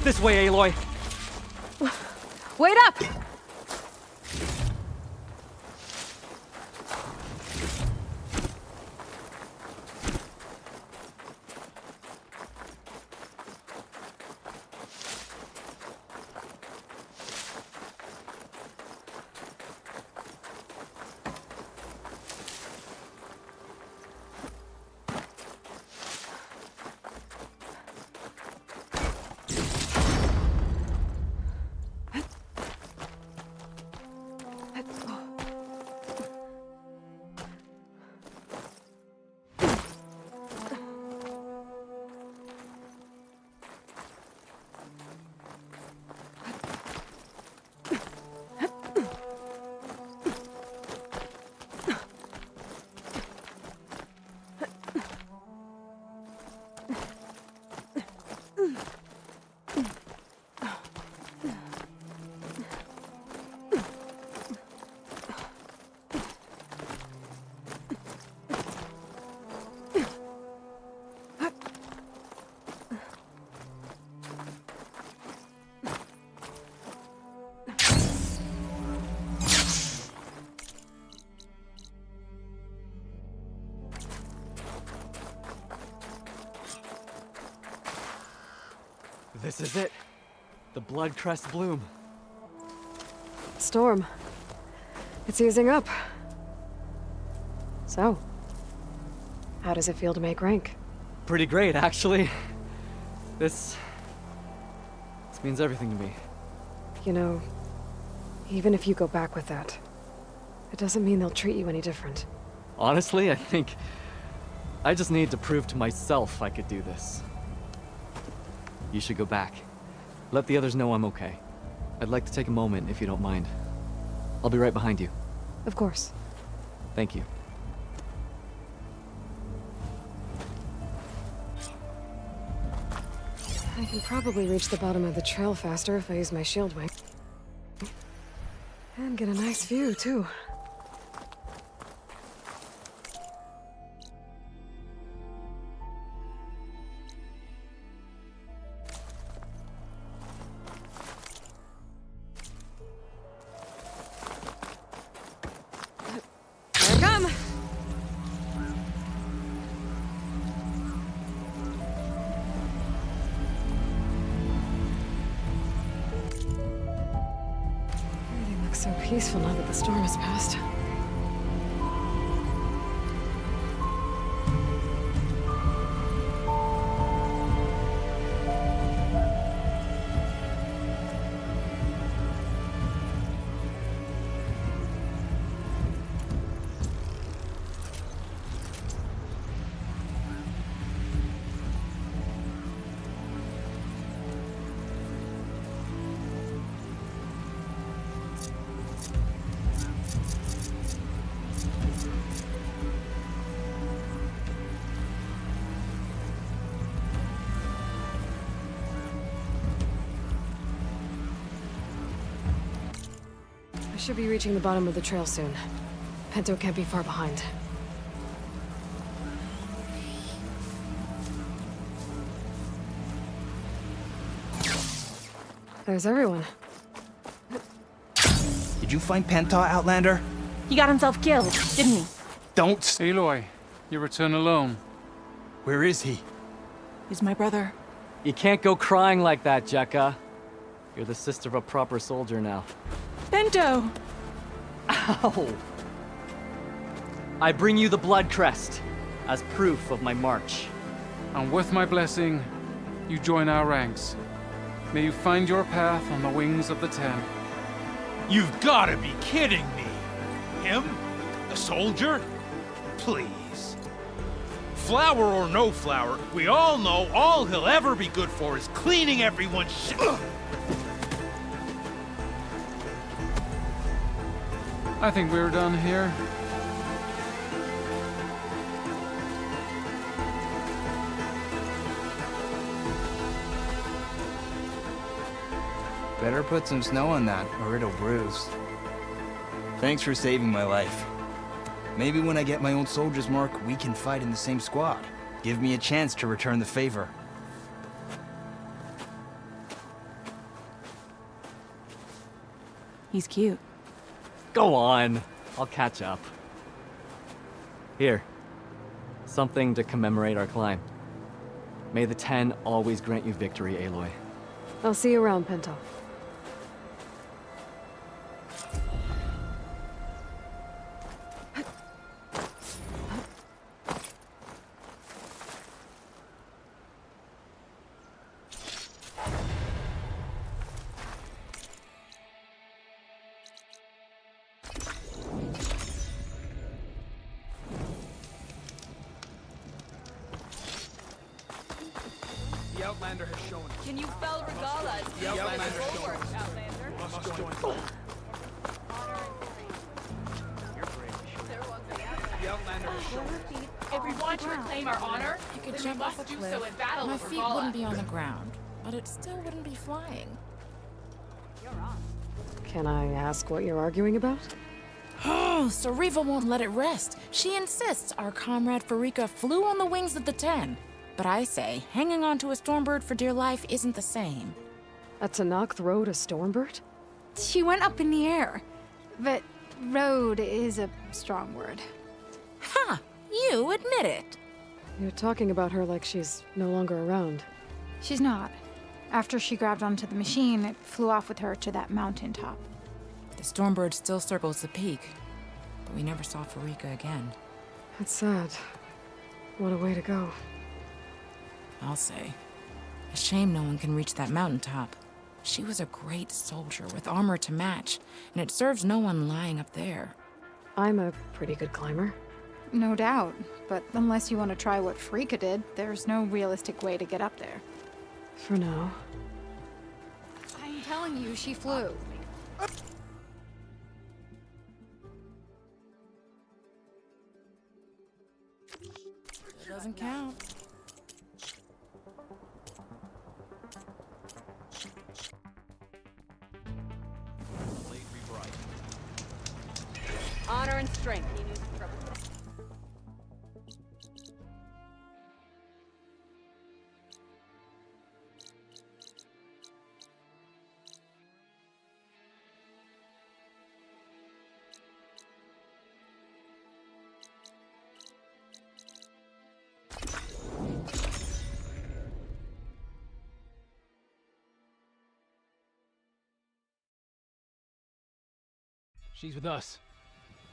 This way, Aloy. Wait up! This is it. The blood crest bloom. Storm. It's easing up. So, how does it feel to make rank? Pretty great, actually. This means everything to me. You know, even if you go back with that, it doesn't mean they'll treat you any different. Honestly, I think I just need to prove to myself I could do this. You should go back. Let the others know I'm okay. I'd like to take a moment, if you don't mind. I'll be right behind you. Of course. Thank you. I can probably reach the bottom of the trail faster if I use my shield wing. And get a nice view, too. Here I come! Everything looks so peaceful now that the storm has passed. I should be reaching the bottom of the trail soon. Pinto can't be far behind. There's everyone. Did you find Penta, Outlander? He got himself killed, didn't he? Don't... Aloy, you return alone. Where is he? He's my brother. You can't go crying like that, Jekka. You're the sister of a proper soldier now. Bento! Ow! I bring you the blood crest as proof of my march. And with my blessing, you join our ranks. May you find your path on the wings of the Ten. You've gotta be kidding me! Him? A soldier? Please. Flower or no flower, we all know all he'll ever be good for is cleaning everyone's shit. I think we're done here. Better put some snow on that, or it'll bruise. Thanks for saving my life. Maybe when I get my own soldier's mark, we can fight in the same squad. Give me a chance to return the favor. He's cute. Go on. I'll catch up. Here. Something to commemorate our climb. May the 10 always grant you victory, Aloy. I'll see you around, Pinto. The Outlander has shown it. Can you fell Regalas? The Outlander has shown it. Outlander. Must join. The Outlander has shown it. If we want to reclaim our honor, You could then jump we off a must do cliff. so in battle My with feet Regala. wouldn't be on the ground, but it still wouldn't be flying. Can I ask what you're arguing about? Oh, Sariva won't let it rest. She insists our comrade Farika flew on the wings of the 10. But I say, hanging on to a Stormbird for dear life isn't the same. A Tanakh rode a Stormbird? She went up in the air. But rode is a strong word. Ha! You admit it. You're talking about her like she's no longer around. She's not. After she grabbed onto the machine, it flew off with her to that mountaintop. The Stormbird still circles the peak, but we never saw Farika again. That's sad. What a way to go. I'll say. A shame no one can reach that mountaintop. She was a great soldier with armor to match, and it serves no one lying up there. I'm a pretty good climber. No doubt. But unless you want to try what Farika did, there's no realistic way to get up there. For now. I'm telling you, she flew. It doesn't count. Honor and strength. She's with us.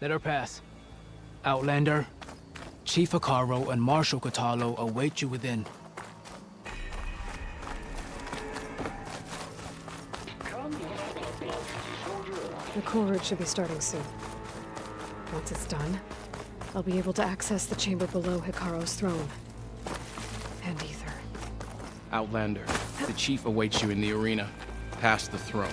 Let her pass. Outlander, Chief Hikaru and Marshal Katalo await you within. The Coleridge should be starting soon. Once it's done, I'll be able to access the chamber below Hikaru's throne. And Ether. Outlander, the Chief awaits you in the arena, past the throne.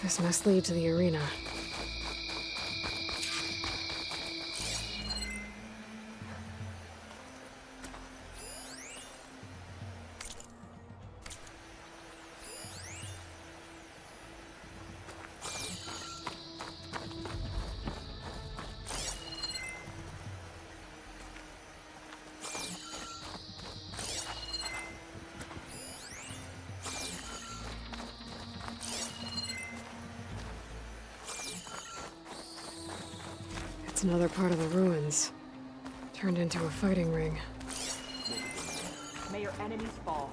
This must lead to the arena. It's another part of the ruins. Turned into a fighting ring. May your enemies fall.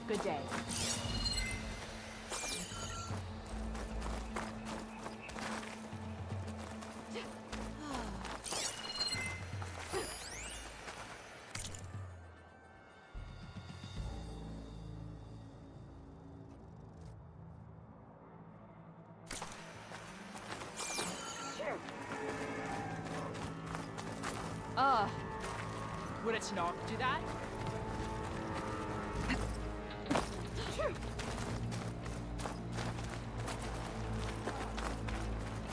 Good day. Would it not do that?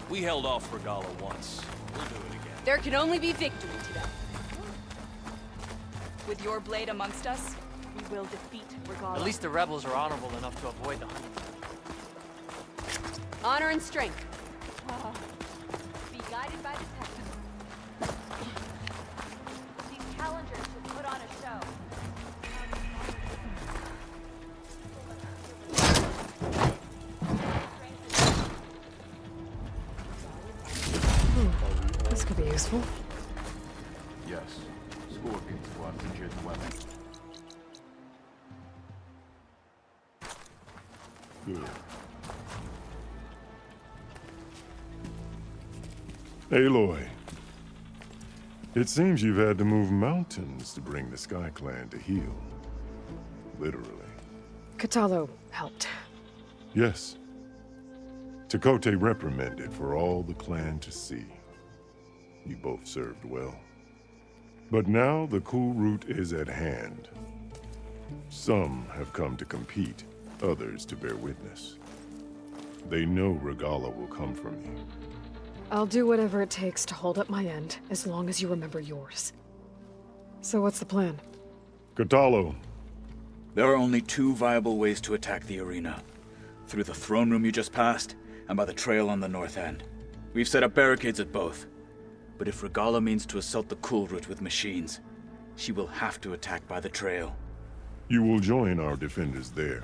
We held off Regala once. We'll do it again. There can only be victory today. With your blade amongst us, we will defeat Regala. At least the rebels are honorable enough to avoid the hunt. Honor and strength. Be guided by the text. These challengers useful? Yes. Scorpion squad's injured weapon. Good. Aloy. It seems you've had to move mountains to bring the Sky Clan to heel. Literally. Katalo helped. Yes. Tekote reprimanded for all the clan to see. You both served well. But now the cool route is at hand. Some have come to compete, others to bear witness. They know Regala will come from you. I'll do whatever it takes to hold up my end, as long as you remember yours. So what's the plan? Katalo. There are only two viable ways to attack the arena. Through the throne room you just passed, and by the trail on the north end. We've set up barricades at both. But if Regala means to assault the cool route with machines, she will have to attack by the trail. You will join our defenders there.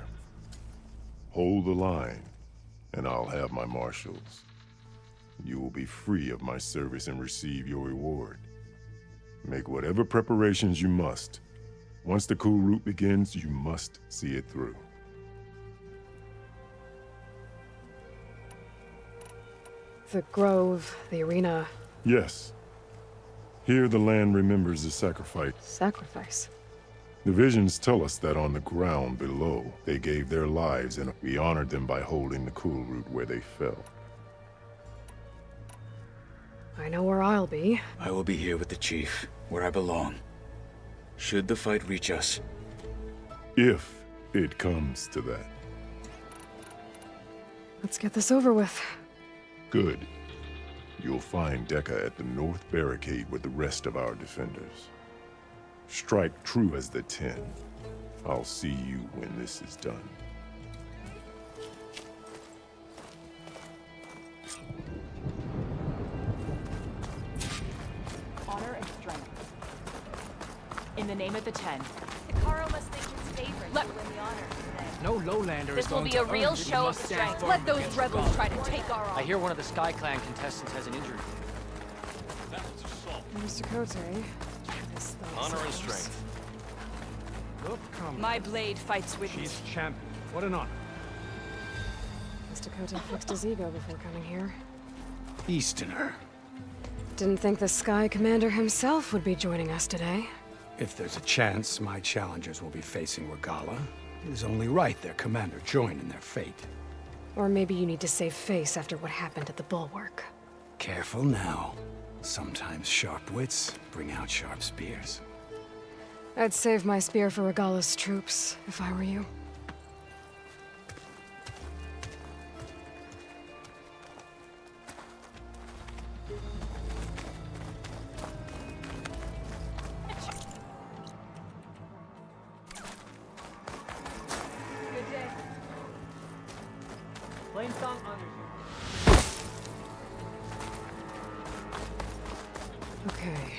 Hold the line, and I'll have my marshals. You will be free of my service and receive your reward. Make whatever preparations you must. Once the cool route begins, you must see it through. The grove, the arena. Yes. Here the land remembers the sacrifice. Sacrifice? The visions tell us that on the ground below, they gave their lives and we honored them by holding the cool route where they fell. I know where I'll be. I will be here with the chief, where I belong. Should the fight reach us. If it comes to that. Let's get this over with. Good. You'll find Dekka at the north barricade with the rest of our defenders. Strike true as the 10. I'll see you when this is done. Honor and strength. In the name of the 10. Hikaru must think his favorite will win the honor today. No lowlander This is will going be to a real earn what he show of must stand strength. for Let those against rebels Regala. try to take our honor. I hear one of the Sky Clan contestants has an injury. Mr. Kote. Honor and strength. Look, come. My blade fights with She's champion. What an honor. Mr. Kote fixed his ego before coming here. Easterner. Didn't think the Sky Commander himself would be joining us today. If there's a chance my challengers will be facing Regala, it is only right their commander join in their fate. Or maybe you need to save face after what happened at the Bulwark. Careful now. Sometimes sharp wits bring out sharp spears. I'd save my spear for Regala's troops, if I were you. Good day. Plainsong honors you. Okay.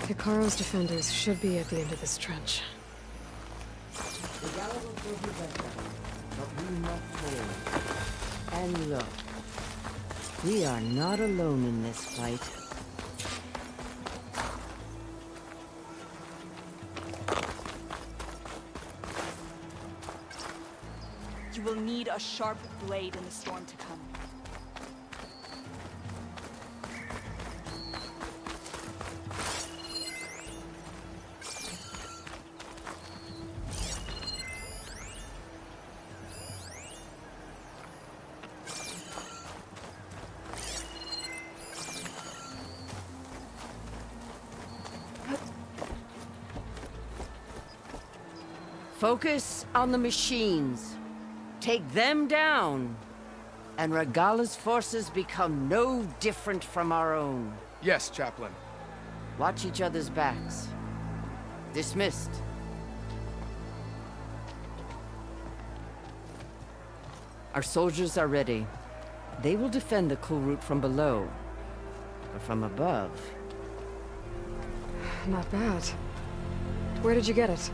Hikaru's defenders should be at the end of this trench. The Gala will go be better, but we must hold. And look, we are not alone in this fight. You will need a sharp blade in the storm to come. Focus on the machines. Take them down. And Regala's forces become no different from our own. Yes, Chaplain. Watch each other's backs. Dismissed. Our soldiers are ready. They will defend the cool route from below. But from above... Not bad. Where did you get it?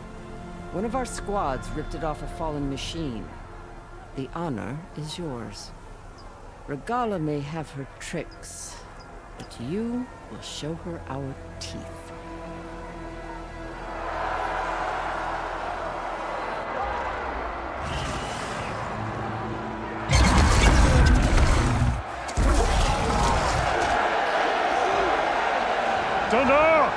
One of our squads ripped it off a fallen machine. The honor is yours. Regala may have her tricks, But you will show her our teeth. Thunder!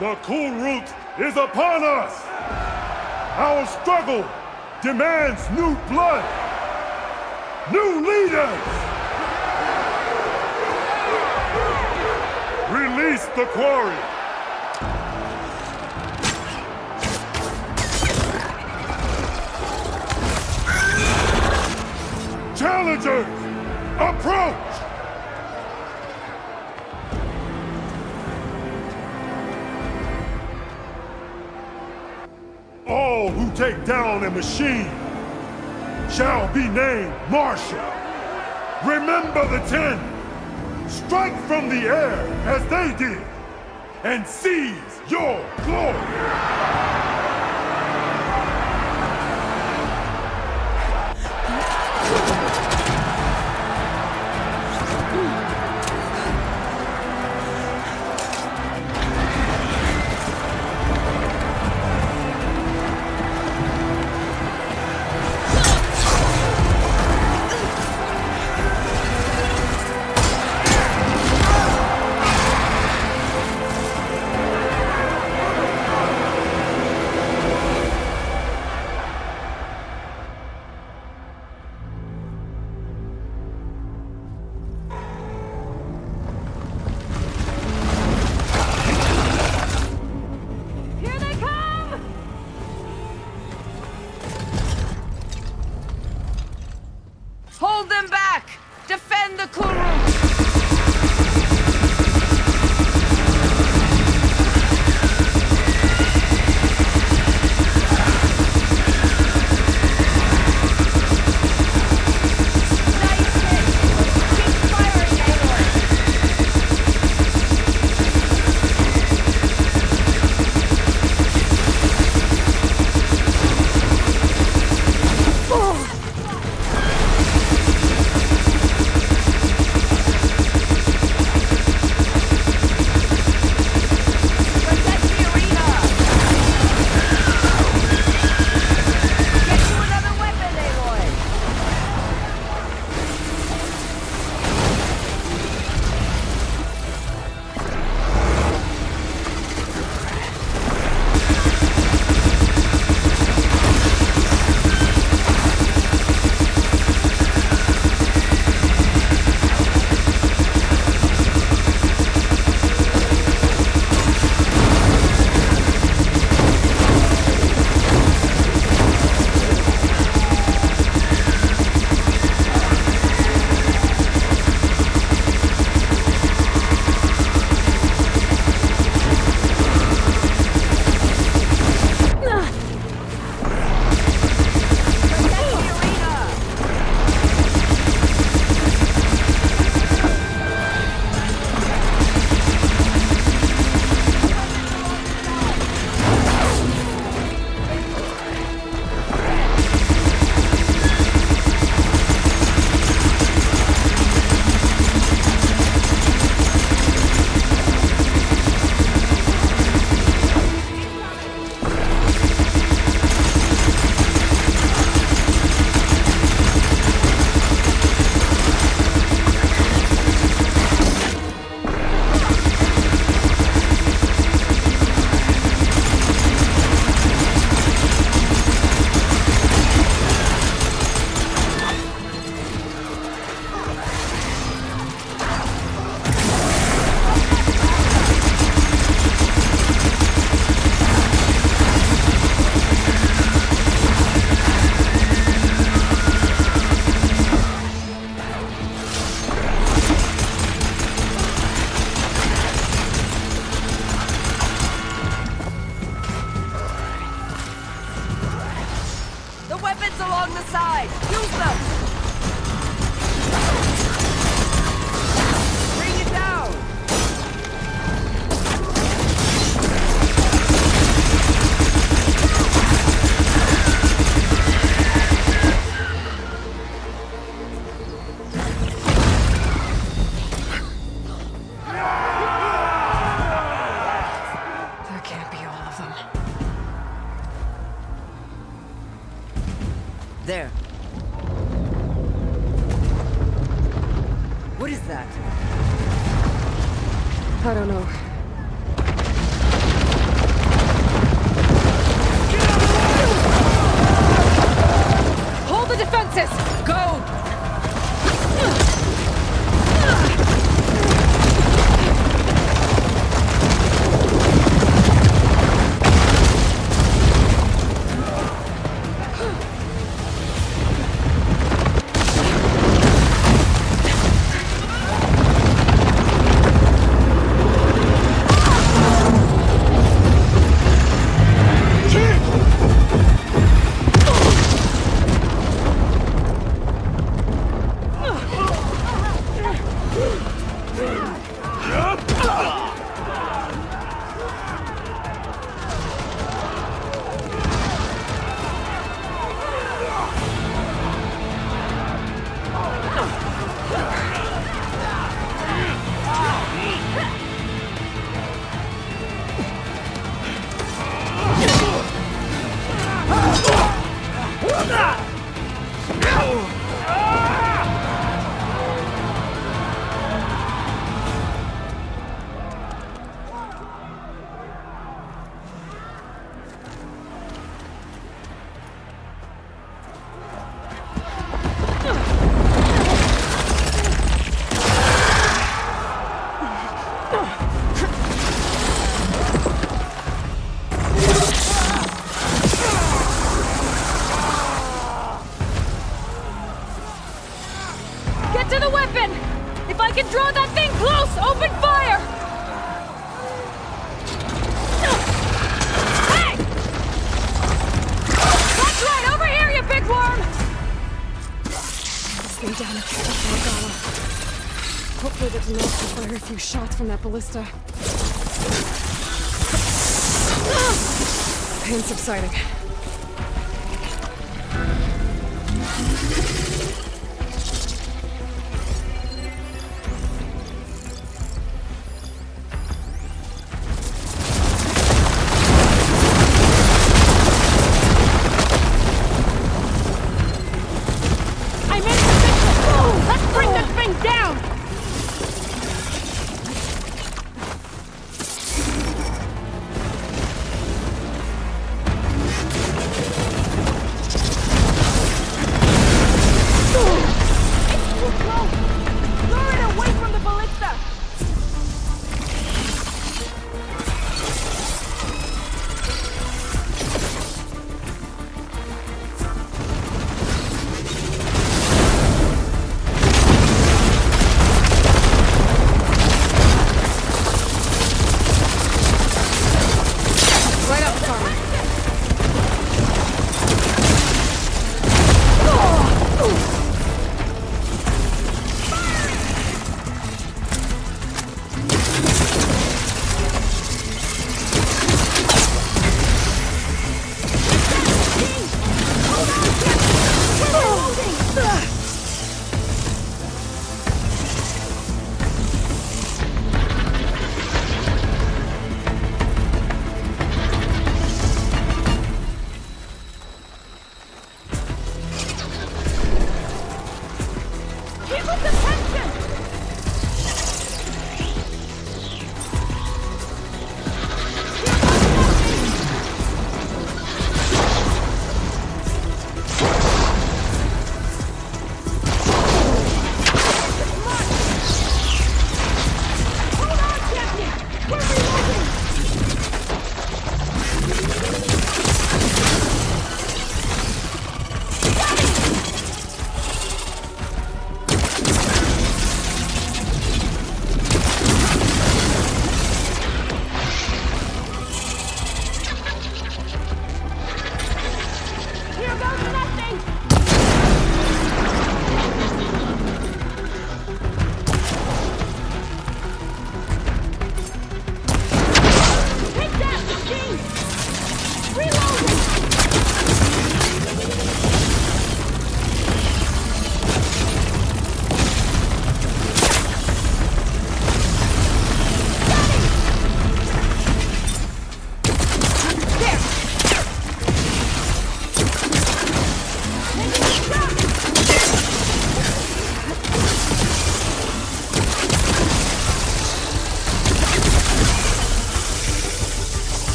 The cool route is upon us! Our struggle demands new blood! New leaders! Release the quarry! Challengers, approach! All who take down a machine shall be named Marshal. Remember the 10. Strike from the air as they did, and seize your glory! Hold them back! Defend the Kuru! that? I don't know. Hold the defenses! Go! Get to the weapon! If I can draw that thing close, open fire! Hey! That's right, over here, you big worm! Stay down and catch up to Regala. Hopefully there's enough to fire a few shots from that ballista. Pain subsiding.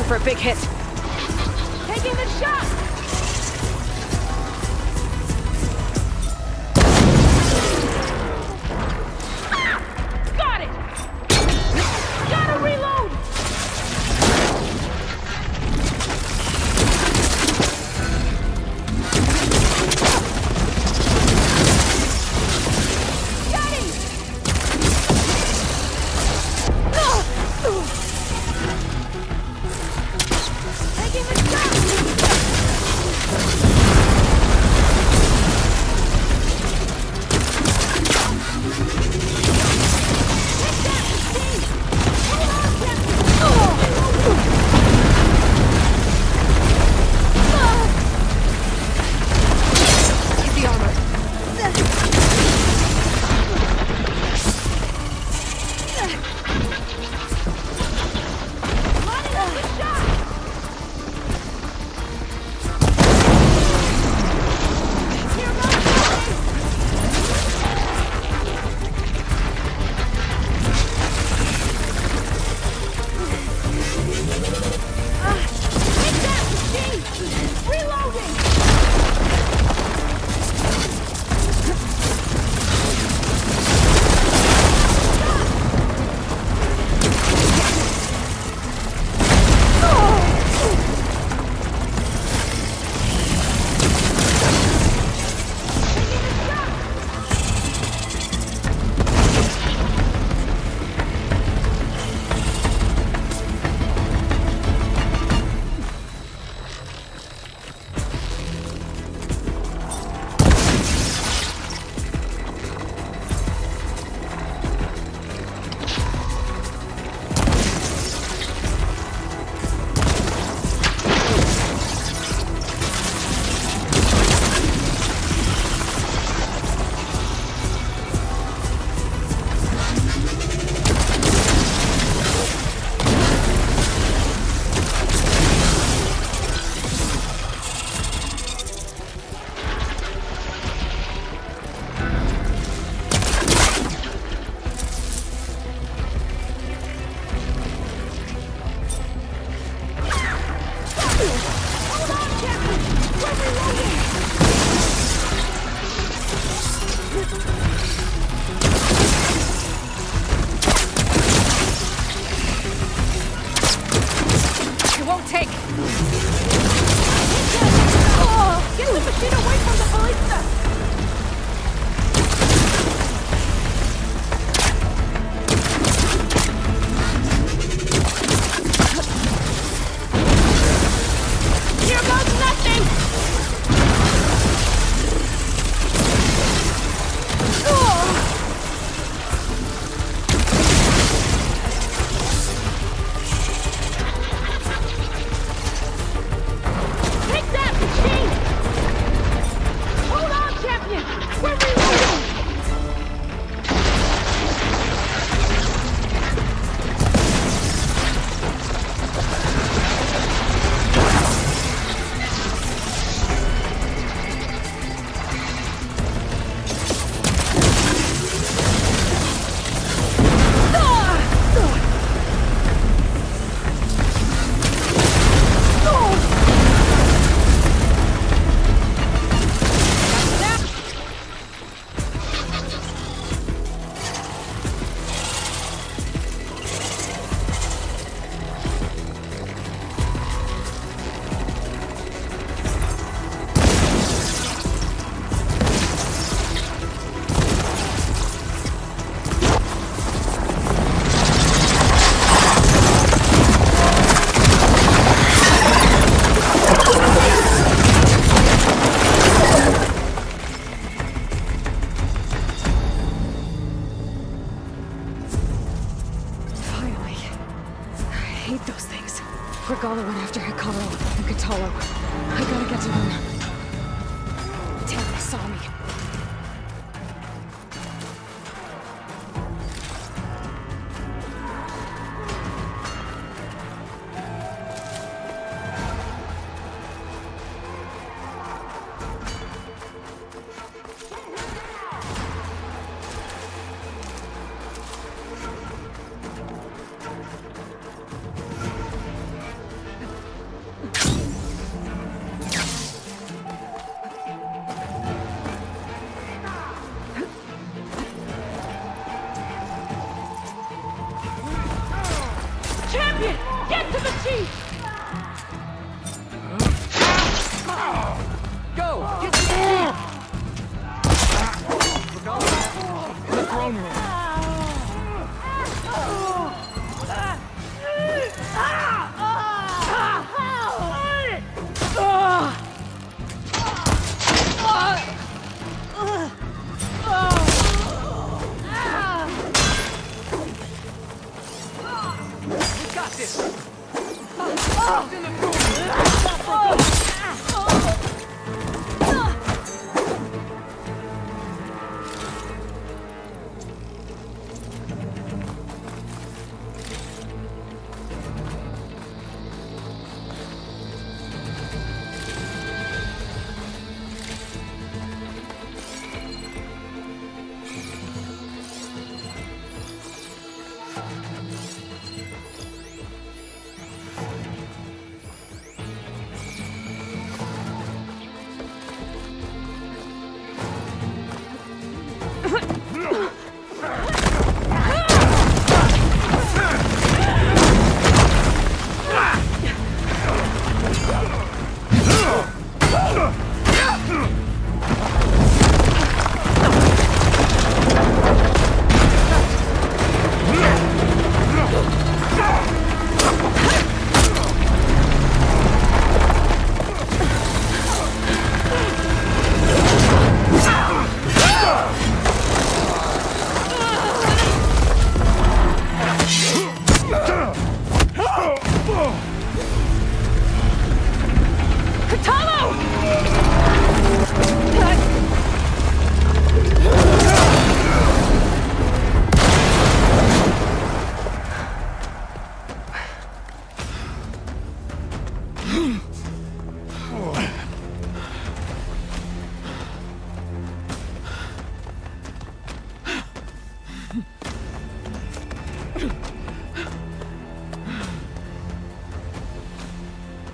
for a big hit. Taking the shot! Got it! Gotta reload! Got him! Taking the shot! Regala went after Hikaru and Katalo. I gotta get to them. Damn, they saw me.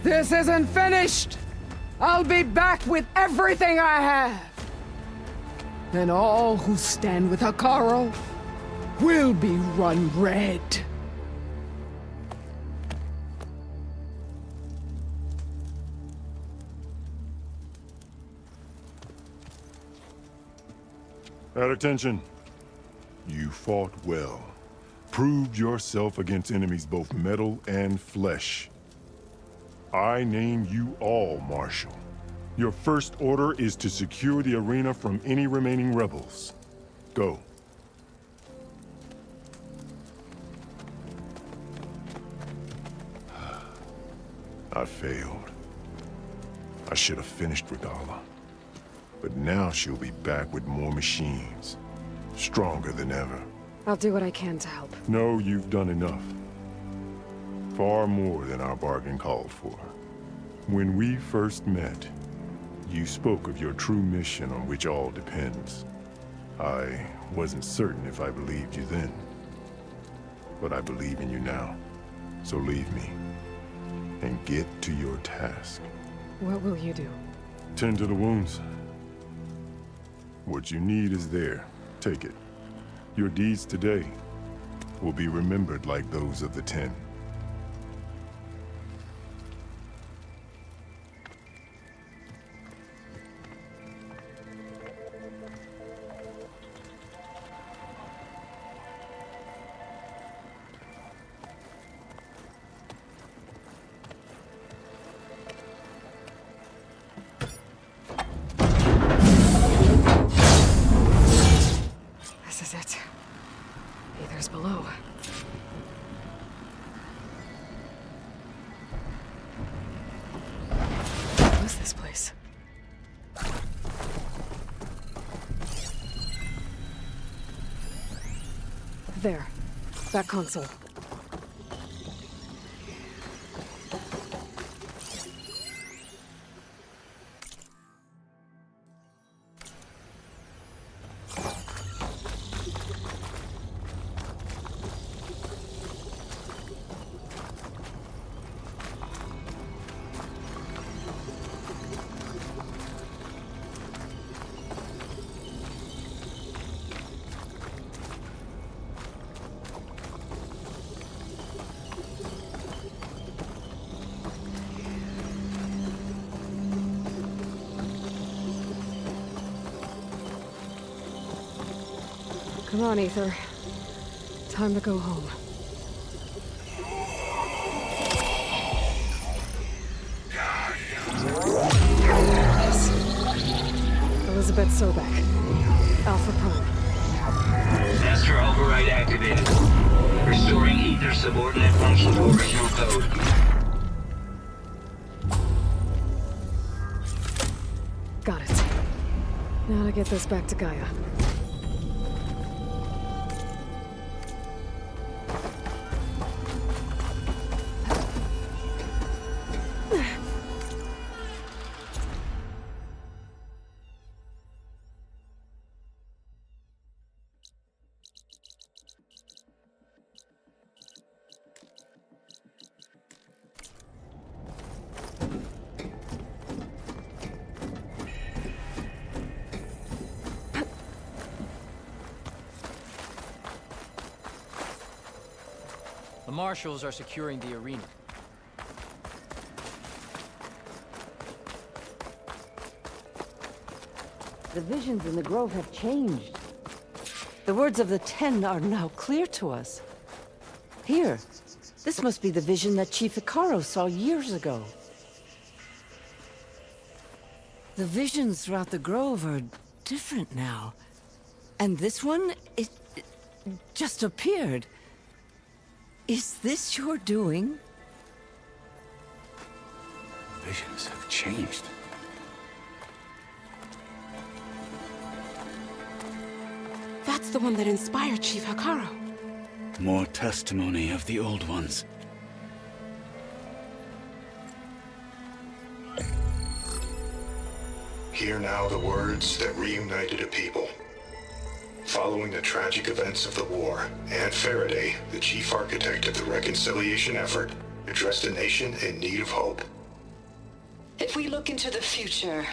This isn't finished! I'll be back with everything I have! Then all who stand with Hekarro will be run red. At attention. You fought well. Proved yourself against enemies both metal and flesh. I name you all Marshal. Your first order is to secure the arena from any remaining rebels. Go. I failed. I should have finished Regala. But now she'll be back with more machines. Stronger than ever. I'll do what I can to help. No, you've done enough. Far more than our bargain called for. When we first met, you spoke of your true mission on which all depends. I wasn't certain if I believed you then. But I believe in you now. So leave me. And get to your task. What will you do? Tend to the wounds. What you need is there. Take it. Your deeds today will be remembered like those of the 10. This is it. Aether's below. What is this place? There. That console. Come on, Aether. Time to go home. Elizabeth Sobek. Alpha Prime. Master override activated. Restoring Aether subordinate function to original code. Now to get this back to Gaia. The marshals are securing the arena. The visions in the grove have changed. The words of the Ten are now clear to us. Here, this must be the vision that Chief Icaro saw years ago. The visions throughout the grove are different now. And this one, it just appeared. Is this your doing? Visions have changed. That's the one that inspired Chief Icaro. More testimony of the old ones. Hear now the words that reunited a people. Following the tragic events of the war, Anne Faraday, the chief architect of the reconciliation effort, addressed a nation in need of hope. If we look into the future,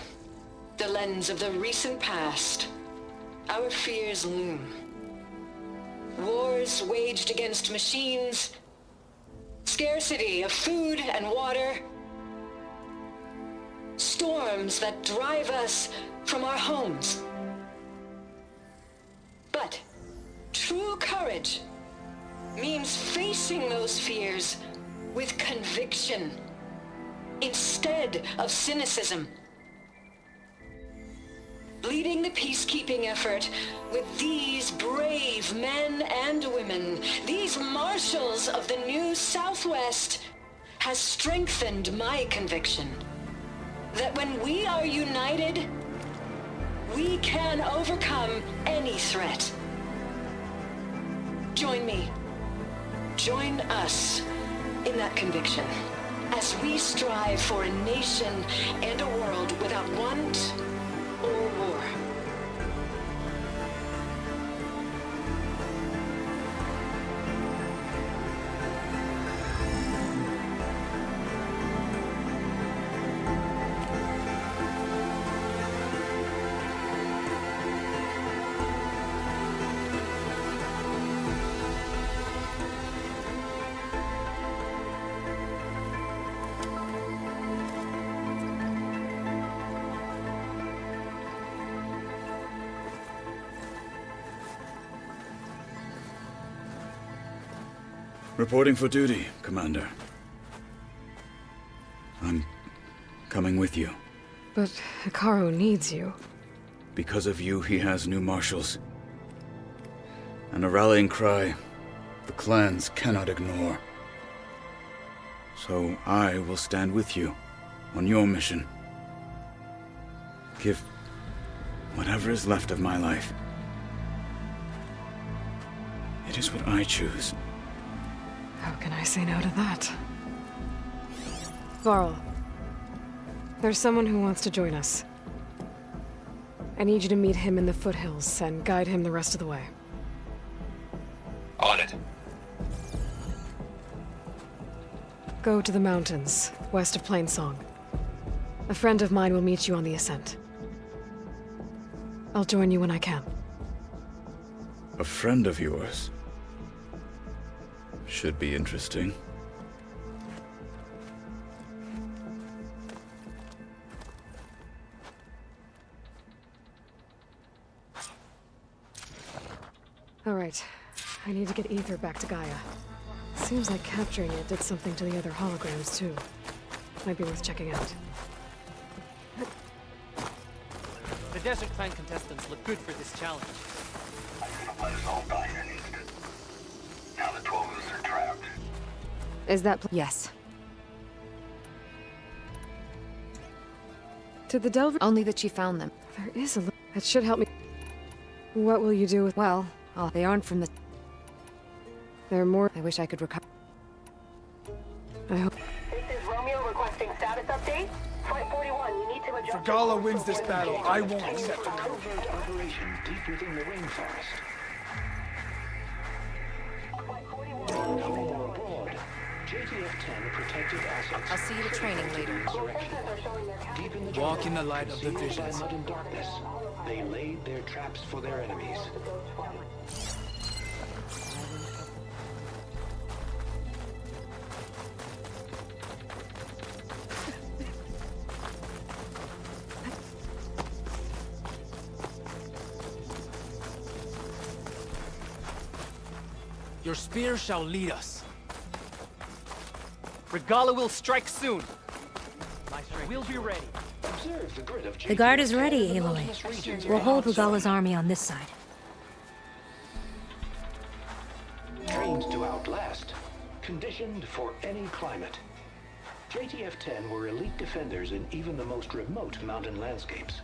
the lens of the recent past, our fears loom. Wars waged against machines, scarcity of food and water, storms that drive us from our homes. But true courage means facing those fears with conviction instead of cynicism. Leading the peacekeeping effort with these brave men and women, these marshals of the new Southwest, has strengthened my conviction that when we are united, we can overcome any threat. Join me. Join us in that conviction as we strive for a nation and a world without want or war. Reporting for duty, Commander. I'm coming with you. But Icaro needs you. Because of you, he has new marshals. And a rallying cry the clans cannot ignore. So I will stand with you on your mission. Give whatever is left of my life. It is what I choose. How can I say no to that? Varl, there's someone who wants to join us. I need you to meet him in the foothills and guide him the rest of the way. On it. Go to the mountains, west of Plainsong. A friend of mine will meet you on the ascent. I'll join you when I can. A friend of yours? Should be interesting. All right. I need to get Ether back to Gaia. Seems like capturing it did something to the other holograms, too. Might be worth checking out. The Desert Clan contestants look good for this challenge. Let us all die in an instant. Now the 12 of us are trapped. Is that Yes. to the Delver? Only that she found them. There is a That should help me. What will you do with... Well, they aren't from the... There are more... I wish I could recover... I hope... This is Romeo requesting status update. Flight 41, you need to adjust... If Gala wins this battle, I won't accept it. Covert operation deep within the rainforest. Flight 41, home or abroad. JTF-10 protected assets. I'll see you at training later. Deep in the Walk in the light of the sealed by visions. mud and darkness, they laid their traps for their enemies. Your spear shall lead us. Regala will strike soon. We'll be ready. Observe the grid of The guard is JTF-10 ready, in the Aloy. mountainous regions We'll hold around Regala's army on this side. Trained to outlast, conditioned for any climate. JTF-10 were elite defenders in even the most remote mountain landscapes.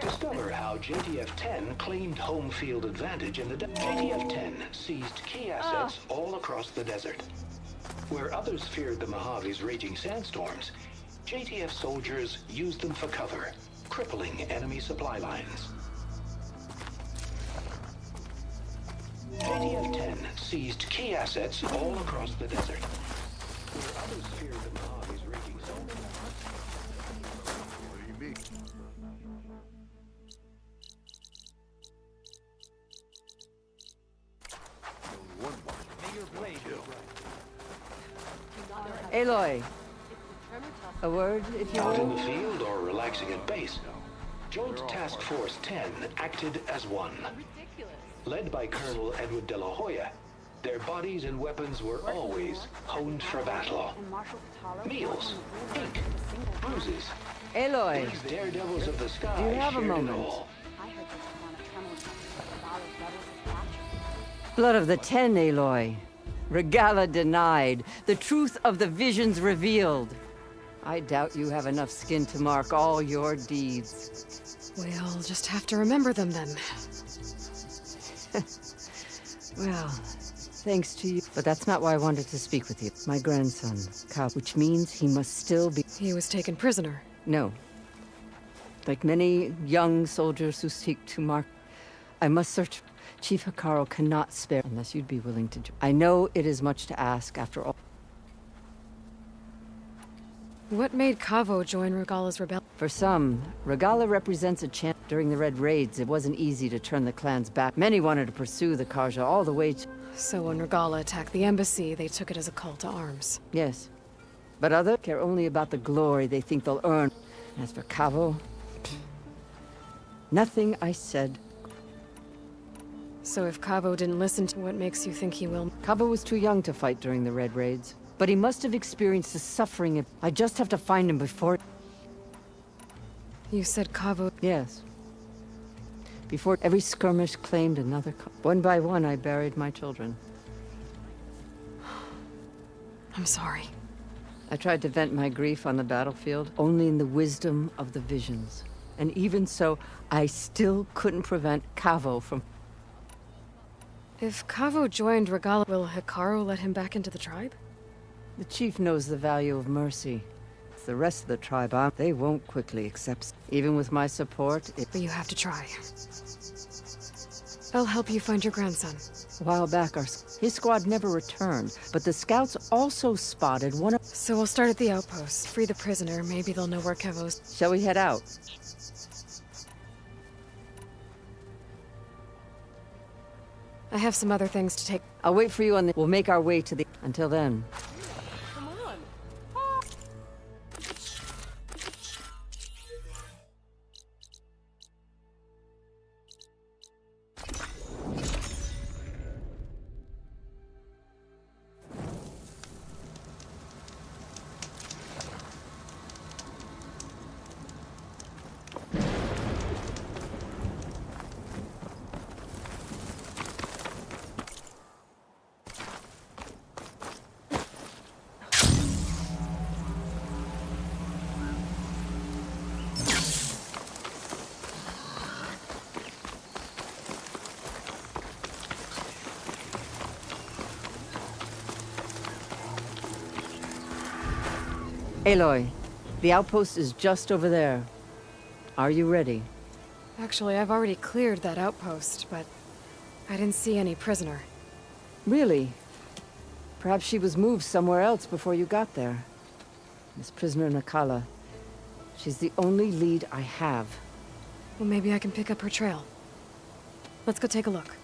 Discover how JTF-10 claimed home field advantage in the JTF-10 seized key assets all across the desert. Where others feared the Mojave's raging sandstorms, JTF soldiers used them for cover, crippling enemy supply lines. JTF-10 seized key assets all across the desert. Where others feared the Mojave's raging sandstorms. What do you mean? May your blade be bright. Aloy. A word, if you Out in will? the field or relaxing at base, Joint Task Force 10 acted as one. Led by Colonel Edward de la Hoya, their bodies and weapons were always honed for battle. Meals, ink, bruises. Aloy. These daredevils of the sky Do you have a shared it moment? all. Blood of the Ten, Aloy. Regala denied. The truth of the visions revealed. I doubt you have enough skin to mark all your deeds. We'll just have to remember them then. Well, thanks to you. But that's not why I wanted to speak with you. My grandson, Kao, which means he must still be... He was taken prisoner. No. Like many young soldiers who seek to mark... I must search... Chief Hikaru cannot spare unless you'd be willing to... I know it is much to ask after all. What made Kavo join Regala's rebellion? For some, Regala represents a chance. During the Red Raids, it wasn't easy to turn the clans back. Many wanted to pursue the Karja all the way to... So when Regala attacked the embassy, they took it as a call to arms. Yes. But others care only about the glory they think they'll earn. As for Kavo... Nothing I said. So if Kavo didn't listen to what makes you think he will... Kavo was too young to fight during the Red Raids. But he must have experienced the suffering. I just have to find him before... You said Kavo... Yes. Before every skirmish claimed another... One by one, I buried my children. I'm sorry. I tried to vent my grief on the battlefield, only in the wisdom of the visions. And even so, I still couldn't prevent Kavo from... If Kavo joined Regala, will Hikaru let him back into the tribe? The chief knows the value of mercy. It's the rest of the tribe, they won't quickly accept. Even with my support, But you have to try. I'll help you find your grandson. A while back, his squad never returned, but the scouts also spotted one of... So we'll start at the outpost, free the prisoner, maybe they'll know where Kevo's... Shall we head out? I have some other things to take. I'll wait for you on the... We'll make our way to the... Until then. Come on. Aloy, the outpost is just over there. Are you ready? Actually, I've already cleared that outpost, but I didn't see any prisoner. Really? Perhaps she was moved somewhere else before you got there. This prisoner Nakala. She's the only lead I have. Well, maybe I can pick up her trail. Let's go take a look.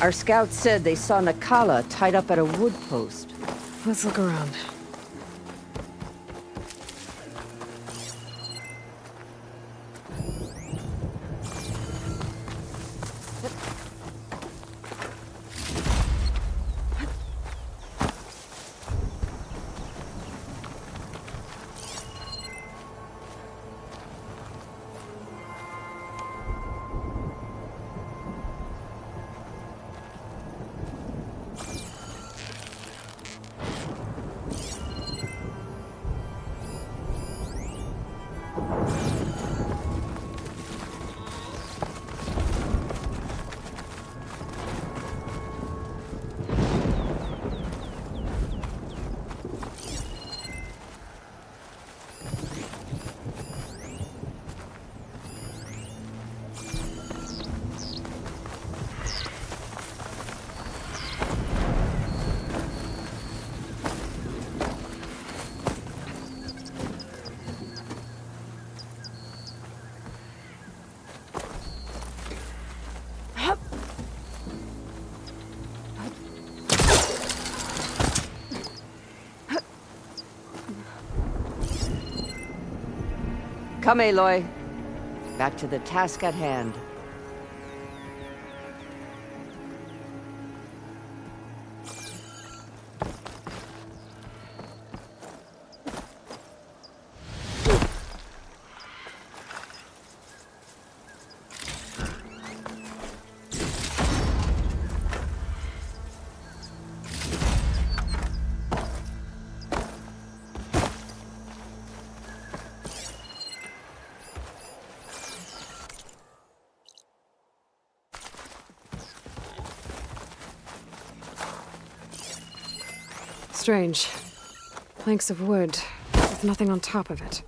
Our scouts said they saw Nakala tied up at a wood post. Let's look around. Come, Aloy. Back to the task at hand. Strange. Planks of wood, with nothing on top of it.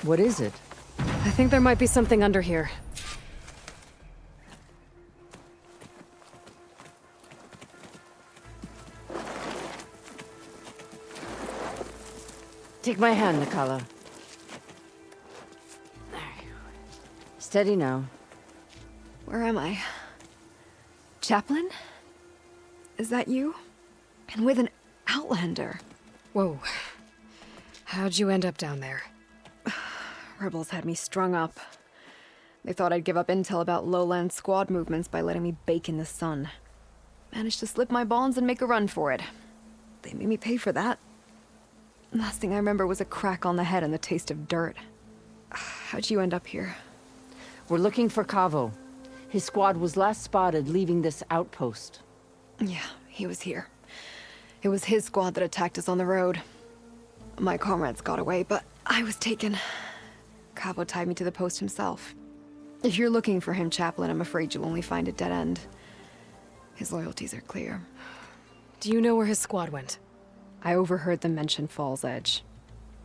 What is it? I think there might be something under here. Take my hand, Nakala. Steady now. Where am I? Chaplain? Is that you? And with an Outlander. Whoa. How'd you end up down there? Rebels had me strung up. They thought I'd give up intel about lowland squad movements by letting me bake in the sun. Managed to slip my bonds and make a run for it. They made me pay for that. Last thing I remember was a crack on the head and the taste of dirt. How'd you end up here? We're looking for Kavo. His squad was last spotted leaving this outpost. Yeah, he was here. It was his squad that attacked us on the road. My comrades got away, but I was taken. Kavo tied me to the post himself. If you're looking for him, Chaplain, I'm afraid you'll only find a dead end. His loyalties are clear. Do you know where his squad went? I overheard them mention Fall's Edge.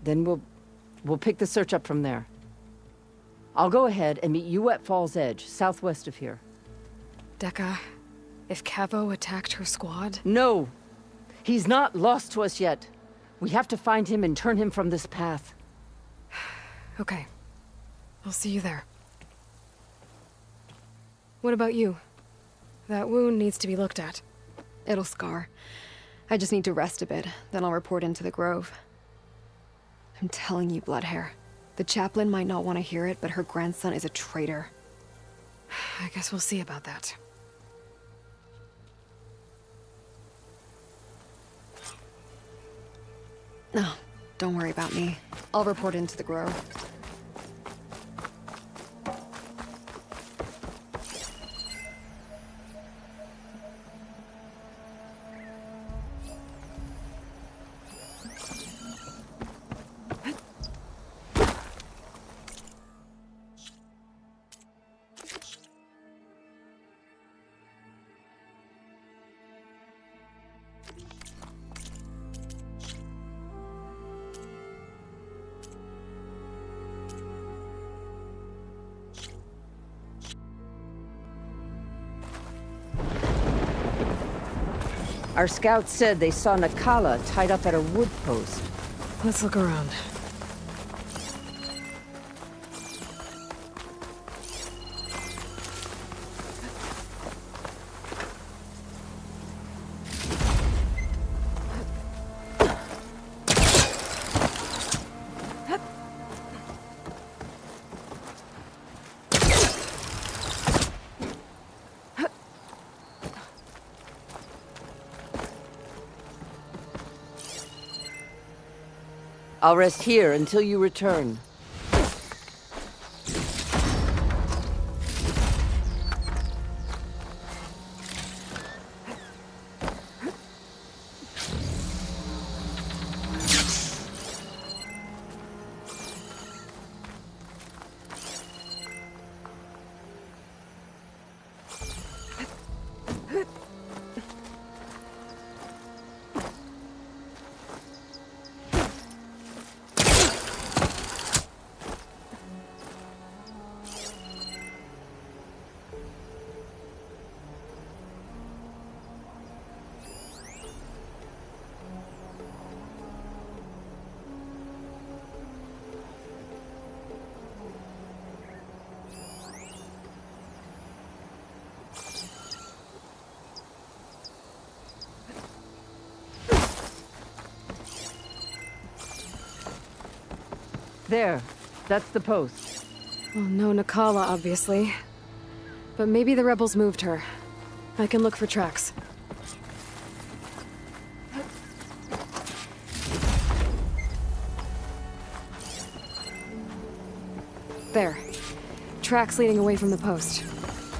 Then we'll pick the search up from there. I'll go ahead and meet you at Fall's Edge, southwest of here. Dekka, if Kavo attacked her squad? No! He's not lost to us yet. We have to find him and turn him from this path. Okay. I'll see you there. What about you? That wound needs to be looked at. It'll scar. I just need to rest a bit, then I'll report into the Grove. I'm telling you, Bloodhair. The Chaplain might not want to hear it, but her grandson is a traitor. I guess we'll see about that. No, don't worry about me. I'll report into the grove. Our scouts said they saw Nakala tied up at a wood post. Let's look around. I'll rest here until you return. There. That's the post. Well, no Nakala, obviously. But maybe the rebels moved her. I can look for tracks. There. Tracks leading away from the post.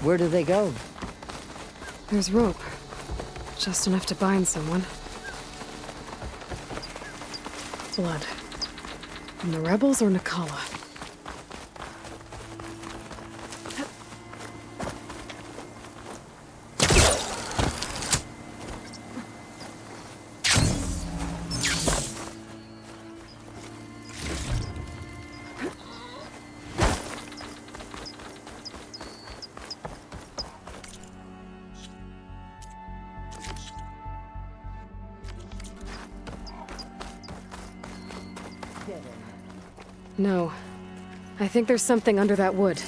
Where do they go? There's rope. Just enough to bind someone. Blood. From the rebels or Nakala? No. I think there's something under that wood.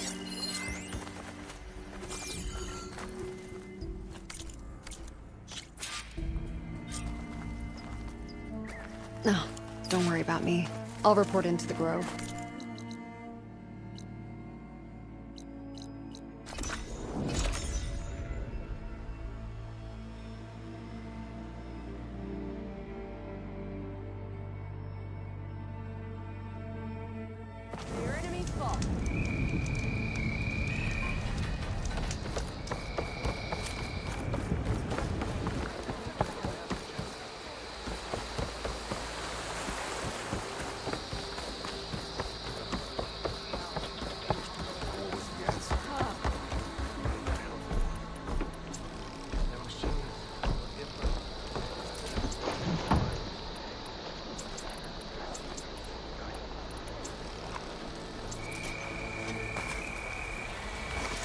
No, don't worry about me. I'll report into the grove.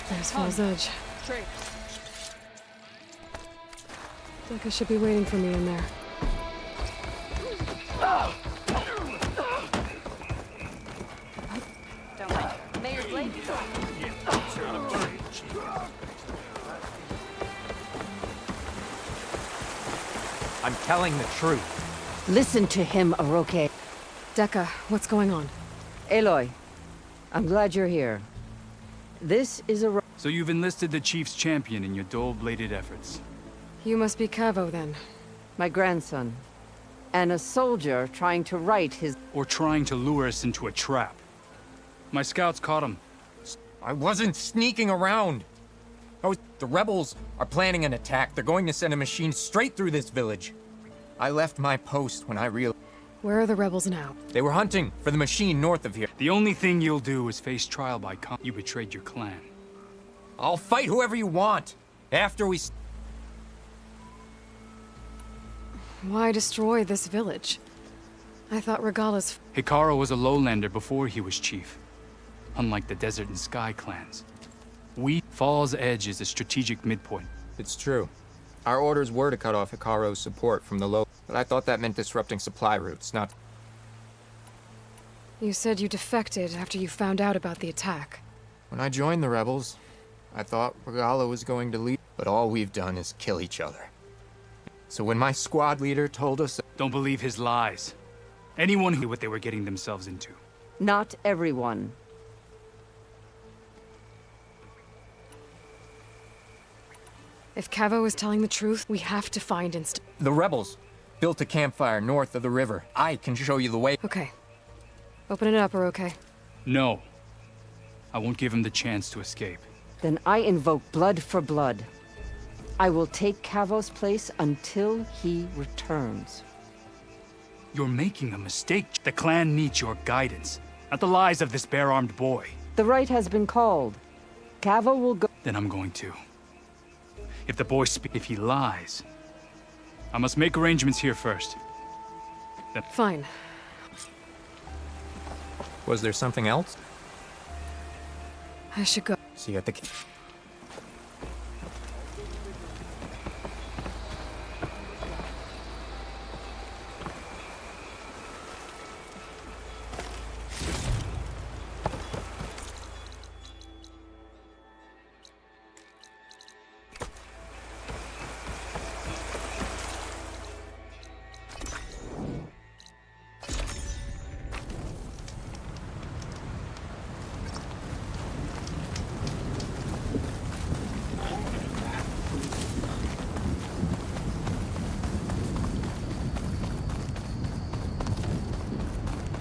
There's Fall's Edge. Dekka should be waiting for me in there. Don't mind. Mayor's blade. I'm telling the truth. Listen to him, Oroke. Dekka, what's going on? Aloy, I'm glad you're here. This is a... So you've enlisted the Chief's champion in your dual-bladed efforts. You must be Cavo, then. My grandson. And a soldier trying to right his... Or trying to lure us into a trap. My scouts caught him. I wasn't sneaking around. The rebels are planning an attack. They're going to send a machine straight through this village. I left my post when I realized... Where are the rebels now? They were hunting for the machine north of here. The only thing you'll do is face trial by You betrayed your clan. I'll fight whoever you want. After we... Why destroy this village? I thought Regala's... Hikaru was a lowlander before he was chief. Unlike the Desert and Sky clans. Fall's Edge is a strategic midpoint. It's true. Our orders were to cut off Hikaru's support from the low... But I thought that meant disrupting supply routes, not... You said you defected after you found out about the attack. When I joined the rebels, I thought Regala was going to lead, but all we've done is kill each other. So when my squad leader told us... Don't believe his lies. Anyone who knew what they were getting themselves into. Not everyone. If Cavo is telling the truth, we have to find The rebels built a campfire north of the river. I can show you the way. Okay. Open it up, or okay? No. I won't give him the chance to escape. Then I invoke blood for blood. I will take Cavo's place until he returns. You're making a mistake. The clan needs your guidance, not the lies of this bare-armed boy. The right has been called. Cavo will go... Then I'm going to. If the boy if he lies, I must make arrangements here first. Then fine. Was there something else? I should go. See you at the...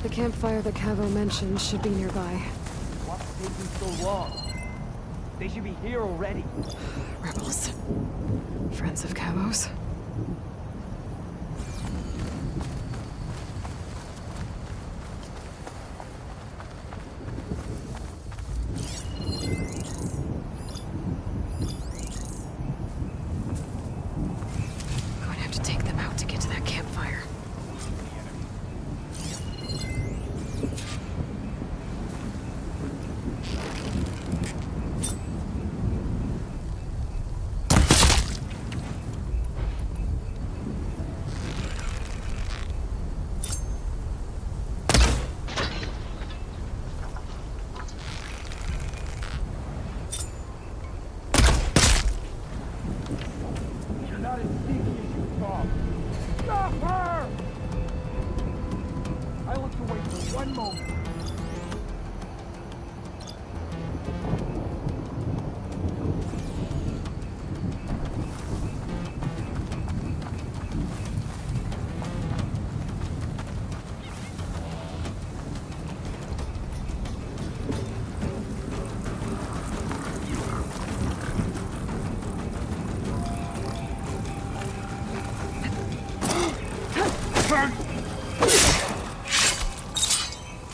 The campfire that Cavo mentioned should be nearby. What's taking so long? They should be here already. Rebels. Friends of Cavo's. Going to have to take them out to get to that campfire.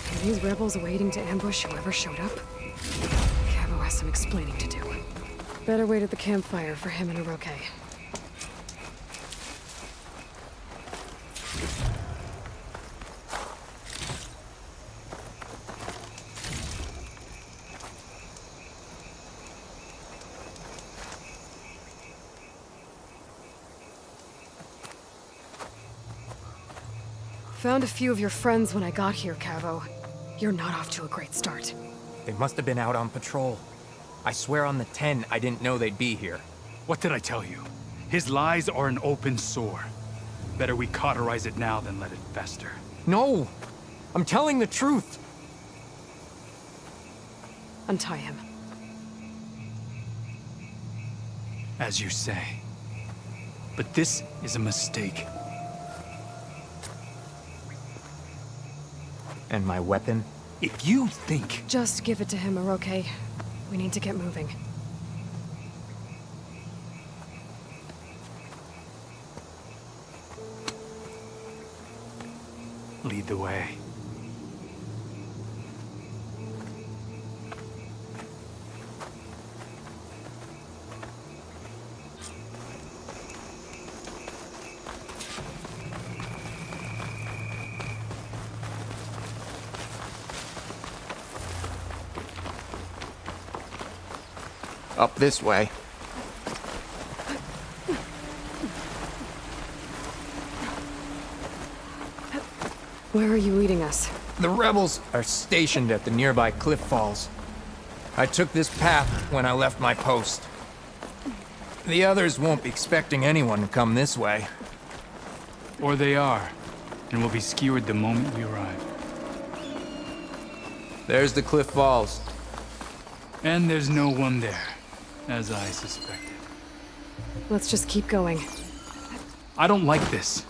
Are these rebels waiting to ambush whoever showed up? Cavo has some explaining to do. Better wait at the campfire for him and Oroke. Found a few of your friends when I got here, Cavo. You're not off to a great start. They must have been out on patrol. I swear on the 10, I didn't know they'd be here. What did I tell you? His lies are an open sore. Better we cauterize it now than let it fester. No! I'm telling the truth! Untie him. As you say. But this is a mistake. And my weapon? If you think... Just give it to him, Oroke. We need to get moving. Lead the way. Up this way. Where are you leading us? The rebels are stationed at the nearby cliff falls. I took this path when I left my post. The others won't be expecting anyone to come this way. Or they are, and will be skewered the moment we arrive. There's the cliff falls. And there's no one there, as I suspected. Let's just keep going. I don't like this.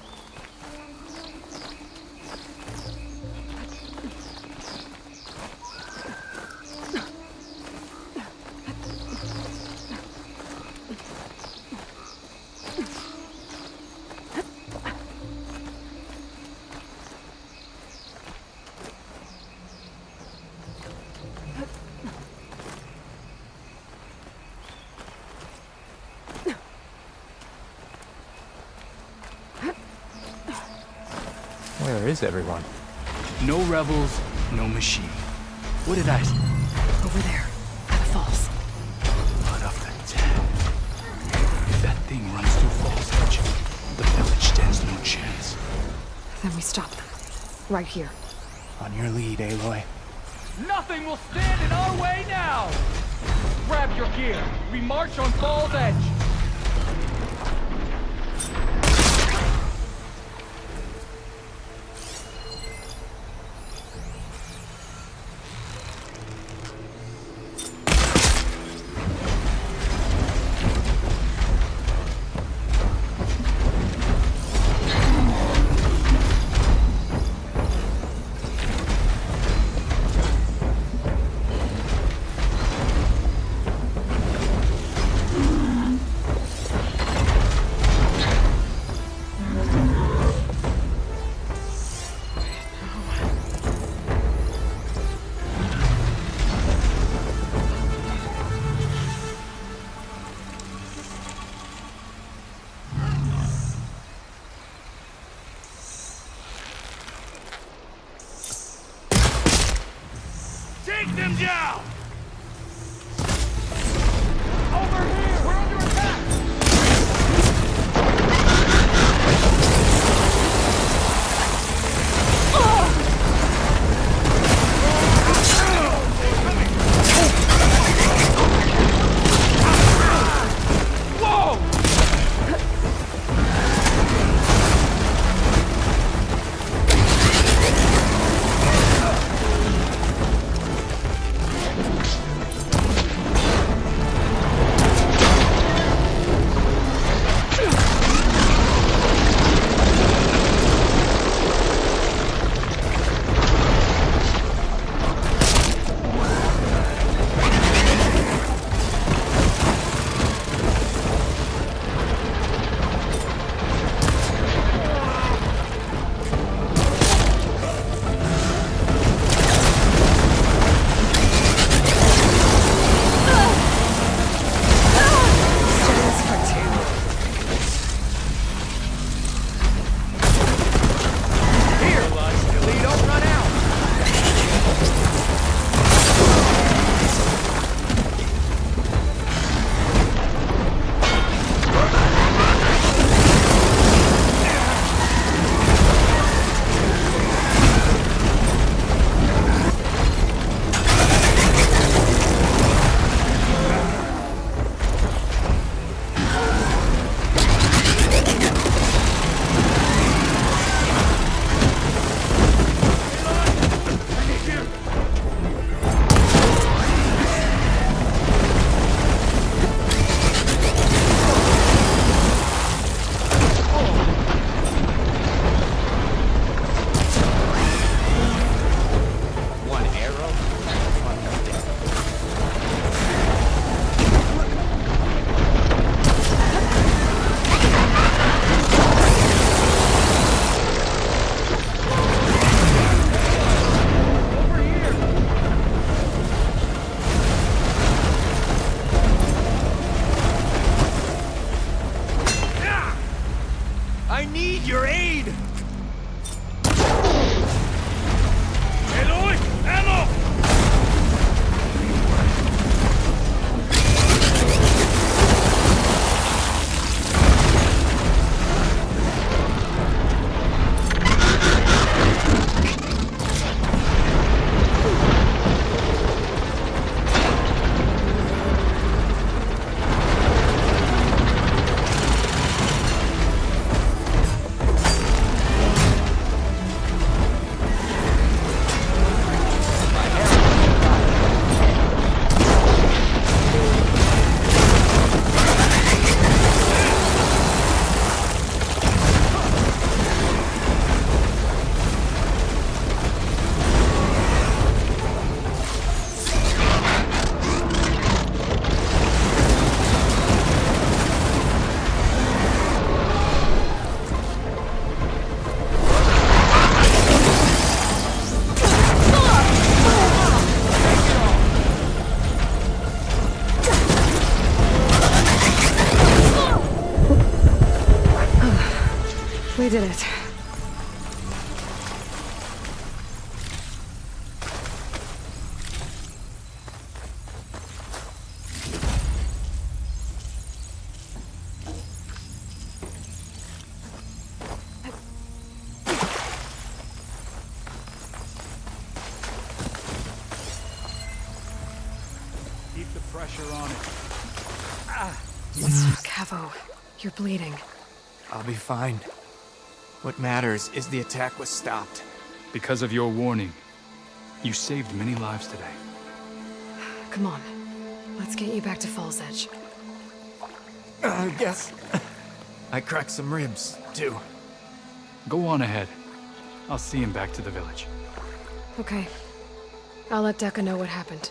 Where is everyone? No rebels, no machine. What did I say? Over there, at the falls. Blood of the dead. If that thing runs through Falls Edge, the village stands no chance. Then we stop them. Right here. On your lead, Aloy. Nothing will stand in our way now! Grab your gear. We march on Falls Edge. Take them down! Over here! We're under attack! Whoa! I need your aid! Aloy! Ammo! We did it. Keep the pressure on it. Cavo, you're bleeding. I'll be fine. What matters is the attack was stopped. Because of your warning, you saved many lives today. Come on. Let's get you back to Fall's Edge. I guess I cracked some ribs, too. Go on ahead. I'll see him back to the village. Okay. I'll let Dekka know what happened.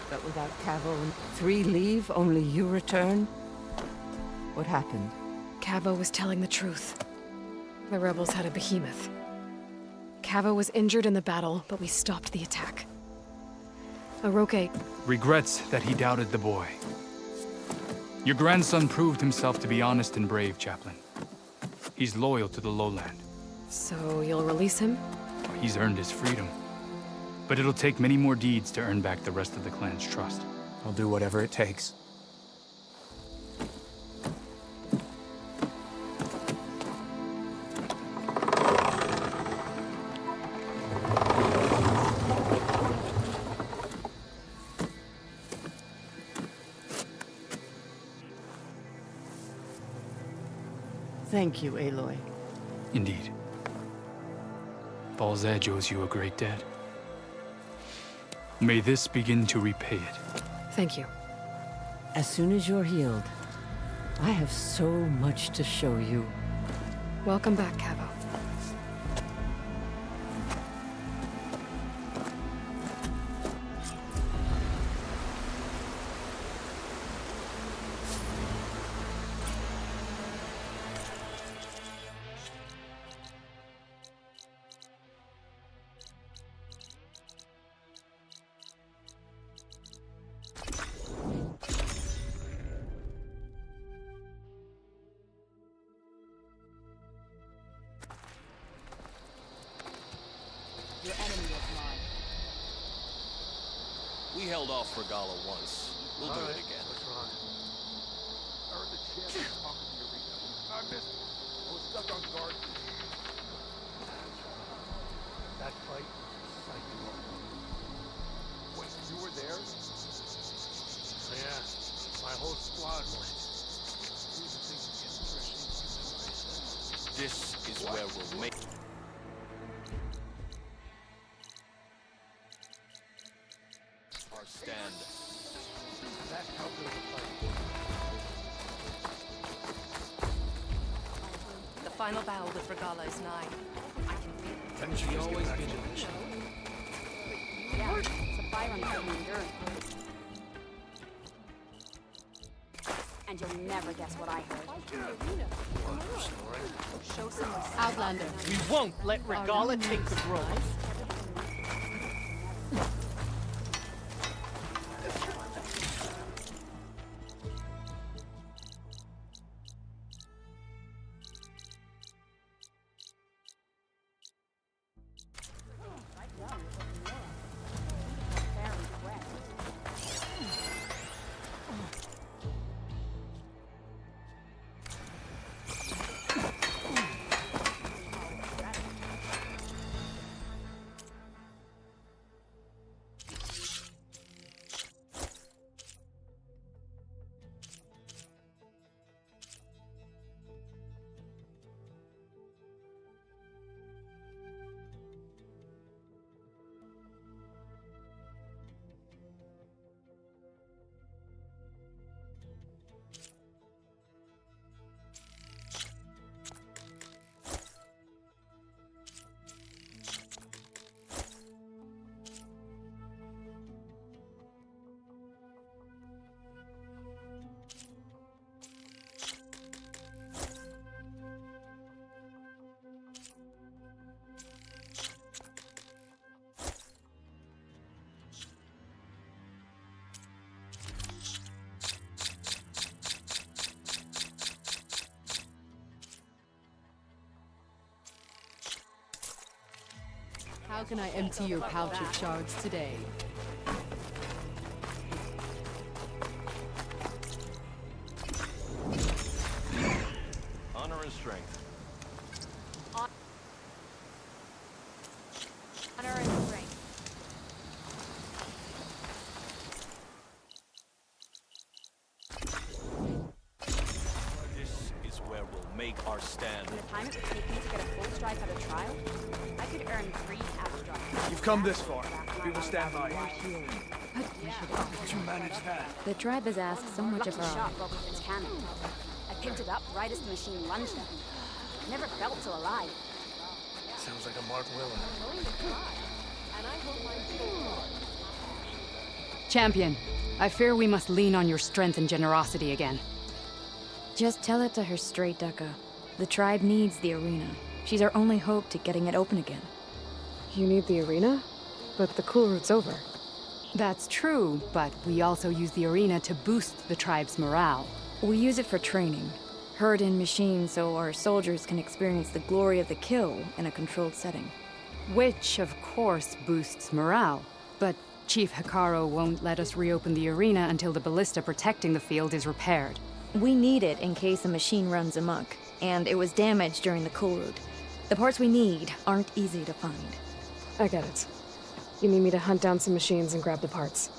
But without Cavo and 3 leave, only you return? What happened? Cavo was telling the truth. The rebels had a behemoth. Cavo was injured in the battle, but we stopped the attack. Aroke regrets that he doubted the boy. Your grandson proved himself to be honest and brave, Chaplain. He's loyal to the lowland. So you'll release him? He's earned his freedom. But it'll take many more deeds to earn back the rest of the clan's trust. I'll do whatever it takes. Thank you, Aloy. Indeed. Fall's Edge owes you a great debt. May this begin to repay it. Thank you. As soon as you're healed, I have so much to show you. Welcome back, Cavo. Your enemy is mine. We held off for Gala once. We'll do it again. What's wrong? I heard the champion talking to your arena. I missed it. I was stuck on guard. That fight, psycho. Wait, you were there? Yeah, my whole squad was. This is where we'll make our stand. That's how good of a fight. The final battle with Regala is nigh. I can feel it. Hadn't she always been a mission? Byron has an endurance. And you'll never guess what I heard. Show some respect. Outlander. We won't let Regala take the grove. How can I empty your pouch of shards today? Honor and strength. Honor and strength. This is where we'll make our stand. In the time it would take me to get a full strike at a trial, I could earn 3 abstracts. You've come this far. We will stand by you. Did you manage that? The tribe has asked so much of Lucky her. shot broke off its cannon. I picked it up right as the machine lunged at me. Never felt so alive. Sounds like a Mark Willer. Champion, I fear we must lean on your strength and generosity again. Just tell it to her straight, Ducka. The tribe needs the arena. She's our only hope to getting it open again. You need the arena? But the cool route's over. That's true, but we also use the arena to boost the tribe's morale. We use it for training. Herd in machines so our soldiers can experience the glory of the kill in a controlled setting. Which, of course, boosts morale. But Chief Hikaru won't let us reopen the arena until the ballista protecting the field is repaired. We need it in case a machine runs amok, and it was damaged during the cool route. The parts we need aren't easy to find. I get it. You need me to hunt down some machines and grab the parts.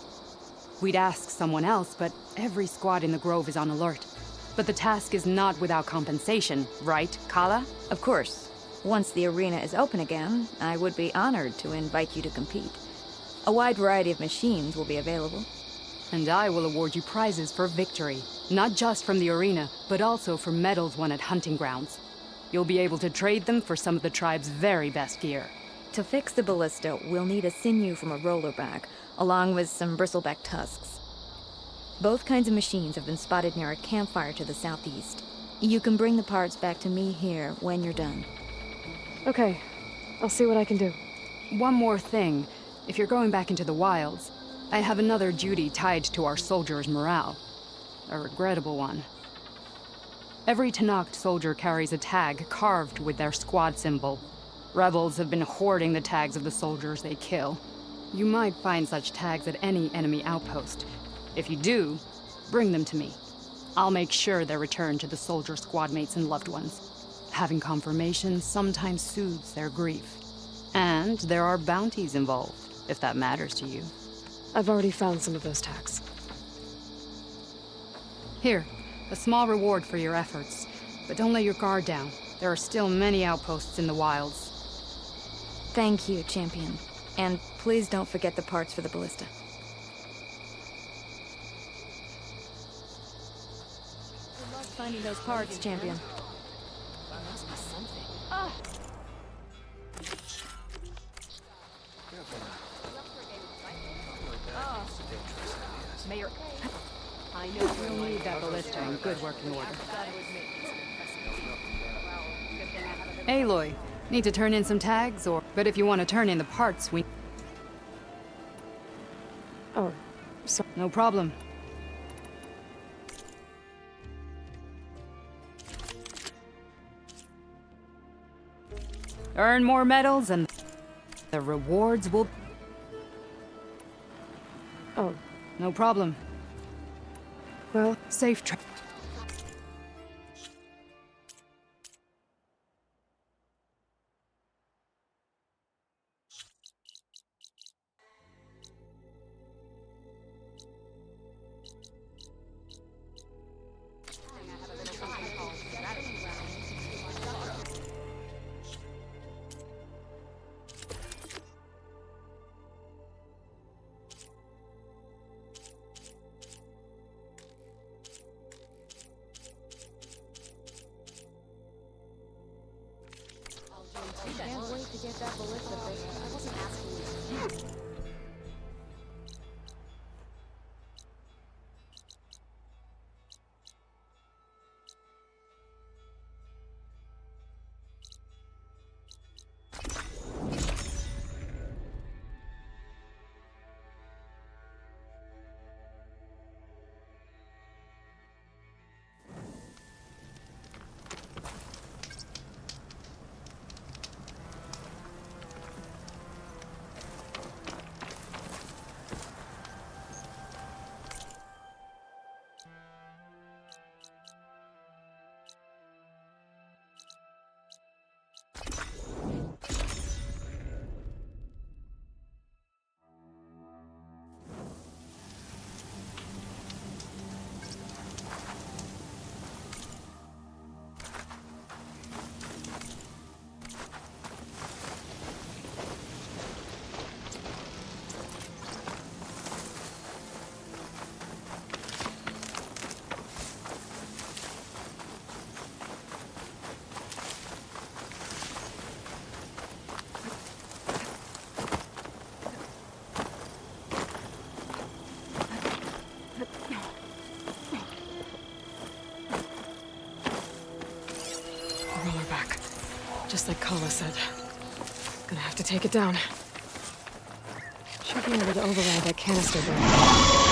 We'd ask someone else, but every squad in the Grove is on alert. But the task is not without compensation, right, Kala? Of course. Once the arena is open again, I would be honored to invite you to compete. A wide variety of machines will be available. And I will award you prizes for victory. Not just from the arena, but also for medals won at hunting grounds. You'll be able to trade them for some of the tribe's very best gear. To fix the ballista, we'll need a sinew from a rollerback, along with some bristleback tusks. Both kinds of machines have been spotted near a campfire to the southeast. You can bring the parts back to me here when you're done. Okay. I'll see what I can do. One more thing. If you're going back into the wilds, I have another duty tied to our soldiers' morale. A regrettable one. Every Tenakth soldier carries a tag carved with their squad symbol. Rebels have been hoarding the tags of the soldiers they kill. You might find such tags at any enemy outpost. If you do, bring them to me. I'll make sure they're returned to the soldier squadmates and loved ones. Having confirmation sometimes soothes their grief. And there are bounties involved, if that matters to you. I've already found some of those tags. Here, a small reward for your efforts. But don't let your guard down. There are still many outposts in the wilds. Thank you, Champion. And please don't forget the parts for the ballista. Good luck finding those parts, Champion. There must be something. Mayor. I know We'll need that ballista in good working order. Aloy, need to turn in some tags, or... But if you want to turn in the parts, we... Oh, so... No problem. Earn more medals, and the rewards will... Oh. No problem. Well, safe trip. Can't wait to get that ballista fixed. I wasn't asking you. roller back. Just like Kala said. Gonna have to take it down. Should be able to override that canister burn.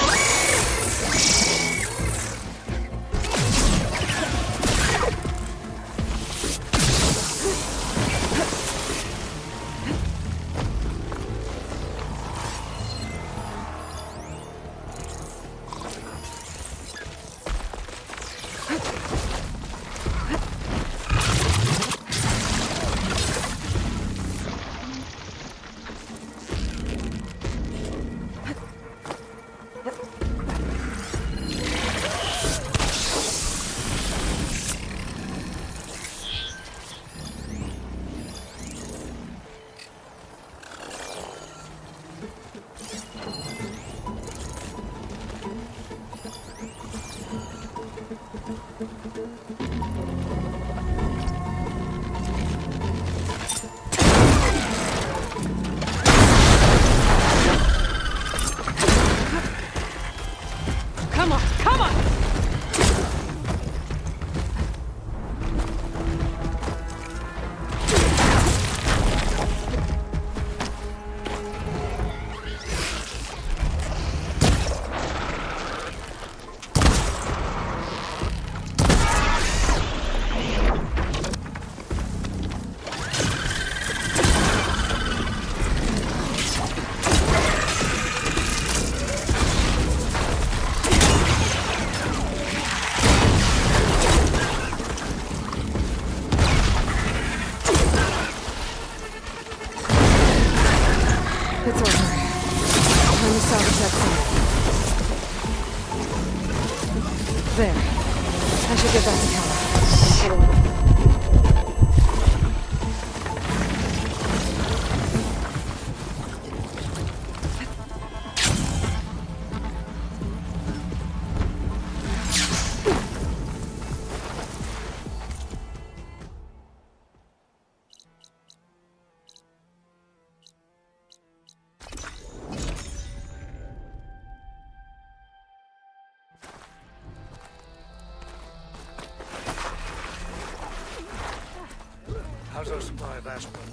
How's our supply of aspirin?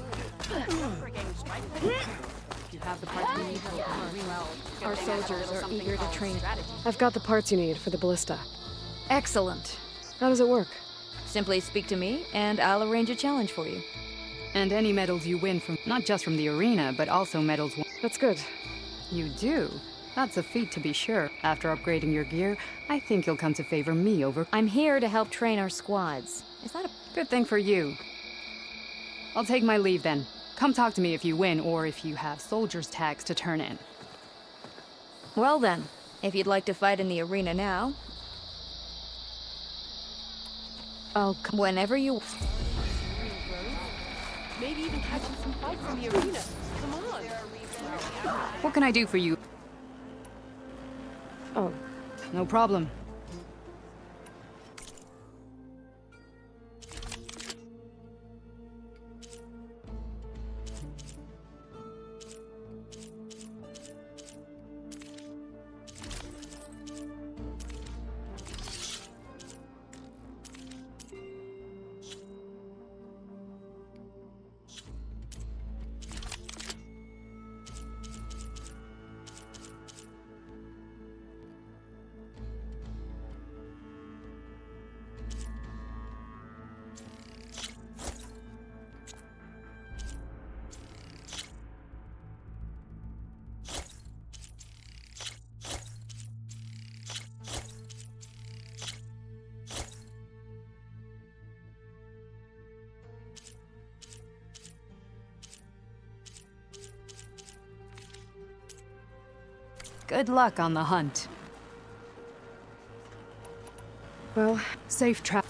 You have the parts you need for Our soldiers are eager to train. I've got the parts you need for the ballista. Excellent. How does it work? Simply speak to me, and I'll arrange a challenge for you. And any medals you win from, not just from the arena, but also medals. That's good. You do? That's a feat to be sure. After upgrading your gear, I think you'll come to favor me over. I'm here to help train our squads. Is that a good thing for you? I'll take my leave then. Come talk to me if you win, or if you have soldiers' tags to turn in. Well then, if you'd like to fight in the arena now, I'll come whenever you... Maybe even catching some fights in the arena. Come on. What can I do for you? Oh, no problem. Good luck on the hunt. Well, safe travel.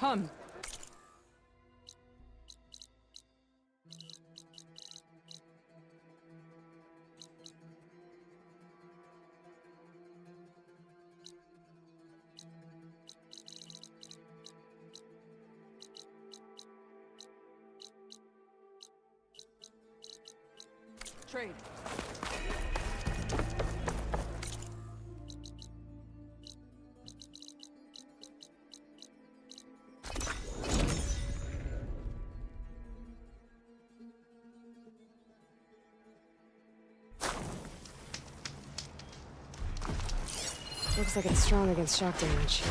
Come. Trade. Looks like it's strong against shock damage.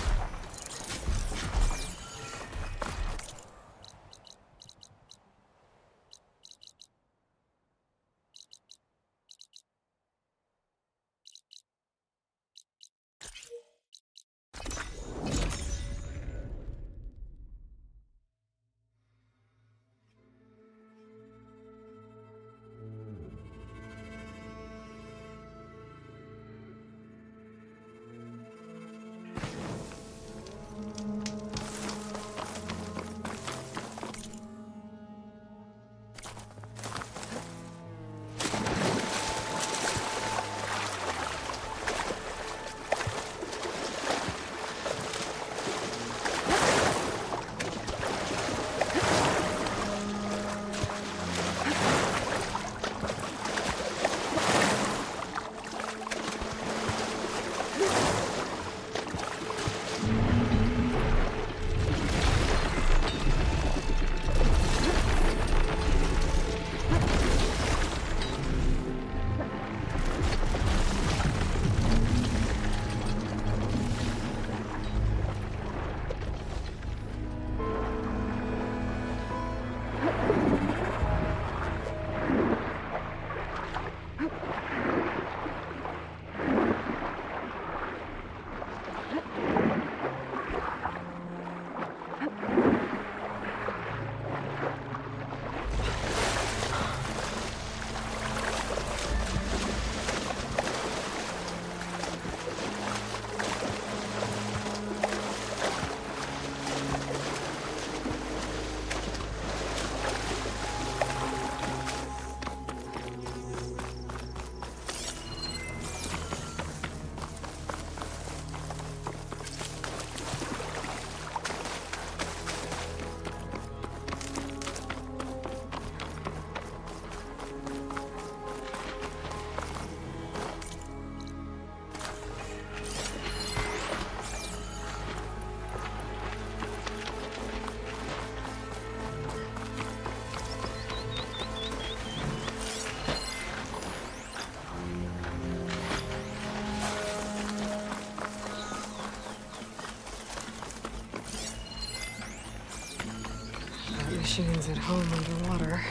Machines at home underwater.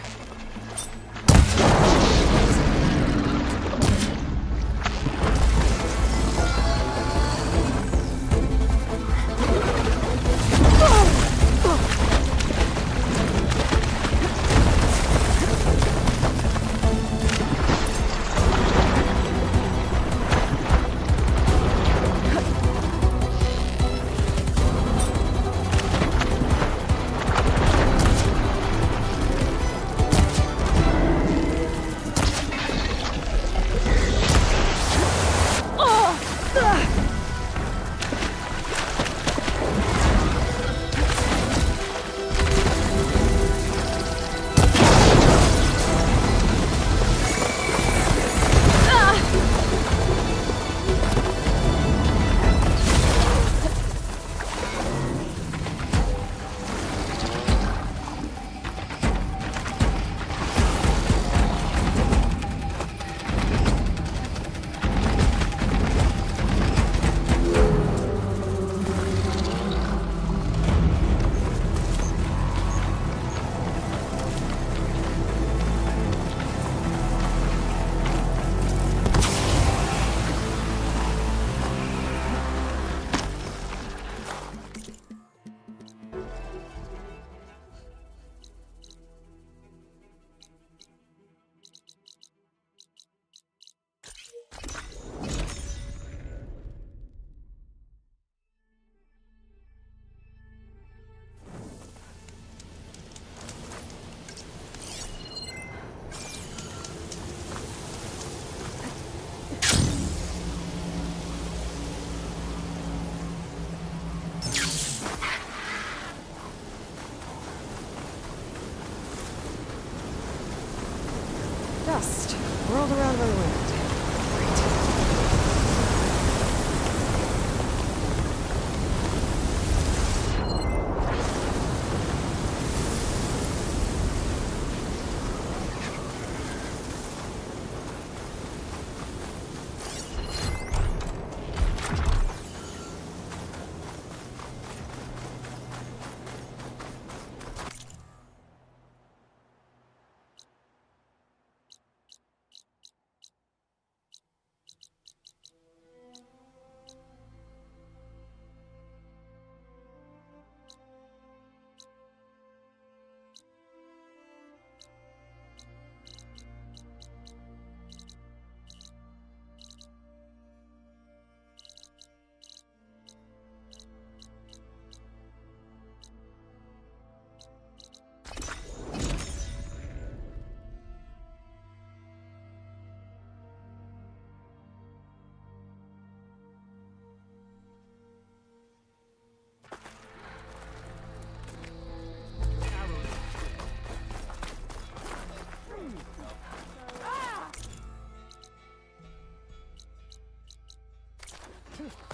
Dust whirled around by the wind.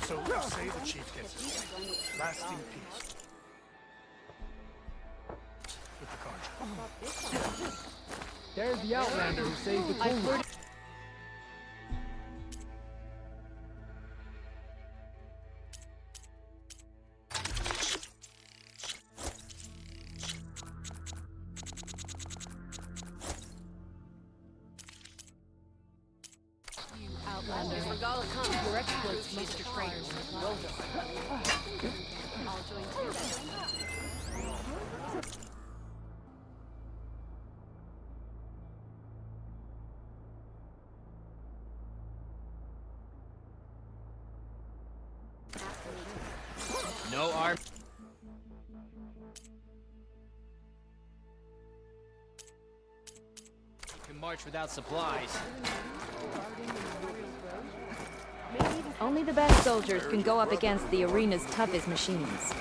So say the chief gets his way. Lasting peace. With the contract. There's the Outlander who saved the Queen. Outlander, Regala comes. Your exploits must be traitors. Well done. I'll join together. No arm. Can march without supplies. Only the best soldiers can go up against the arena's toughest machines.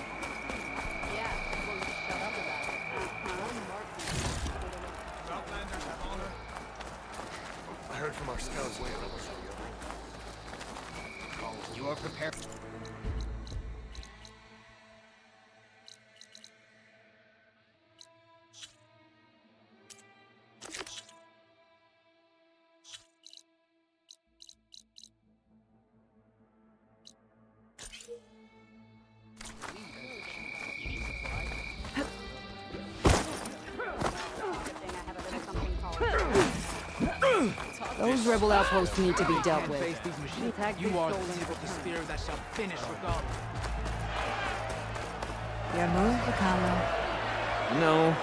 I heard from our scouts. You are prepared. Those rebel outposts need to be dealt with. Face these machines. You are the tip of the spear that shall finish Regala. Your move, Vakala. No.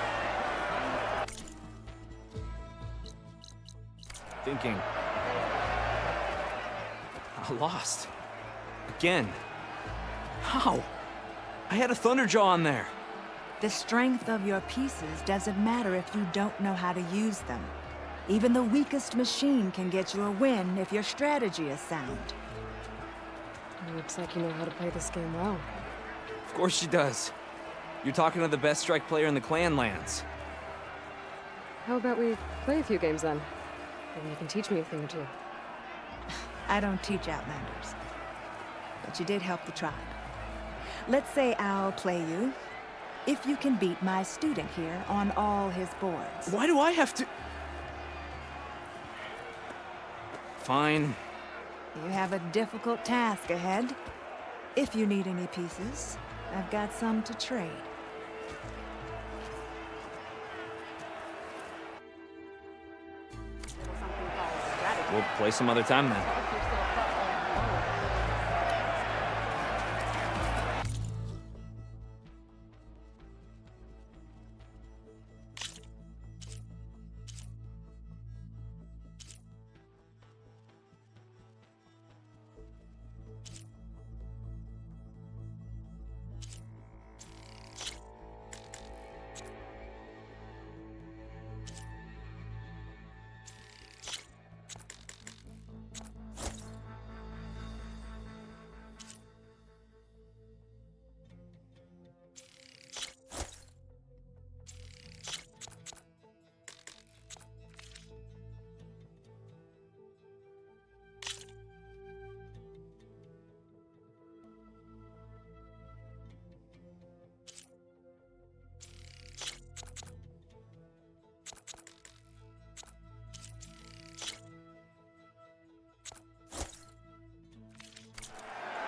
Thinking. I lost. Again. How? I had a Thunderjaw on there. The strength of your pieces doesn't matter if you don't know how to use them. Even the weakest machine can get you a win if your strategy is sound. Looks like you know how to play this game well. Of course she does. You're talking to the best strike player in the clan lands. How about we play a few games then? Maybe you can teach me a thing or two. I don't teach Outlanders. But you did help the tribe. Let's say I'll play you, if you can beat my student here on all his boards. Why do I have to... Fine. You have a difficult task ahead. If you need any pieces, I've got some to trade. We'll play some other time then.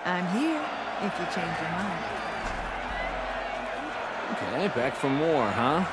I'm here, if you change your mind. Okay, back for more, huh?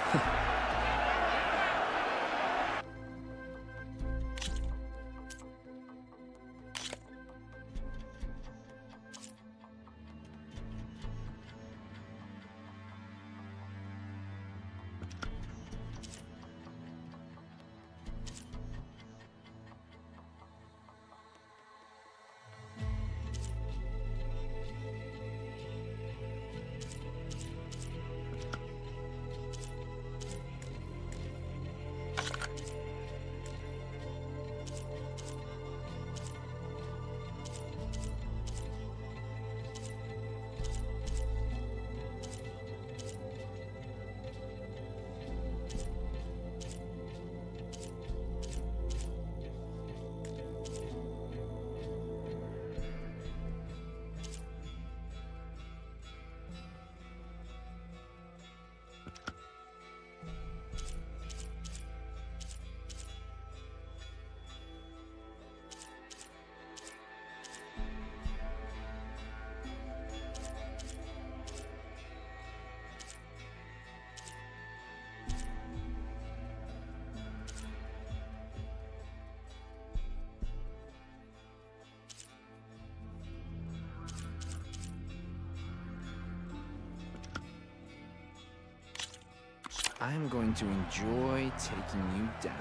I'm going to enjoy taking you down.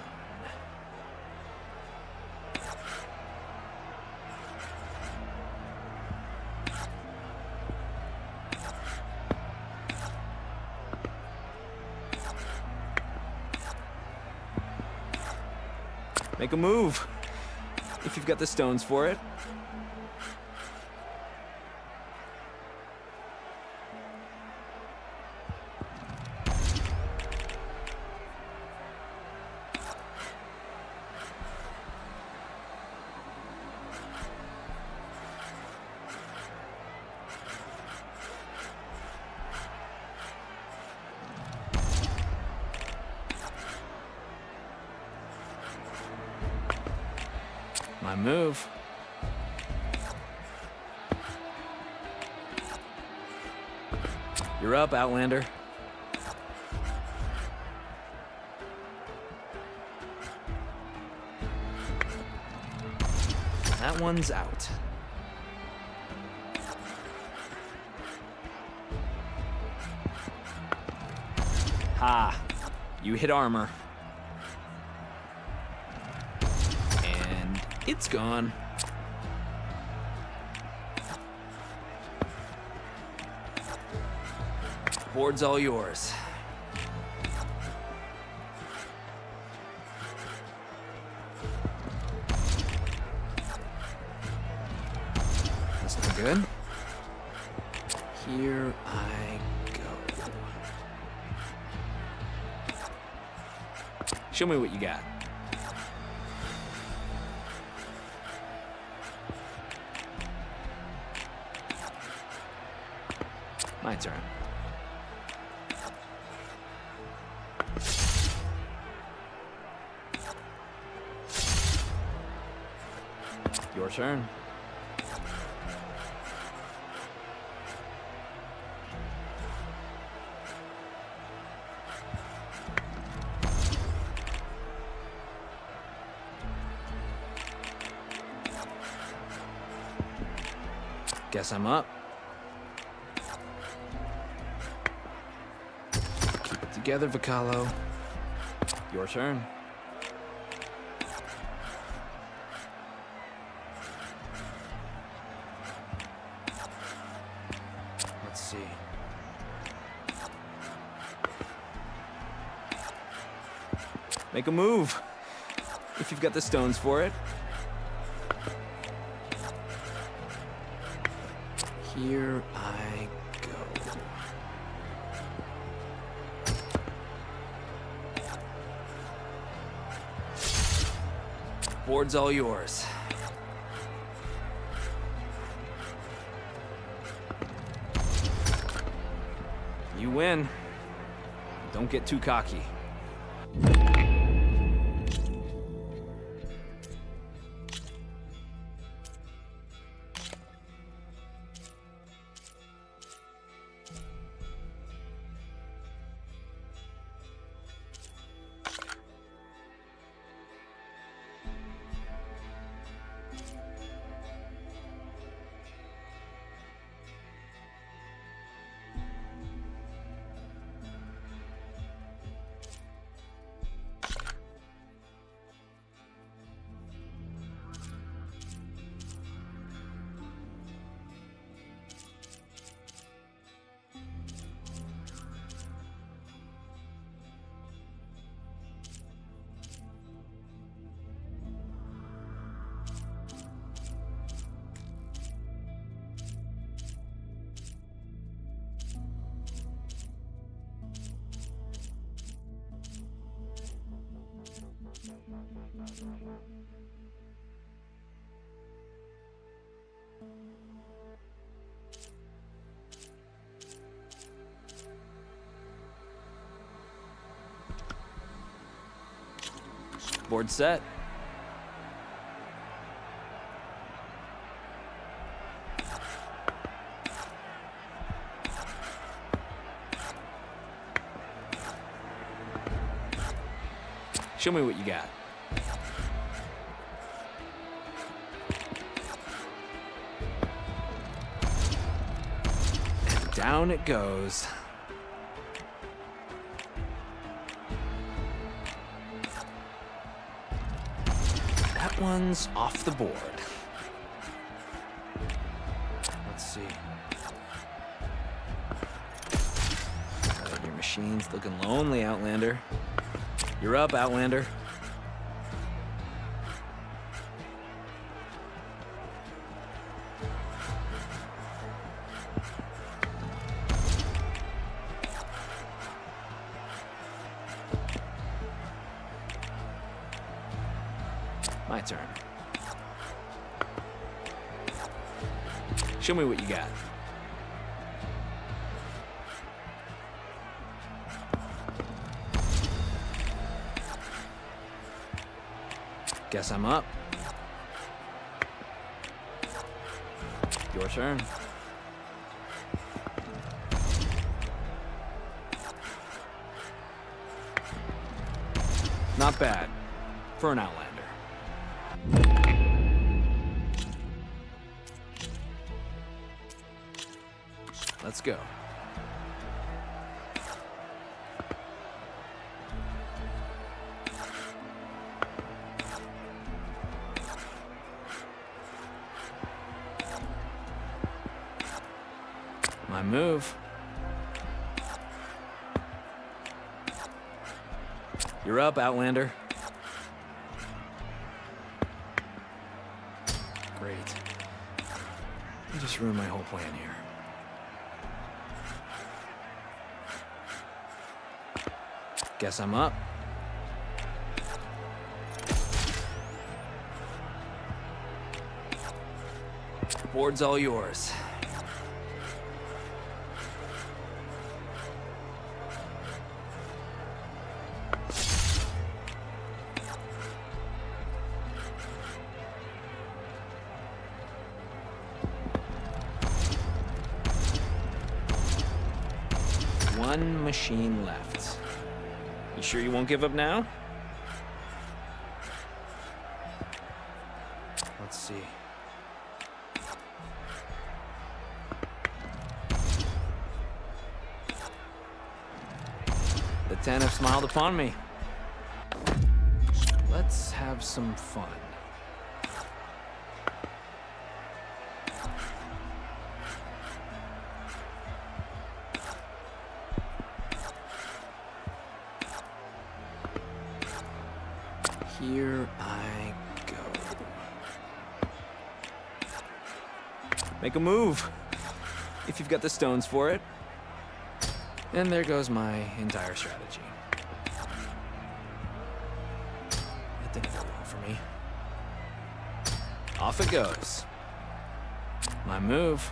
Make a move, if you've got the stones for it. My move. You're up, Outlander. That one's out. Ha! You hit armor. And it's gone. Board's all yours. That's not good. Here I go. Show me what you got. My turn. Your turn. Guess I'm up. Keep it together, Vocalo. Your turn. Let's see. Make a move, if you've got the stones for it. Here I go. Board's all yours. You win. Don't get too cocky. Board set. Show me what you got. And down it goes. That one's off the board. Let's see. Your machine's looking lonely, Outlander. You're up, Outlander. My turn. Show me what you got. Guess I'm up. Your turn. Not bad for an Outlander. Let's go. My move. You're up, Outlander. Great. You just ruined my whole plan here. Guess I'm up. Board's all yours. One machine left. You sure you won't give up now? Let's see. The 10 have smiled upon me. Let's have some fun. Here I go. Make a move, if you've got the stones for it. And there goes my entire strategy. That didn't go well for me. Off it goes. My move.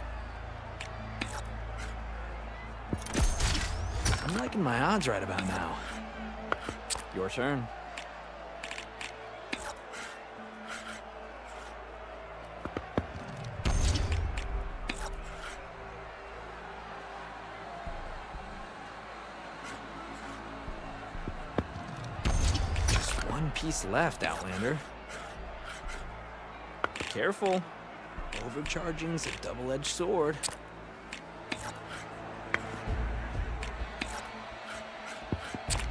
I'm liking my odds right about now. Your turn. Piece left, Outlander. Careful. Overcharging's a double-edged sword.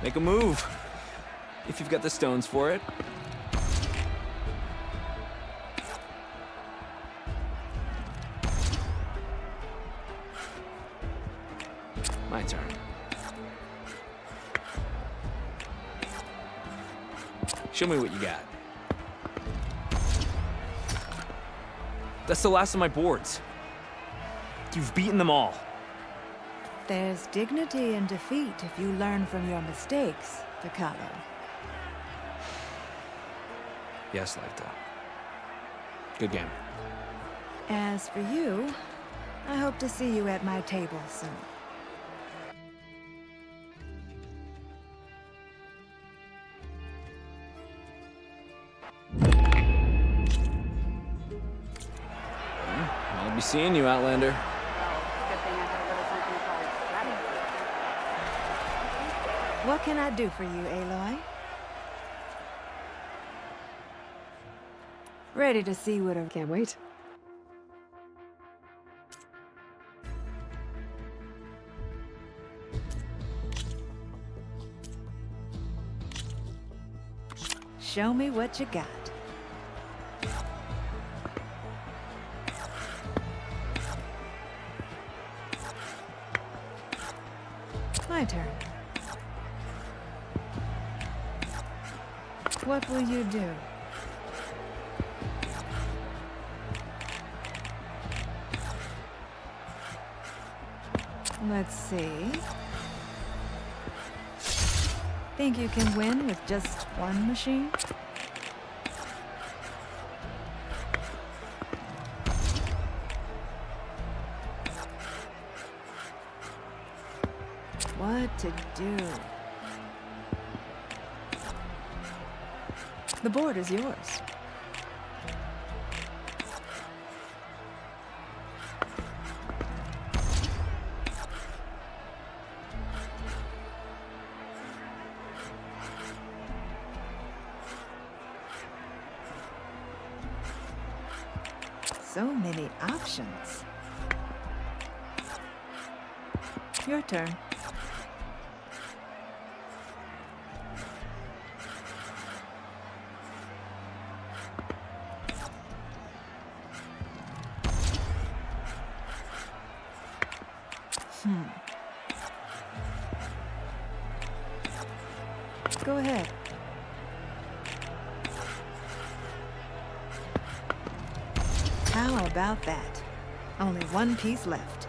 Make a move, if you've got the stones for it. My turn. Show me what you got. That's the last of my boards. You've beaten them all. There's dignity in defeat if you learn from your mistakes, Piccolo. Yes, Leita. Good game. As for you, I hope to see you at my table soon. I'll be seeing you, Outlander. What can I do for you, Aloy? Ready to see what I... Can't wait. Show me what you got. My turn. What will you do? Let's see. Think you can win with just one machine? What to do? The board is yours. So many options. Your turn. Go ahead. How about that? Only one piece left.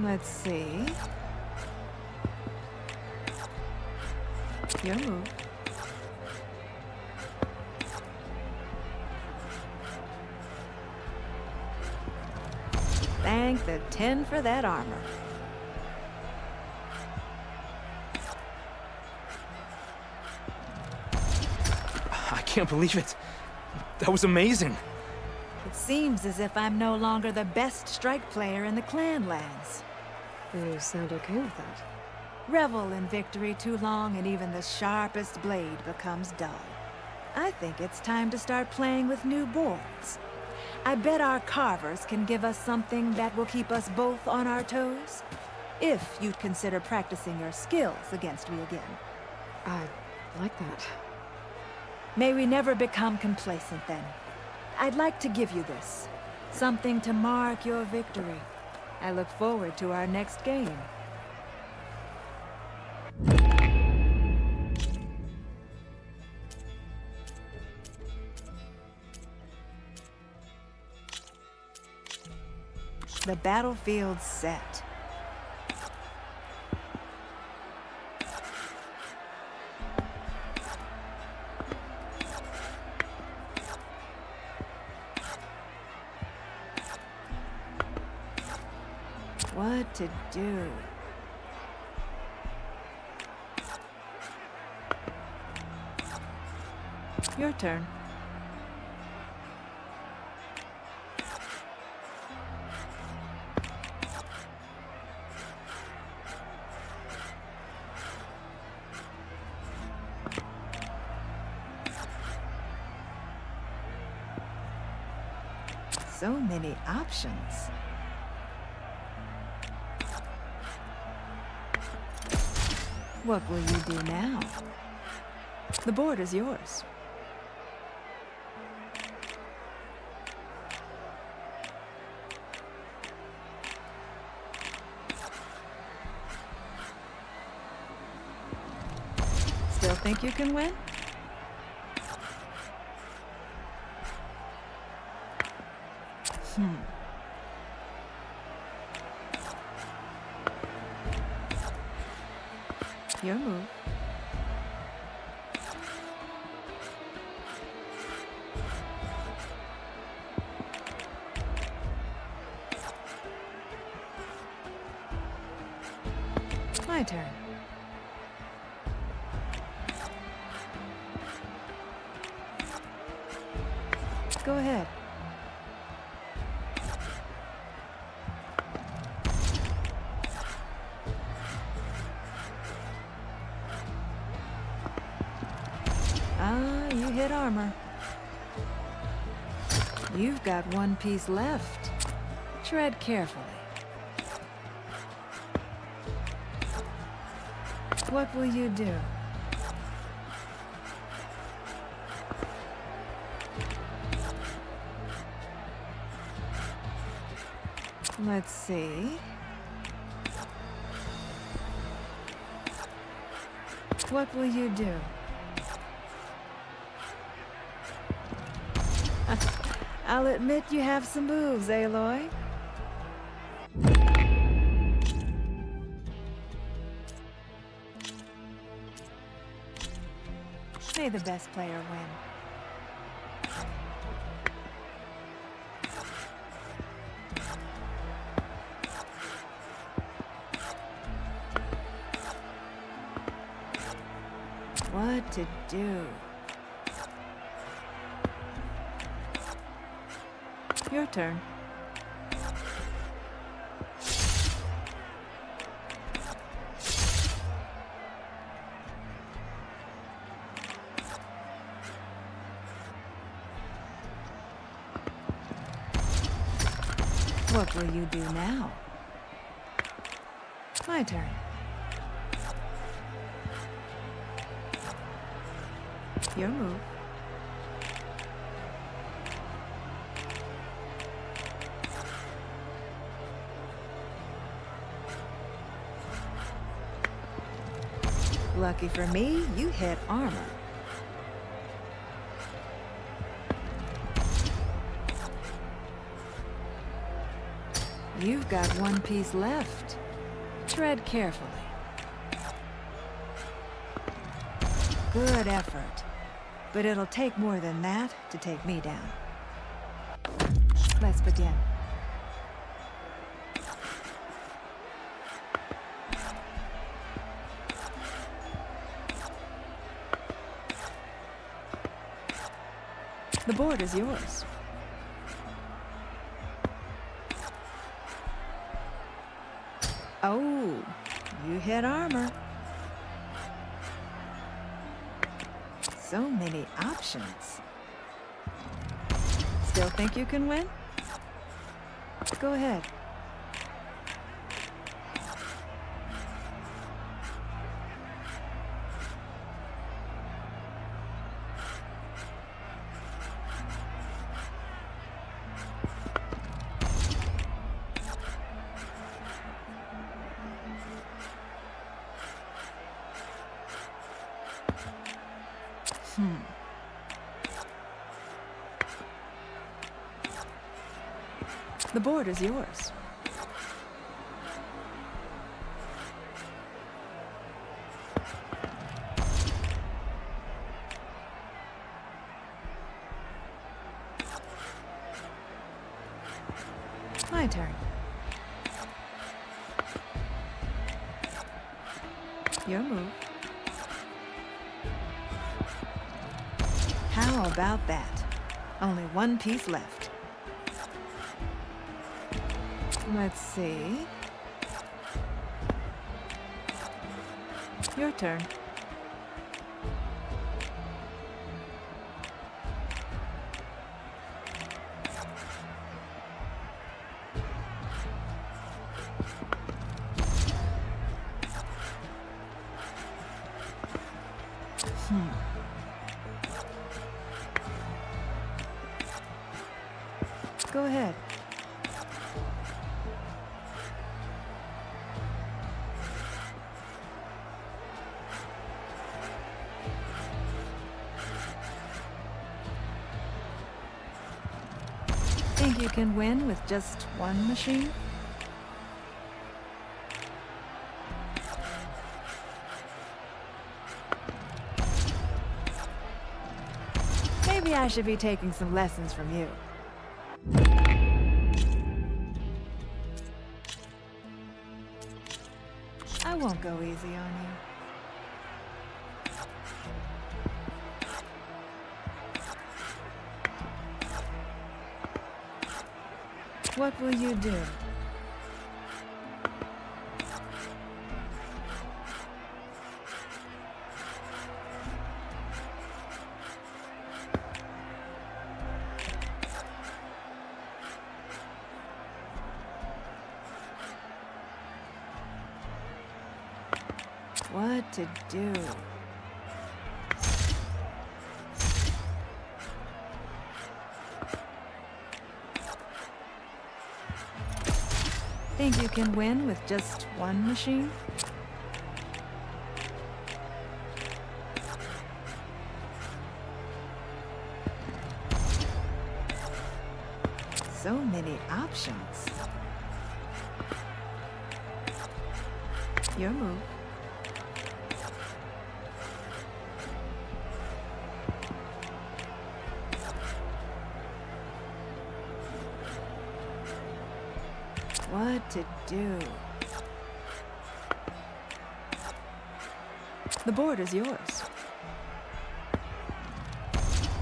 Let's see. Your move. Thank the 10 for that armor. I can't believe it. That was amazing. It seems as if I'm no longer the best strike player in the Clanlands. You sound okay with that. Revel in victory too long and even the sharpest blade becomes dull. I think it's time to start playing with new boards. I bet our carvers can give us something that will keep us both on our toes. If you'd consider practicing your skills against me again. I like that. May we never become complacent then. I'd like to give you this. Something to mark your victory. I look forward to our next game. The battlefield's set. What to do? Your turn. So many options. What will you do now? The board is yours. Still think you can win? Your move. My turn. Go ahead. Ah, you hit armor. You've got one piece left. Tread carefully. What will you do? Let's see. What will you do? I'll admit you have some moves, Aloy. May the best player win. What to do? Your turn. What will you do now? My turn. Your move. Lucky for me, you hit armor. You've got one piece left. Tread carefully. Good effort. But it'll take more than that to take me down. Let's begin. The board is yours. Oh, you hit armor. So many options. Still think you can win? Go ahead. The board is yours. My turn. Your move. How about that? Only one piece left. Let's see. Your turn. Go ahead. Think you can win with just one machine? Maybe I should be taking some lessons from you. I won't go easy on you. What will you do? What to do? Think you can win with just one machine? So many options. Your move. What to do? The board is yours.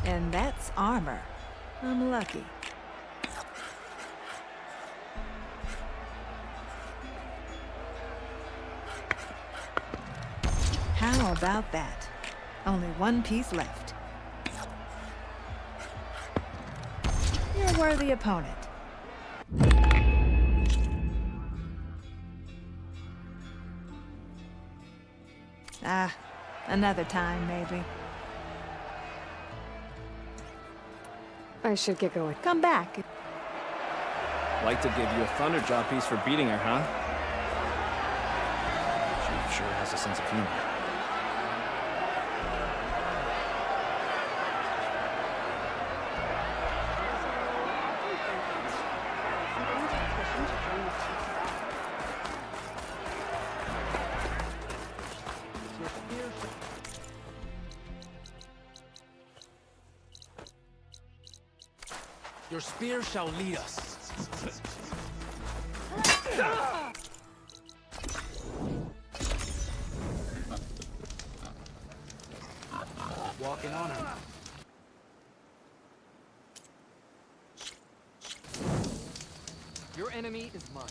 And that's armor. I'm lucky. How about that? Only one piece left. You're a worthy opponent. Another time, maybe. I should get going. Come back. Like to give you a thunder jaw piece for beating her, huh? She sure has a sense of humor. Your spear shall lead us. Walking on her. Your enemy is mine.